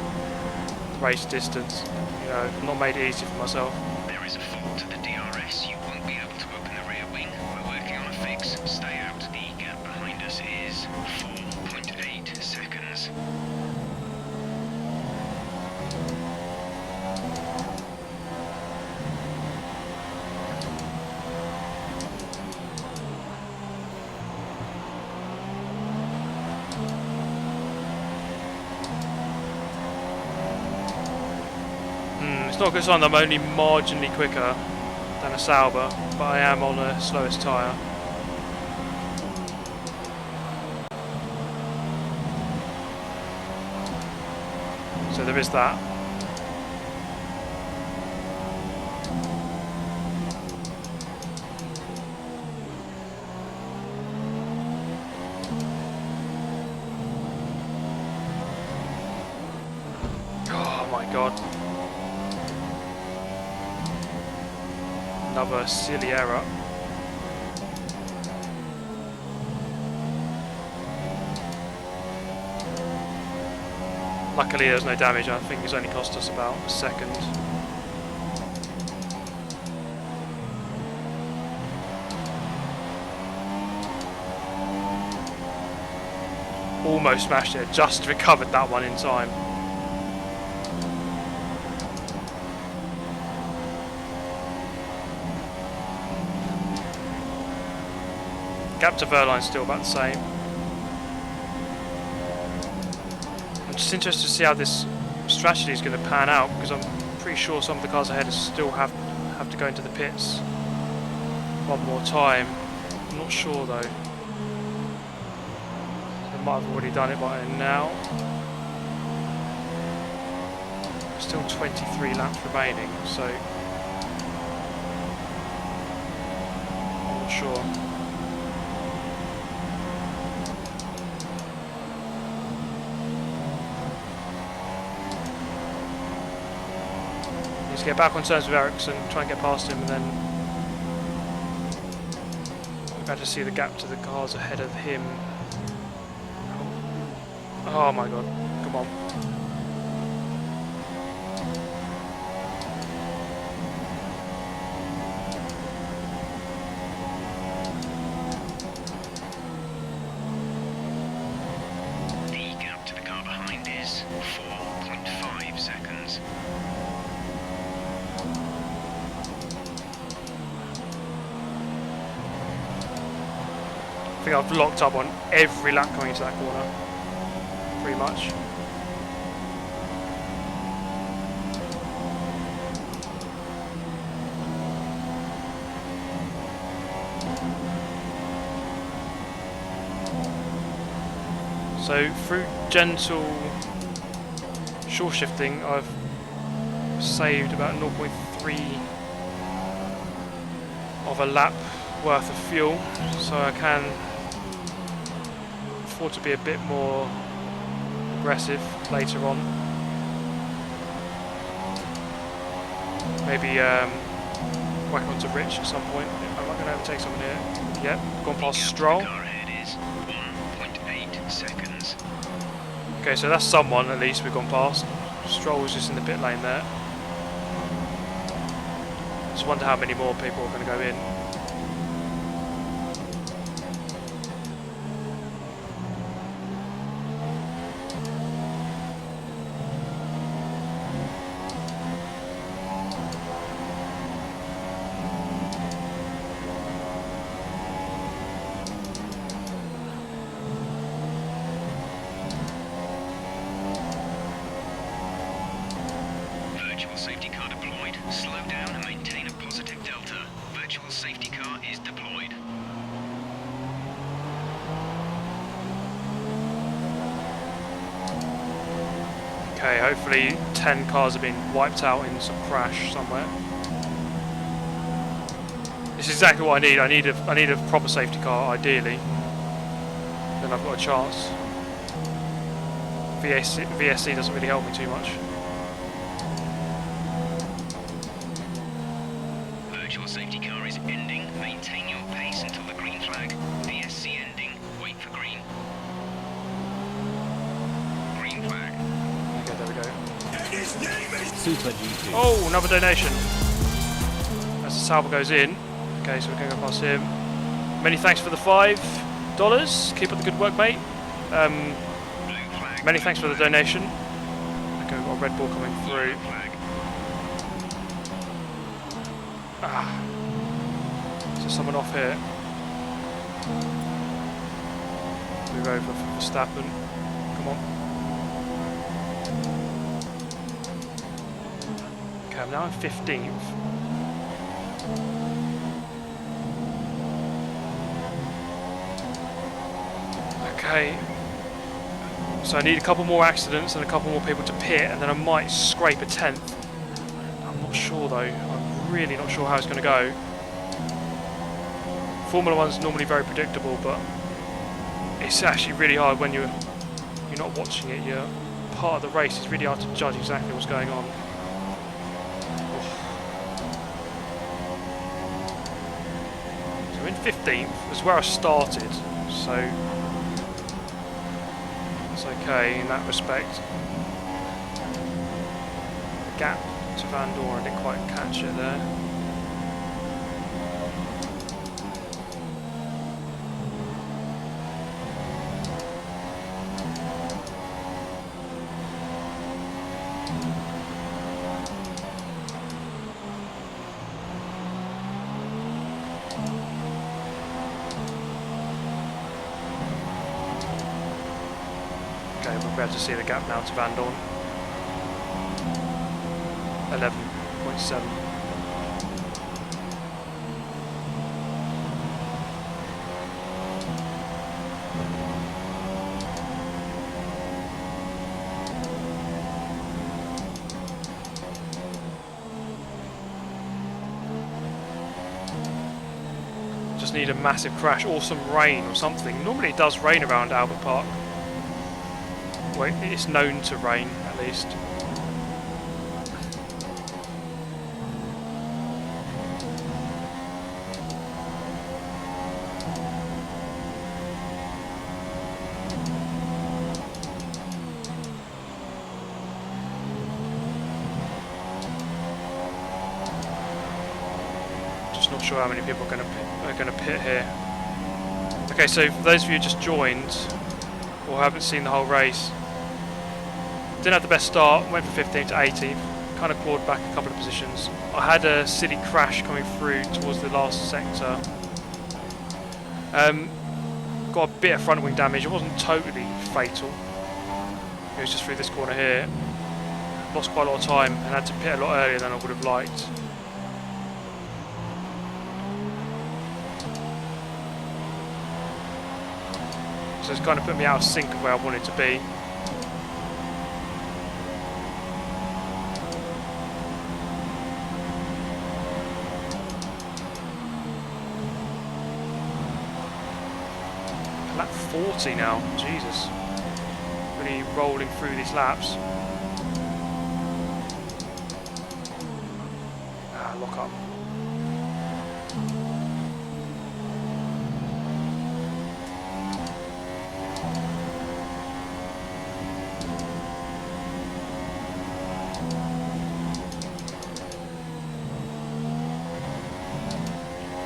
race distance. You know, not made it easy for myself. There is a fault to the DRS. You won't be able to open the rear wing. We're working on a fix. Stay out. The gap behind us is 4.8 seconds. It's not a good sign that I'm only marginally quicker than a Sauber, but I am on a slowest tyre. So there is that. Oh my god. Another silly error. Luckily there's no damage. I think it's only cost us about a second. Almost smashed it, just recovered that one in time. Gap to Verline's still about the same. I'm just interested to see how this strategy is going to pan out, because I'm pretty sure some of the cars ahead still have to go into the pits one more time. I'm not sure though. They might have already done it by now. Still 23 laps remaining, so I'm not sure. Need to get back on terms with Ericsson, try and get past him, and then we're about to see the gap to the cars ahead of him. Oh my god, come on. The gap to the car behind is 4.5 seconds. I think I've locked up on every lap coming into that corner, pretty much. So through gentle shore shifting, I've saved about 0.3 of a lap worth of fuel, so I can afford to be a bit more aggressive later on. Maybe whack onto Rich at some point. I'm not going to overtake someone here. Yep, gone past Stroll. The car ahead is 1.8 seconds. Okay, so that's someone at least we've gone past. Stroll was just in the pit lane there. Just wonder how many more people are going to go in. Virtual safety car deployed. Slow down and maintain a positive delta. Virtual safety car is deployed. Okay, hopefully 10 cars have been wiped out in some crash somewhere. This is exactly what I need. I need a proper safety car, ideally. Then I've got a chance. VSC doesn't really help me too much. Virtual safety car is ending. Maintain your pace until the green flag. VSC Super GT. Oh, another donation. As the Sauber goes in. Okay, so we're going to go past him. Many thanks for the $5. Keep up the good work, mate. Many thanks for the donation. Okay, we've got a red ball coming through. Ah. Is there someone off here? Move over for Verstappen. Come on. Okay, I'm now in 15th. Okay. So I need a couple more accidents and a couple more people to pit, and then I might scrape a 10th. I'm not sure though. I'm really not sure how it's going to go. Formula 1's normally very predictable, but it's actually really hard when you're not watching it. You're part of the race. It's really hard to judge exactly what's going on. So in 15th is where I started, so it's okay in that respect. The gap to Van Dorn, I didn't quite catch it there. Okay, we'll be able to see the gap now to Van Dorn. 11.7. Just need a massive crash or some rain or something. Normally it does rain around Albert Park. Well, it's known to rain, at least. Just not sure how many people are going to pit here. Okay, so for those of you who just joined or haven't seen the whole race, didn't have the best start, went from 15th to 18th, kind of clawed back a couple of positions. I had a silly crash coming through towards the last sector. Got a bit of front wing damage. It wasn't totally fatal. It was just through this corner here. Lost quite a lot of time and had to pit a lot earlier than I would have liked. So it's kind of put me out of sync of where I wanted to be. Lap 40 now, Jesus. Really rolling through these laps. Ah, lock up.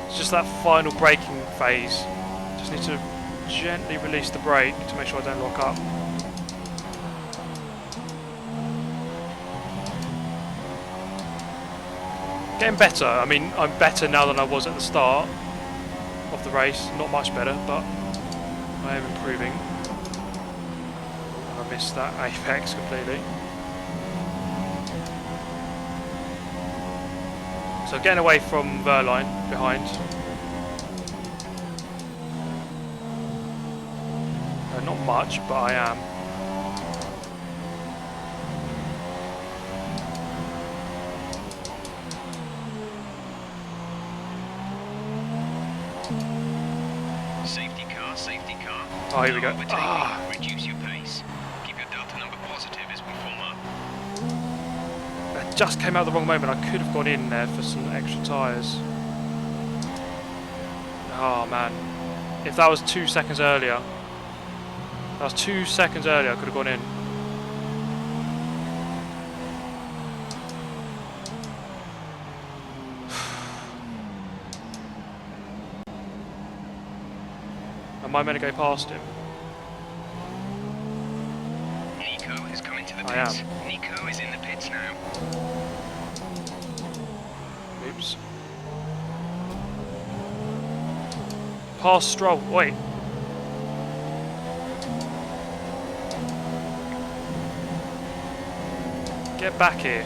It's just that final braking phase. Just need to gently release the brake to make sure I don't lock up. Getting better. I mean, I'm better now than I was at the start of the race. Not much better, but I am improving. I missed that apex completely. So getting away from Verline behind. Not much, but I am. Safety car, safety car. Oh, here we go. Overtaking. Ah. Reduce your pace. Keep your delta number positive as we form up. That just came out at the wrong moment. I could have gone in there for some extra tyres. Oh man. If that was 2 seconds earlier. That was 2 seconds earlier, I could have gone in. Am I meant to go past him? Nico has come into the I pits. am. Nico is in the pits now. Oops. Pass Stroll. Wait. Get back here.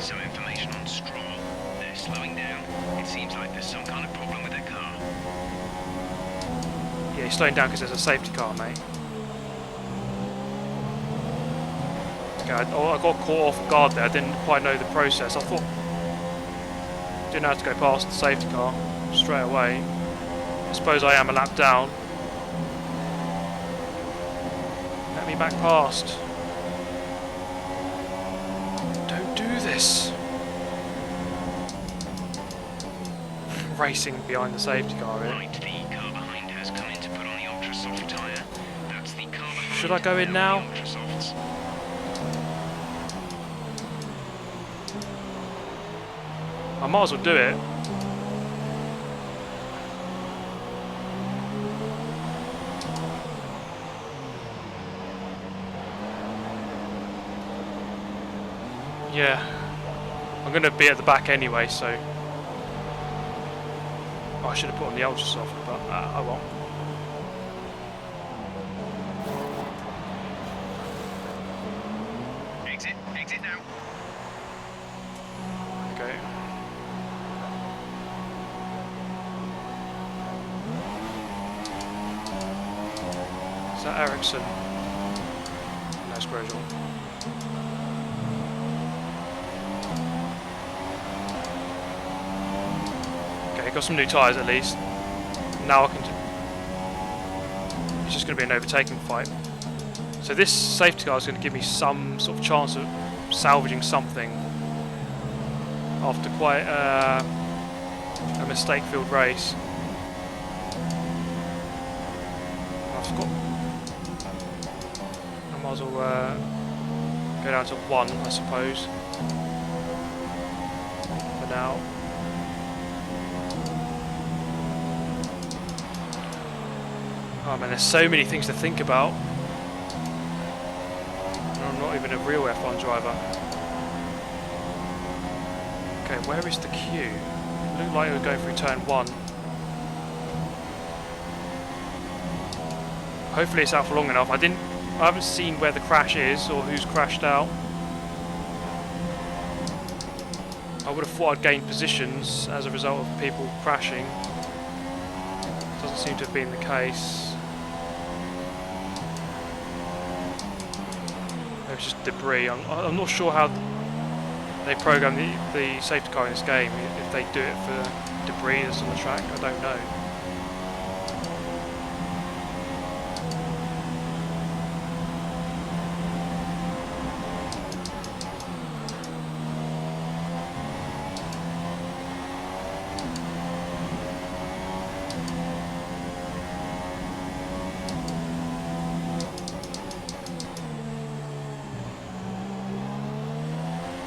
Some information on Stroll. They're slowing down. It seems like there's some kind of problem with their car. Yeah, he's slowing down because there's a safety car, mate. Okay, I got caught off guard there. I didn't quite know the process. I thought... Didn't have to go past the safety car straight away. I suppose I am a lap down. Let me back past. Don't do this. Racing behind the safety car, really. Right, the car behind has come in to put on the ultra soft tyre. That's the car behind. Should I go in now? Ultra softs. I might as well do it. Yeah. I'm going to be at the back anyway, so... Oh, I should have put on the ultra soft, but I won't. Exit now. Okay. Is that Ericsson? No, it's Grosjean. Okay, got some new tyres at least. Now I can... It's just going to be an overtaking fight. So this safety car is going to give me some sort of chance of salvaging something after quite a mistake-filled race. I've got... I might as well go down to 1, I suppose, for now. Oh man, there's so many things to think about. And I'm not even a real F1 driver. Okay, where is the queue? It looked like it was going through turn 1. Hopefully it's out for long enough. I haven't seen where the crash is or who's crashed out. I would have thought I'd gained positions as a result of people crashing. Doesn't seem to have been the case. Maybe it's just debris. I'm not sure how they program the safety car in this game. If they do it for debris that's on the track, I don't know.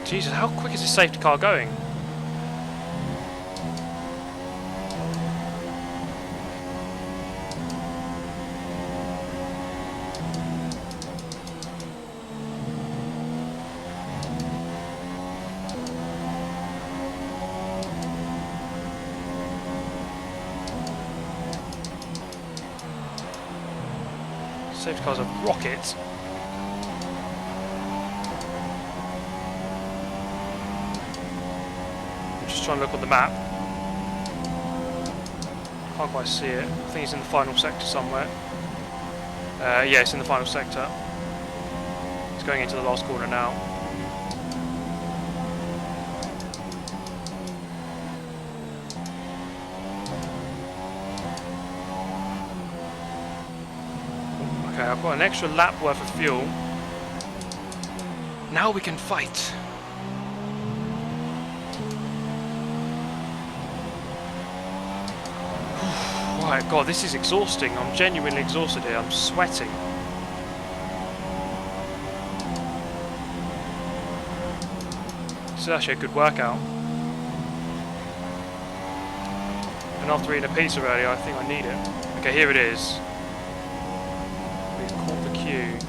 Jesus, how quick is this safety car going? Safety car's a rocket. Trying to look on the map. Can't quite see it. I think it's in the final sector somewhere. Yeah, it's in the final sector. It's going into the last corner now. Okay, I've got an extra lap worth of fuel. Now we can fight. Right, God, this is exhausting. I'm genuinely exhausted here. I'm sweating. This is actually a good workout. after eating a pizza earlier, I think I need it. Okay, here it is. We've caught the queue.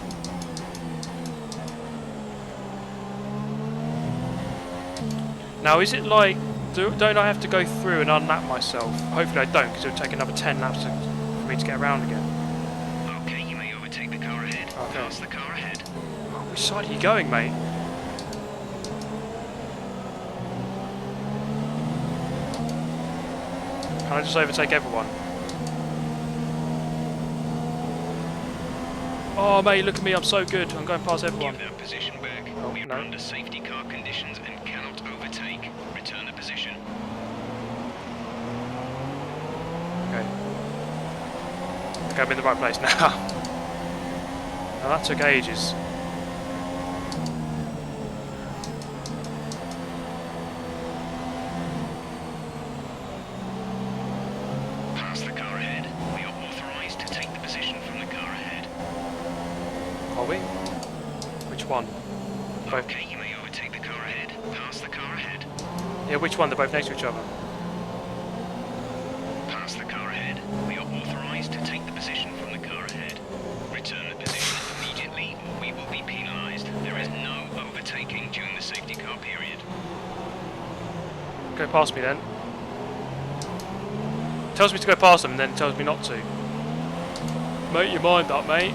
Now, is it like, don't I have to go through and unlap myself? Hopefully I don't, because it'll take another 10 laps for me to get around again. Okay, you may overtake the car ahead. Okay. Pass the car ahead. Oh, which side are you going, mate? Can I just overtake everyone? Oh, mate, look at me, I'm so good. I'm going past everyone. Give that position back. Oh, We no. are under safety car conditions and cannot overtake. Return the position. Okay. I think I'm in the right place now. Now that took ages. Pass the car ahead. We are authorized to take the position from the car ahead. Are we? Which one? Both. Okay, you may overtake the car ahead. Pass the car ahead. Yeah, which one? They're both next to each other. Pass the car ahead. We are authorized to take the position from the car ahead. Return the position immediately or we will be penalized. There is no overtaking during the safety car period. Go past me then. Tells me to go past them and then tells me not to. Make your mind up, mate.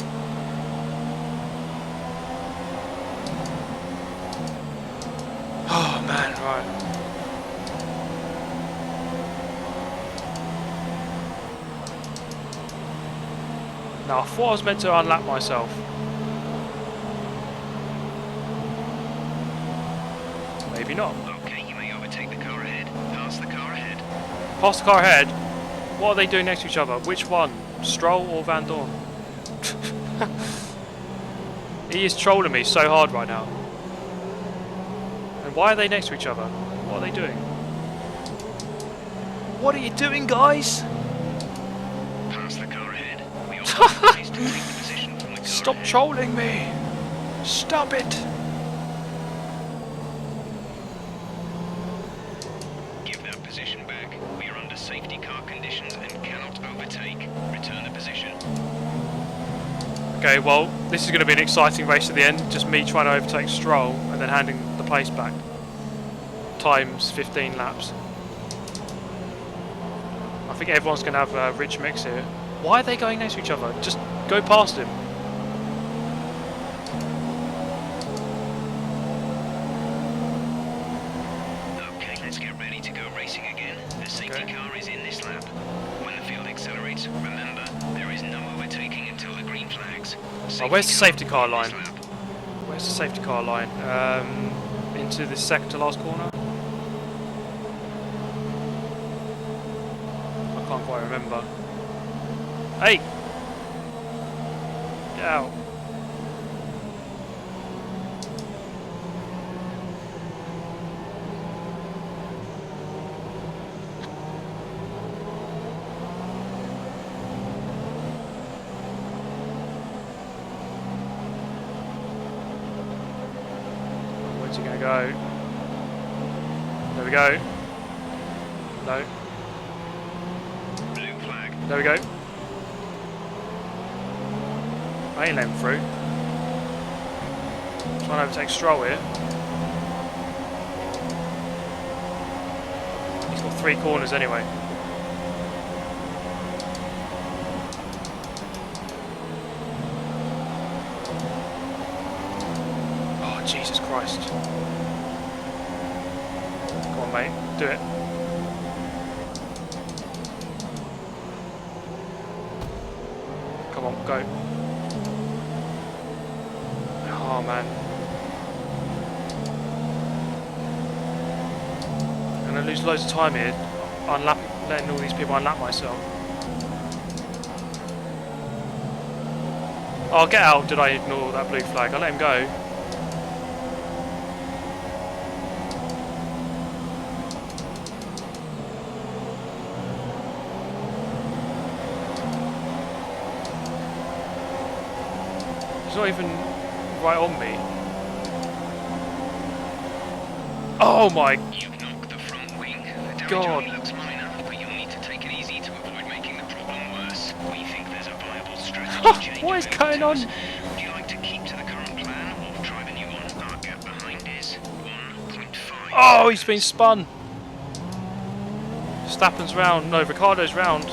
Oh man, right. Now I thought I was meant to unlap myself. Maybe not. Okay, you may overtake the car ahead. Pass the car ahead. Past the car ahead. What are they doing next to each other? Which one? Stroll or Van Dorn? He is trolling me so hard right now. And why are they next to each other? What are they doing? What are you doing, guys? Pass the car ahead. We are authorized to take the position from the car Stop ahead. trolling me! Stop it! Give that position back. We are under safety car conditions and cannot overtake. Return the position. Okay, well, this is going to be an exciting race at the end. Just me trying to overtake Stroll and then handing the place back. Times 15 laps. I think everyone's going to have a rich mix here. Why are they going next to each other? Just go past him. Okay, let's get ready to go racing again. The safety car is in this lap. When the field accelerates, remember, there is no overtaking until the green flags. Oh, where's the safety car in this line? lap. Where's the safety car line? Into the second to last corner? I can't quite remember. Hey! Get out. Where's he gonna go? There we go. No. Blue flag. There we go. I ain't letting him through. Trying to overtake Stroll here. He's got 3 corners anyway. Oh, Jesus Christ. Come on, mate. Do it. Come on, go. Oh, man. I'm going to lose loads of time here. Letting all these people unlap myself. Oh, get out. Did I ignore that blue flag? I let him go. He's not even right on me. Oh my You've knocked the front wing. The damage God. only looks minor, but you'll need to take it easy change What is available going to on? us. Would you like to keep to the current plan or try the new one? Our gap behind is 1.5. Oh, he's been spun. Verstappen's round. No, Ricciardo's round.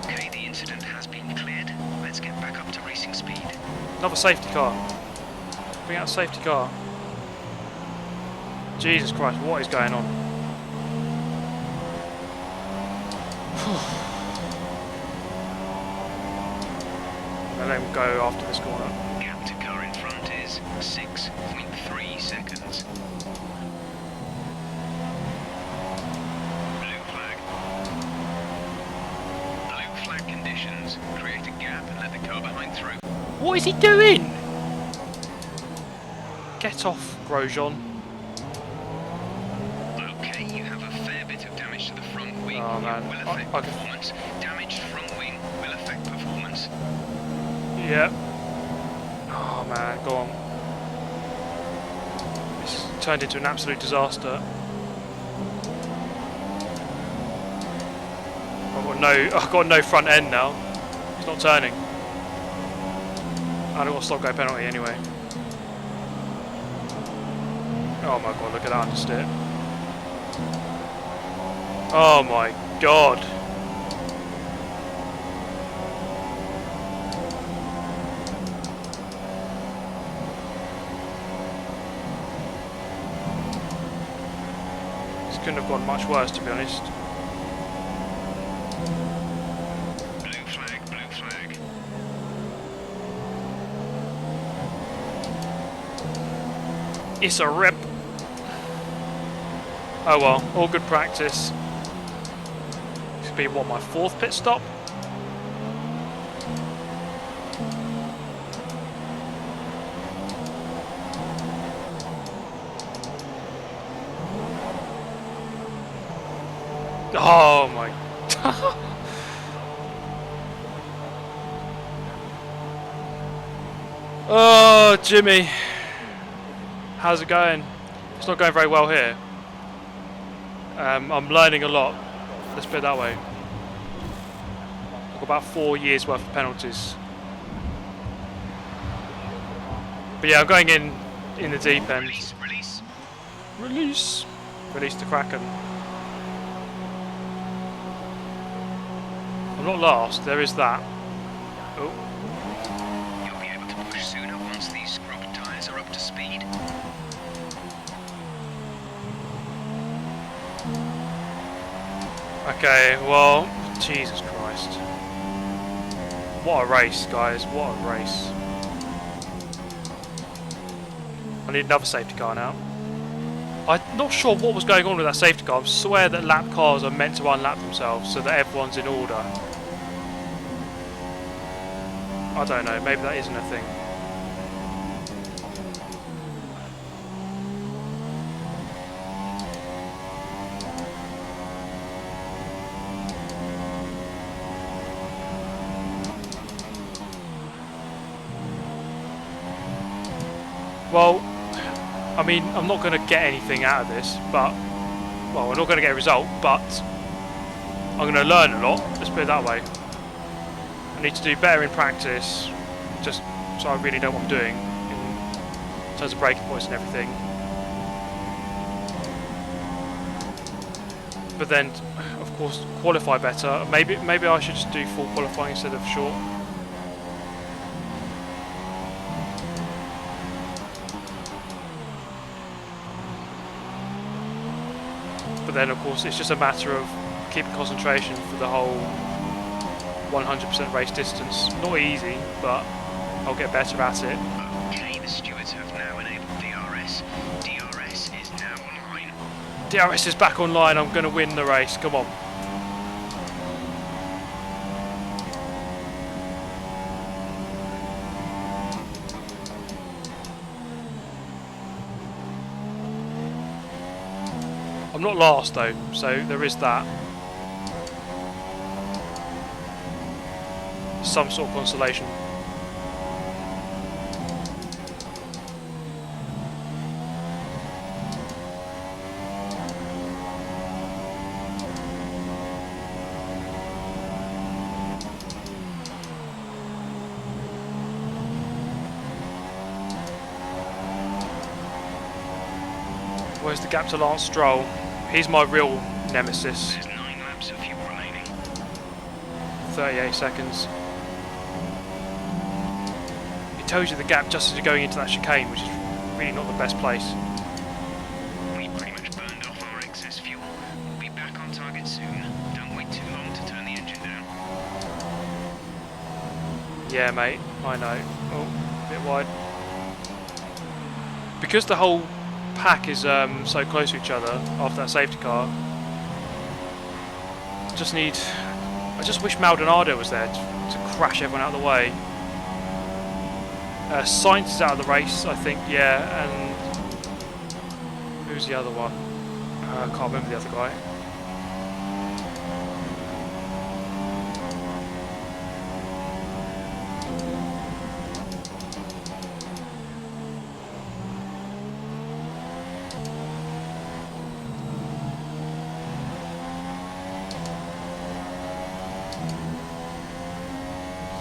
Okay, the incident has been cleared. Let's get back up to racing speed. Another safety car. Bring out a safety car. Jesus Christ, what is going on? And then we'll go after this corner. Gap to car in front is 6.3 seconds. Blue flag. Blue flag conditions. Create a gap and let the car behind through. What is he doing? Get off, Grosjean. Okay, you have a fair bit of damage to the front wing. Oh, man. It will affect I- performance. Damaged front wing will affect performance. Yep. Oh man, go on. This has turned into an absolute disaster. I've got no front end now. It's not turning. I don't want to stop go penalty anyway. Oh my god, look at that understeer. Oh my god. This couldn't have gone much worse, to be honest. Blue flag, blue flag. It's a rip. Oh well, all good practice. This will be what, my 4th pit stop? Oh my. Oh, Jimmy. How's it going? It's not going very well here. I'm learning a lot. Let's put it that way. I've got about 4 years worth of penalties. But yeah, I'm going in the deep end. Release, release. Release. Release the Kraken. I'm not last, there is that. Oh. You'll be able to push sooner once these scrub tyres are up to speed. Okay, well, Jesus Christ. What a race, guys, what a race. I need another safety car now. I'm not sure what was going on with that safety car. I swear that lap cars are meant to unlap themselves so that everyone's in order. I don't know, maybe that isn't a thing. Well, I mean, I'm not going to get anything out of this, but, well, we're not going to get a result, but I'm going to learn a lot, let's put it that way. I need to do better in practice, just so I really know what I'm doing in terms of braking points and everything. But then, of course, qualify better. Maybe I should just do full qualifying instead of short. But then, of course, it's just a matter of keeping concentration for the whole 100% race distance. Not easy, but I'll get better at it. Okay, the stewards have now enabled DRS. DRS is now online. DRS is back online, I'm going to win the race, come on. I'm not last though, so there is that. Some sort of consolation. Where's the gap to Lance Stroll? He's my real nemesis. There's 9 laps of fuel remaining. 38 seconds. It tells you the gap just as you're going into that chicane, which is really not the best place. We pretty much burned off our excess fuel. We'll be back on target soon. Don't wait too long to turn the engine down. Yeah, mate, I know. Oh, a bit wide. Because the whole pack is so close to each other after that safety car, I just wish Maldonado was there to crash everyone out of the way. Sainz is out of the race, I think, yeah, and who's the other one? I can't remember the other guy.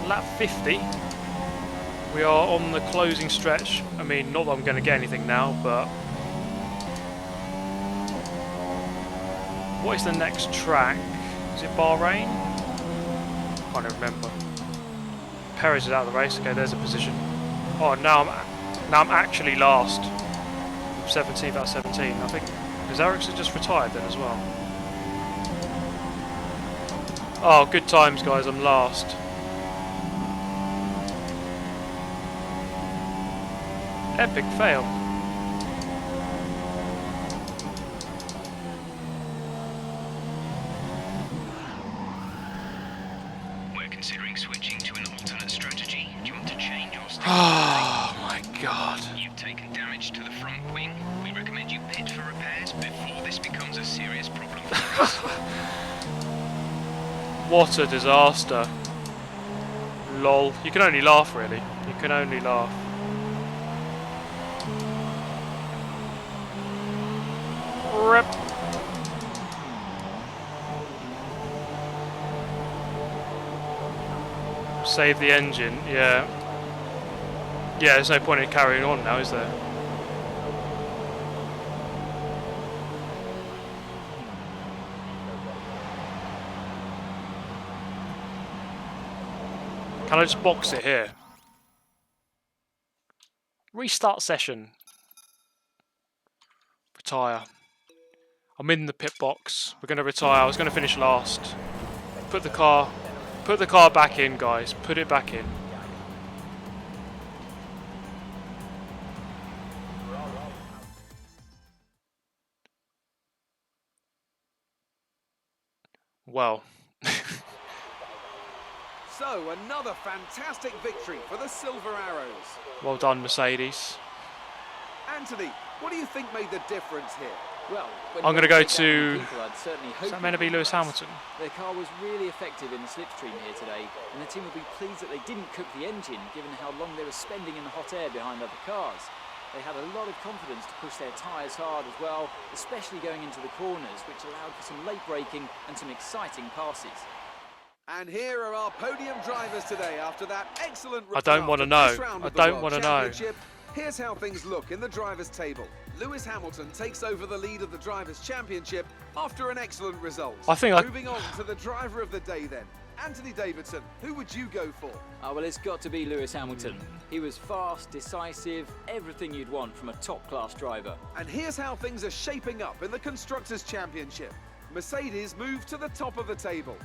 Lap 50. We are on the closing stretch. I mean, not that I'm going to get anything now, but what is the next track? Is it Bahrain? I can't remember. Perez is out of the race. Okay, there's a position. Oh, now I'm actually last. 17th out of 17. I think has Ericsson just retired then as well. Oh, good times, guys. I'm last. Epic fail. We're considering switching to an alternate strategy. Do you want to change your strategy? Oh my god. You've taken damage to the front wing. We recommend you pit for repairs before this becomes a serious problem for us. What a disaster. Lol. You can only laugh, really. You can only laugh. Rip. Save the engine, yeah. Yeah, there's no point in carrying on now, is there? Can I just box it here? Restart session. Retire. I'm in the pit box. We're going to retire. I was going to finish last. Put the car back in, guys. Put it back in. Well. So, another fantastic victory for the Silver Arrows. Well done, Mercedes. Anthony, what do you think made the difference here? Well, I'm going to go to... people, I'd certainly hope Is that meant to be Lewis Hamilton? Their car was really effective in the slipstream here today, and the team will be pleased that they didn't cook the engine, given how long they were spending in the hot air behind other cars. They had a lot of confidence to push their tyres hard as well, especially going into the corners, which allowed for some late braking and some exciting passes. And here are our podium drivers today after that excellent I don't want to know. I don't want to know. Here's how things look in the drivers' table. Lewis Hamilton takes over the lead of the Drivers' Championship after an excellent result. Moving on to the driver of the day then. Anthony Davidson, who would you go for? Oh, well, it's got to be Lewis Hamilton. He was fast, decisive, everything you'd want from a top-class driver. And here's how things are shaping up in the Constructors' Championship. Mercedes moved to the top of the table.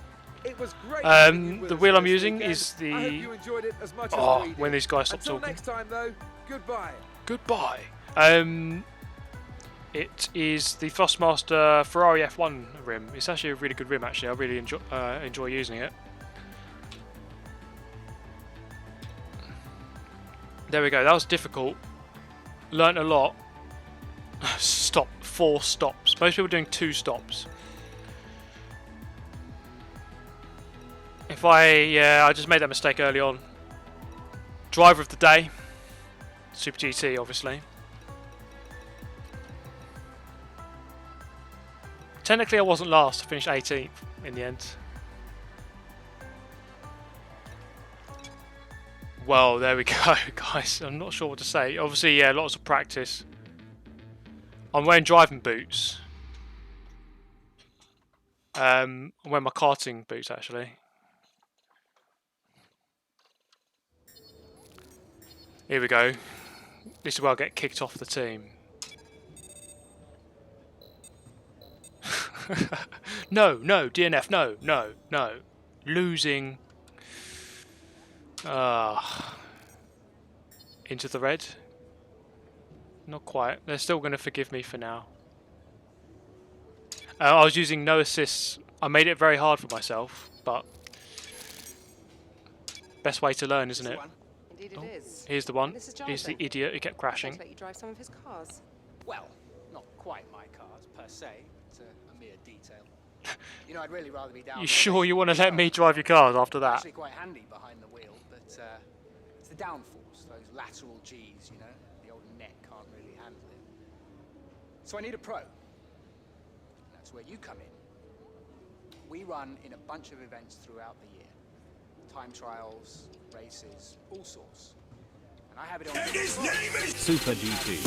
It was great. The wheel I'm using is the... I hope you enjoyed it as much as we did. When these guys stop Until talking. next time, though, goodbye. Goodbye. It is the Thrustmaster Ferrari F1 rim. It's actually a really good rim, actually. I really enjoy using it. There we go. That was difficult. Learned a lot. Stop. 4 stops. Most people are doing 2 stops. I just made that mistake early on. Driver of the day. Super GT, obviously. Technically, I wasn't last. I finished 18th in the end. Well, there we go, guys. I'm not sure what to say. Obviously, yeah, lots of practice. I'm wearing driving boots. I'm wearing my karting boots actually. Here we go. This is where I get kicked off the team. No, no, DNF, no, no, no. Losing. Into the red. Not quite. They're still going to forgive me for now. I was using no assists. I made it very hard for myself, but best way to learn, isn't it? Indeed it is. Here's the one. This is Here's the Jonathan. idiot who kept I'd like crashing. to let you drive some of his cars. Well, not quite my cars per se. It's a mere detail. You know, I'd really rather be down. You sure you want to let me drive your cars after that? Actually, quite handy behind the wheel, but it's the downforce, those lateral G's. You know, the old neck can't really handle it. So I need a pro. That's where you come in. We run in a bunch of events throughout the year. Time trials, races, all sorts. And I have it on. And his name is Super GT.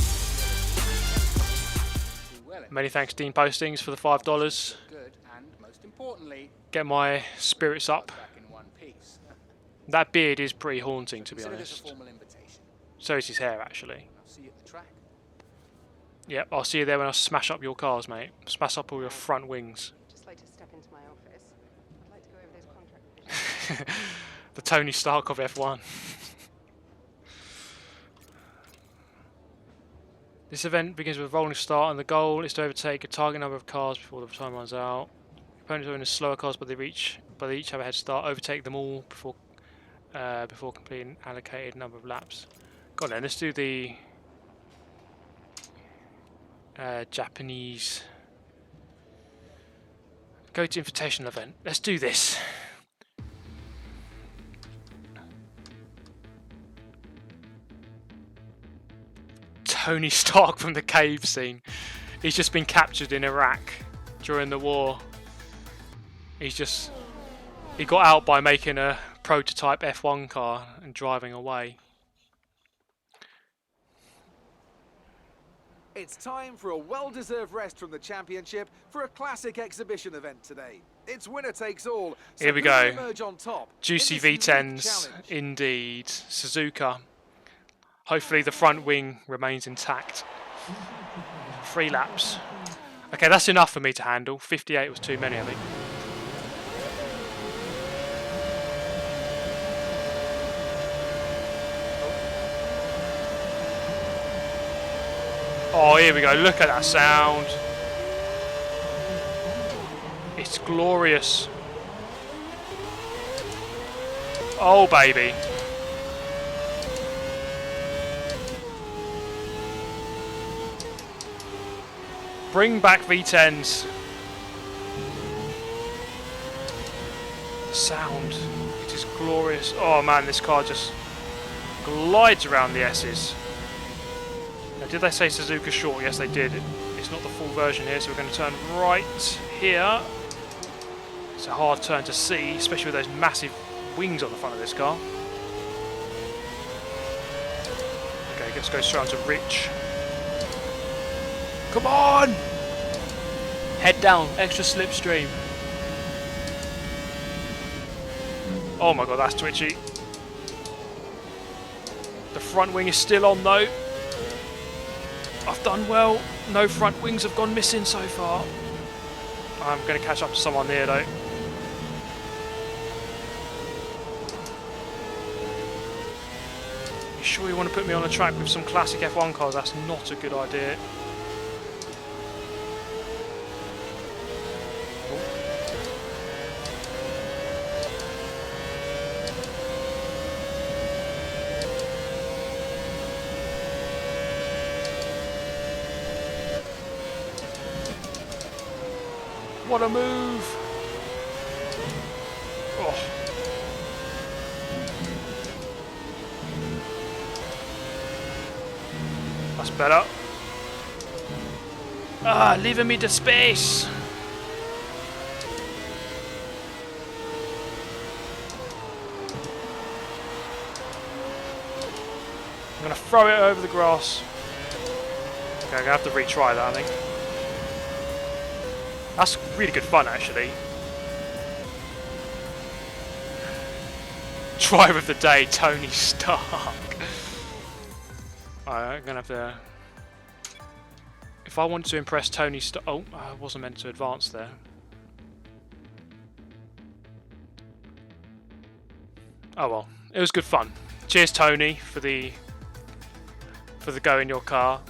Many thanks, Dean Postings, for the $5. Good, and most importantly, Get my spirits up. back in one piece. That beard is pretty haunting, to be Consider this a honest. formal invitation. So is his hair, actually. I'll see you at the track. Yep, I'll see you there when I smash up your cars, mate. Smash up all your front wings. I'd just like to step into my office. I'd like to go over those contract revisions. The Tony Stark of F1. This event begins with a rolling start, and the goal is to overtake a target number of cars before the time runs out. Opponents are in the slower cars, but they each have a head start. Overtake them all before completing allocated number of laps. Go on then, let's do the Japanese go to invitational event. Let's do this. Tony Stark from the cave scene. He's just been captured in Iraq during the war. He got out by making a prototype F1 car and driving away. It's time for a well-deserved rest from the championship for a classic exhibition event today. It's winner takes all. So Here we who will go. emerge on top Juicy in this unique V10s, challenge? indeed. Suzuka. Hopefully the front wing remains intact. 3 laps. Okay, that's enough for me to handle. 58 was too many, I think. Oh, here we go. Look at that sound. It's glorious. Oh, baby. Bring back V10s. The sound. It is glorious. Oh, man, this car just glides around the S's. Now, did they say Suzuka short? Yes, they did. It's not the full version here, so we're going to turn right here. It's a hard turn to see, especially with those massive wings on the front of this car. Okay, let's go straight on to Rich. Come on! Head down, extra slipstream. Oh my god, that's twitchy. The front wing is still on though. I've done well. No front wings have gone missing so far. I'm going to catch up to someone there though. You sure you want to put me on a track with some classic F1 cars? That's not a good idea. What a move! Oh. That's better. Ah, leaving me to space! I'm gonna throw it over the grass. Okay, I'm gonna have to retry that, I think. That's really good fun, actually. Driver of the day, Tony Stark. Alright, I'm gonna have to... If I want to impress Tony Stark... Oh, I wasn't meant to advance there. Oh well, it was good fun. Cheers, Tony, for the go in your car.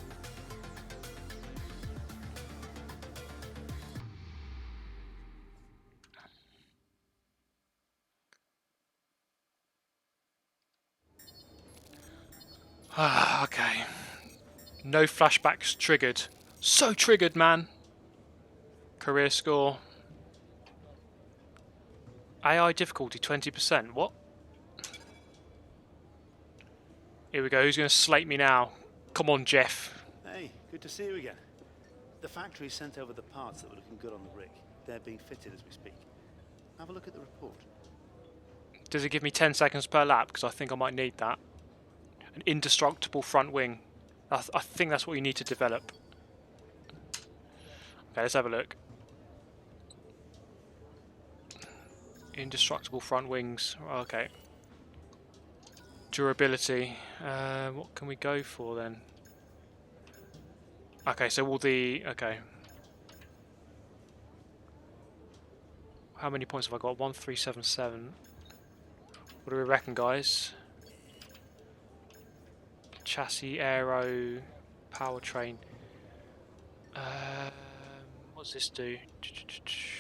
Okay. No flashbacks triggered. So triggered, man. Career score. AI difficulty 20%. What? Here we go. Who's going to slate me now? Come on, Jeff. Hey, good to see you again. The factory sent over the parts that were looking good on the rig. They're being fitted as we speak. Have a look at the report. Does it give me 10 seconds per lap? Because I think I might need that. An indestructible front wing. I think that's what you need to develop. Okay, let's have a look. Indestructible front wings. Okay. Durability. What can we go for then? Okay, so all the... Okay. How many points have I got? 1377. What do we reckon, guys? Chassis, aero, powertrain. What does this do? It's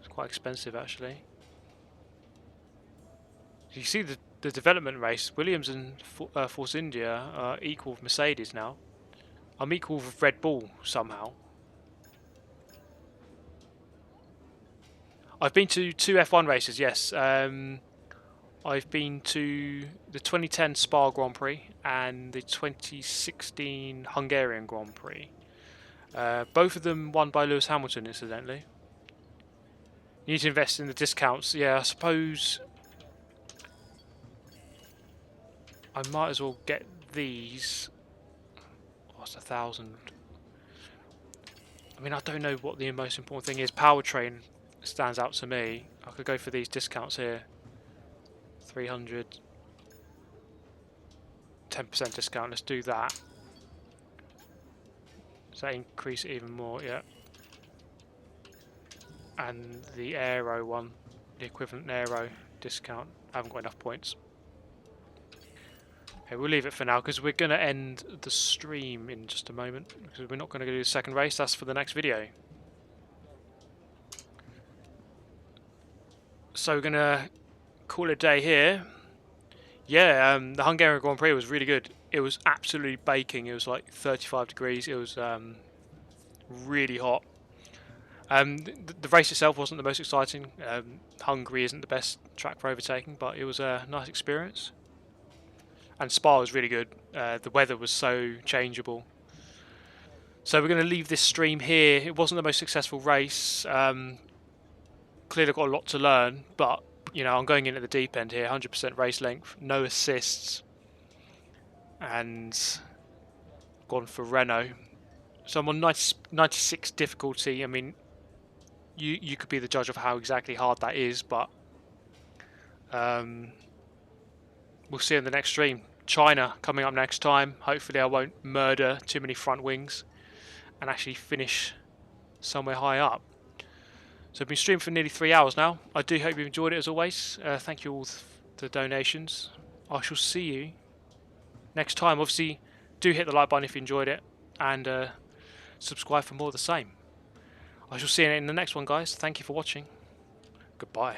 quite expensive, actually. You see the development race. Williams and Force India are equal with Mercedes now. I'm equal with Red Bull somehow. I've been to 2 F1 races, yes. I've been to the 2010 Spa Grand Prix and the 2016 Hungarian Grand Prix. Both of them won by Lewis Hamilton, incidentally. You need to invest in the discounts. Yeah, I suppose I might as well get these. Oh, it's 1,000. I mean, I don't know what the most important thing is. Powertrain stands out to me. I could go for these discounts here. 300. 10% discount. Let's do that. Does that increase it even more? Yeah. And the aero one, the equivalent aero discount. I haven't got enough points. Okay, we'll leave it for now because we're going to end the stream in just a moment because we're not going to do the second race. That's for the next video. So we're going to call it a day here. Yeah, the Hungarian Grand Prix was really good. It was absolutely baking. It was like 35 degrees. It was really hot. The race itself wasn't the most exciting. Hungary isn't the best track for overtaking, but it was a nice experience. And Spa was really good. The weather was so changeable. So we're going to leave this stream here. It wasn't the most successful race. Clearly got a lot to learn, but you know, I'm going in at the deep end here. 100% race length, no assists, and gone for Renault. So I'm on 96 difficulty. I mean, you could be the judge of how exactly hard that is, but we'll see in the next stream. China coming up next time. Hopefully I won't murder too many front wings and actually finish somewhere high up. So I've been streaming for nearly 3 hours now. I do hope you've enjoyed it as always. Thank you all for the donations. I shall see you next time. Obviously, do hit the like button if you enjoyed it, and subscribe for more of the same. I shall see you in the next one, guys. Thank you for watching. Goodbye.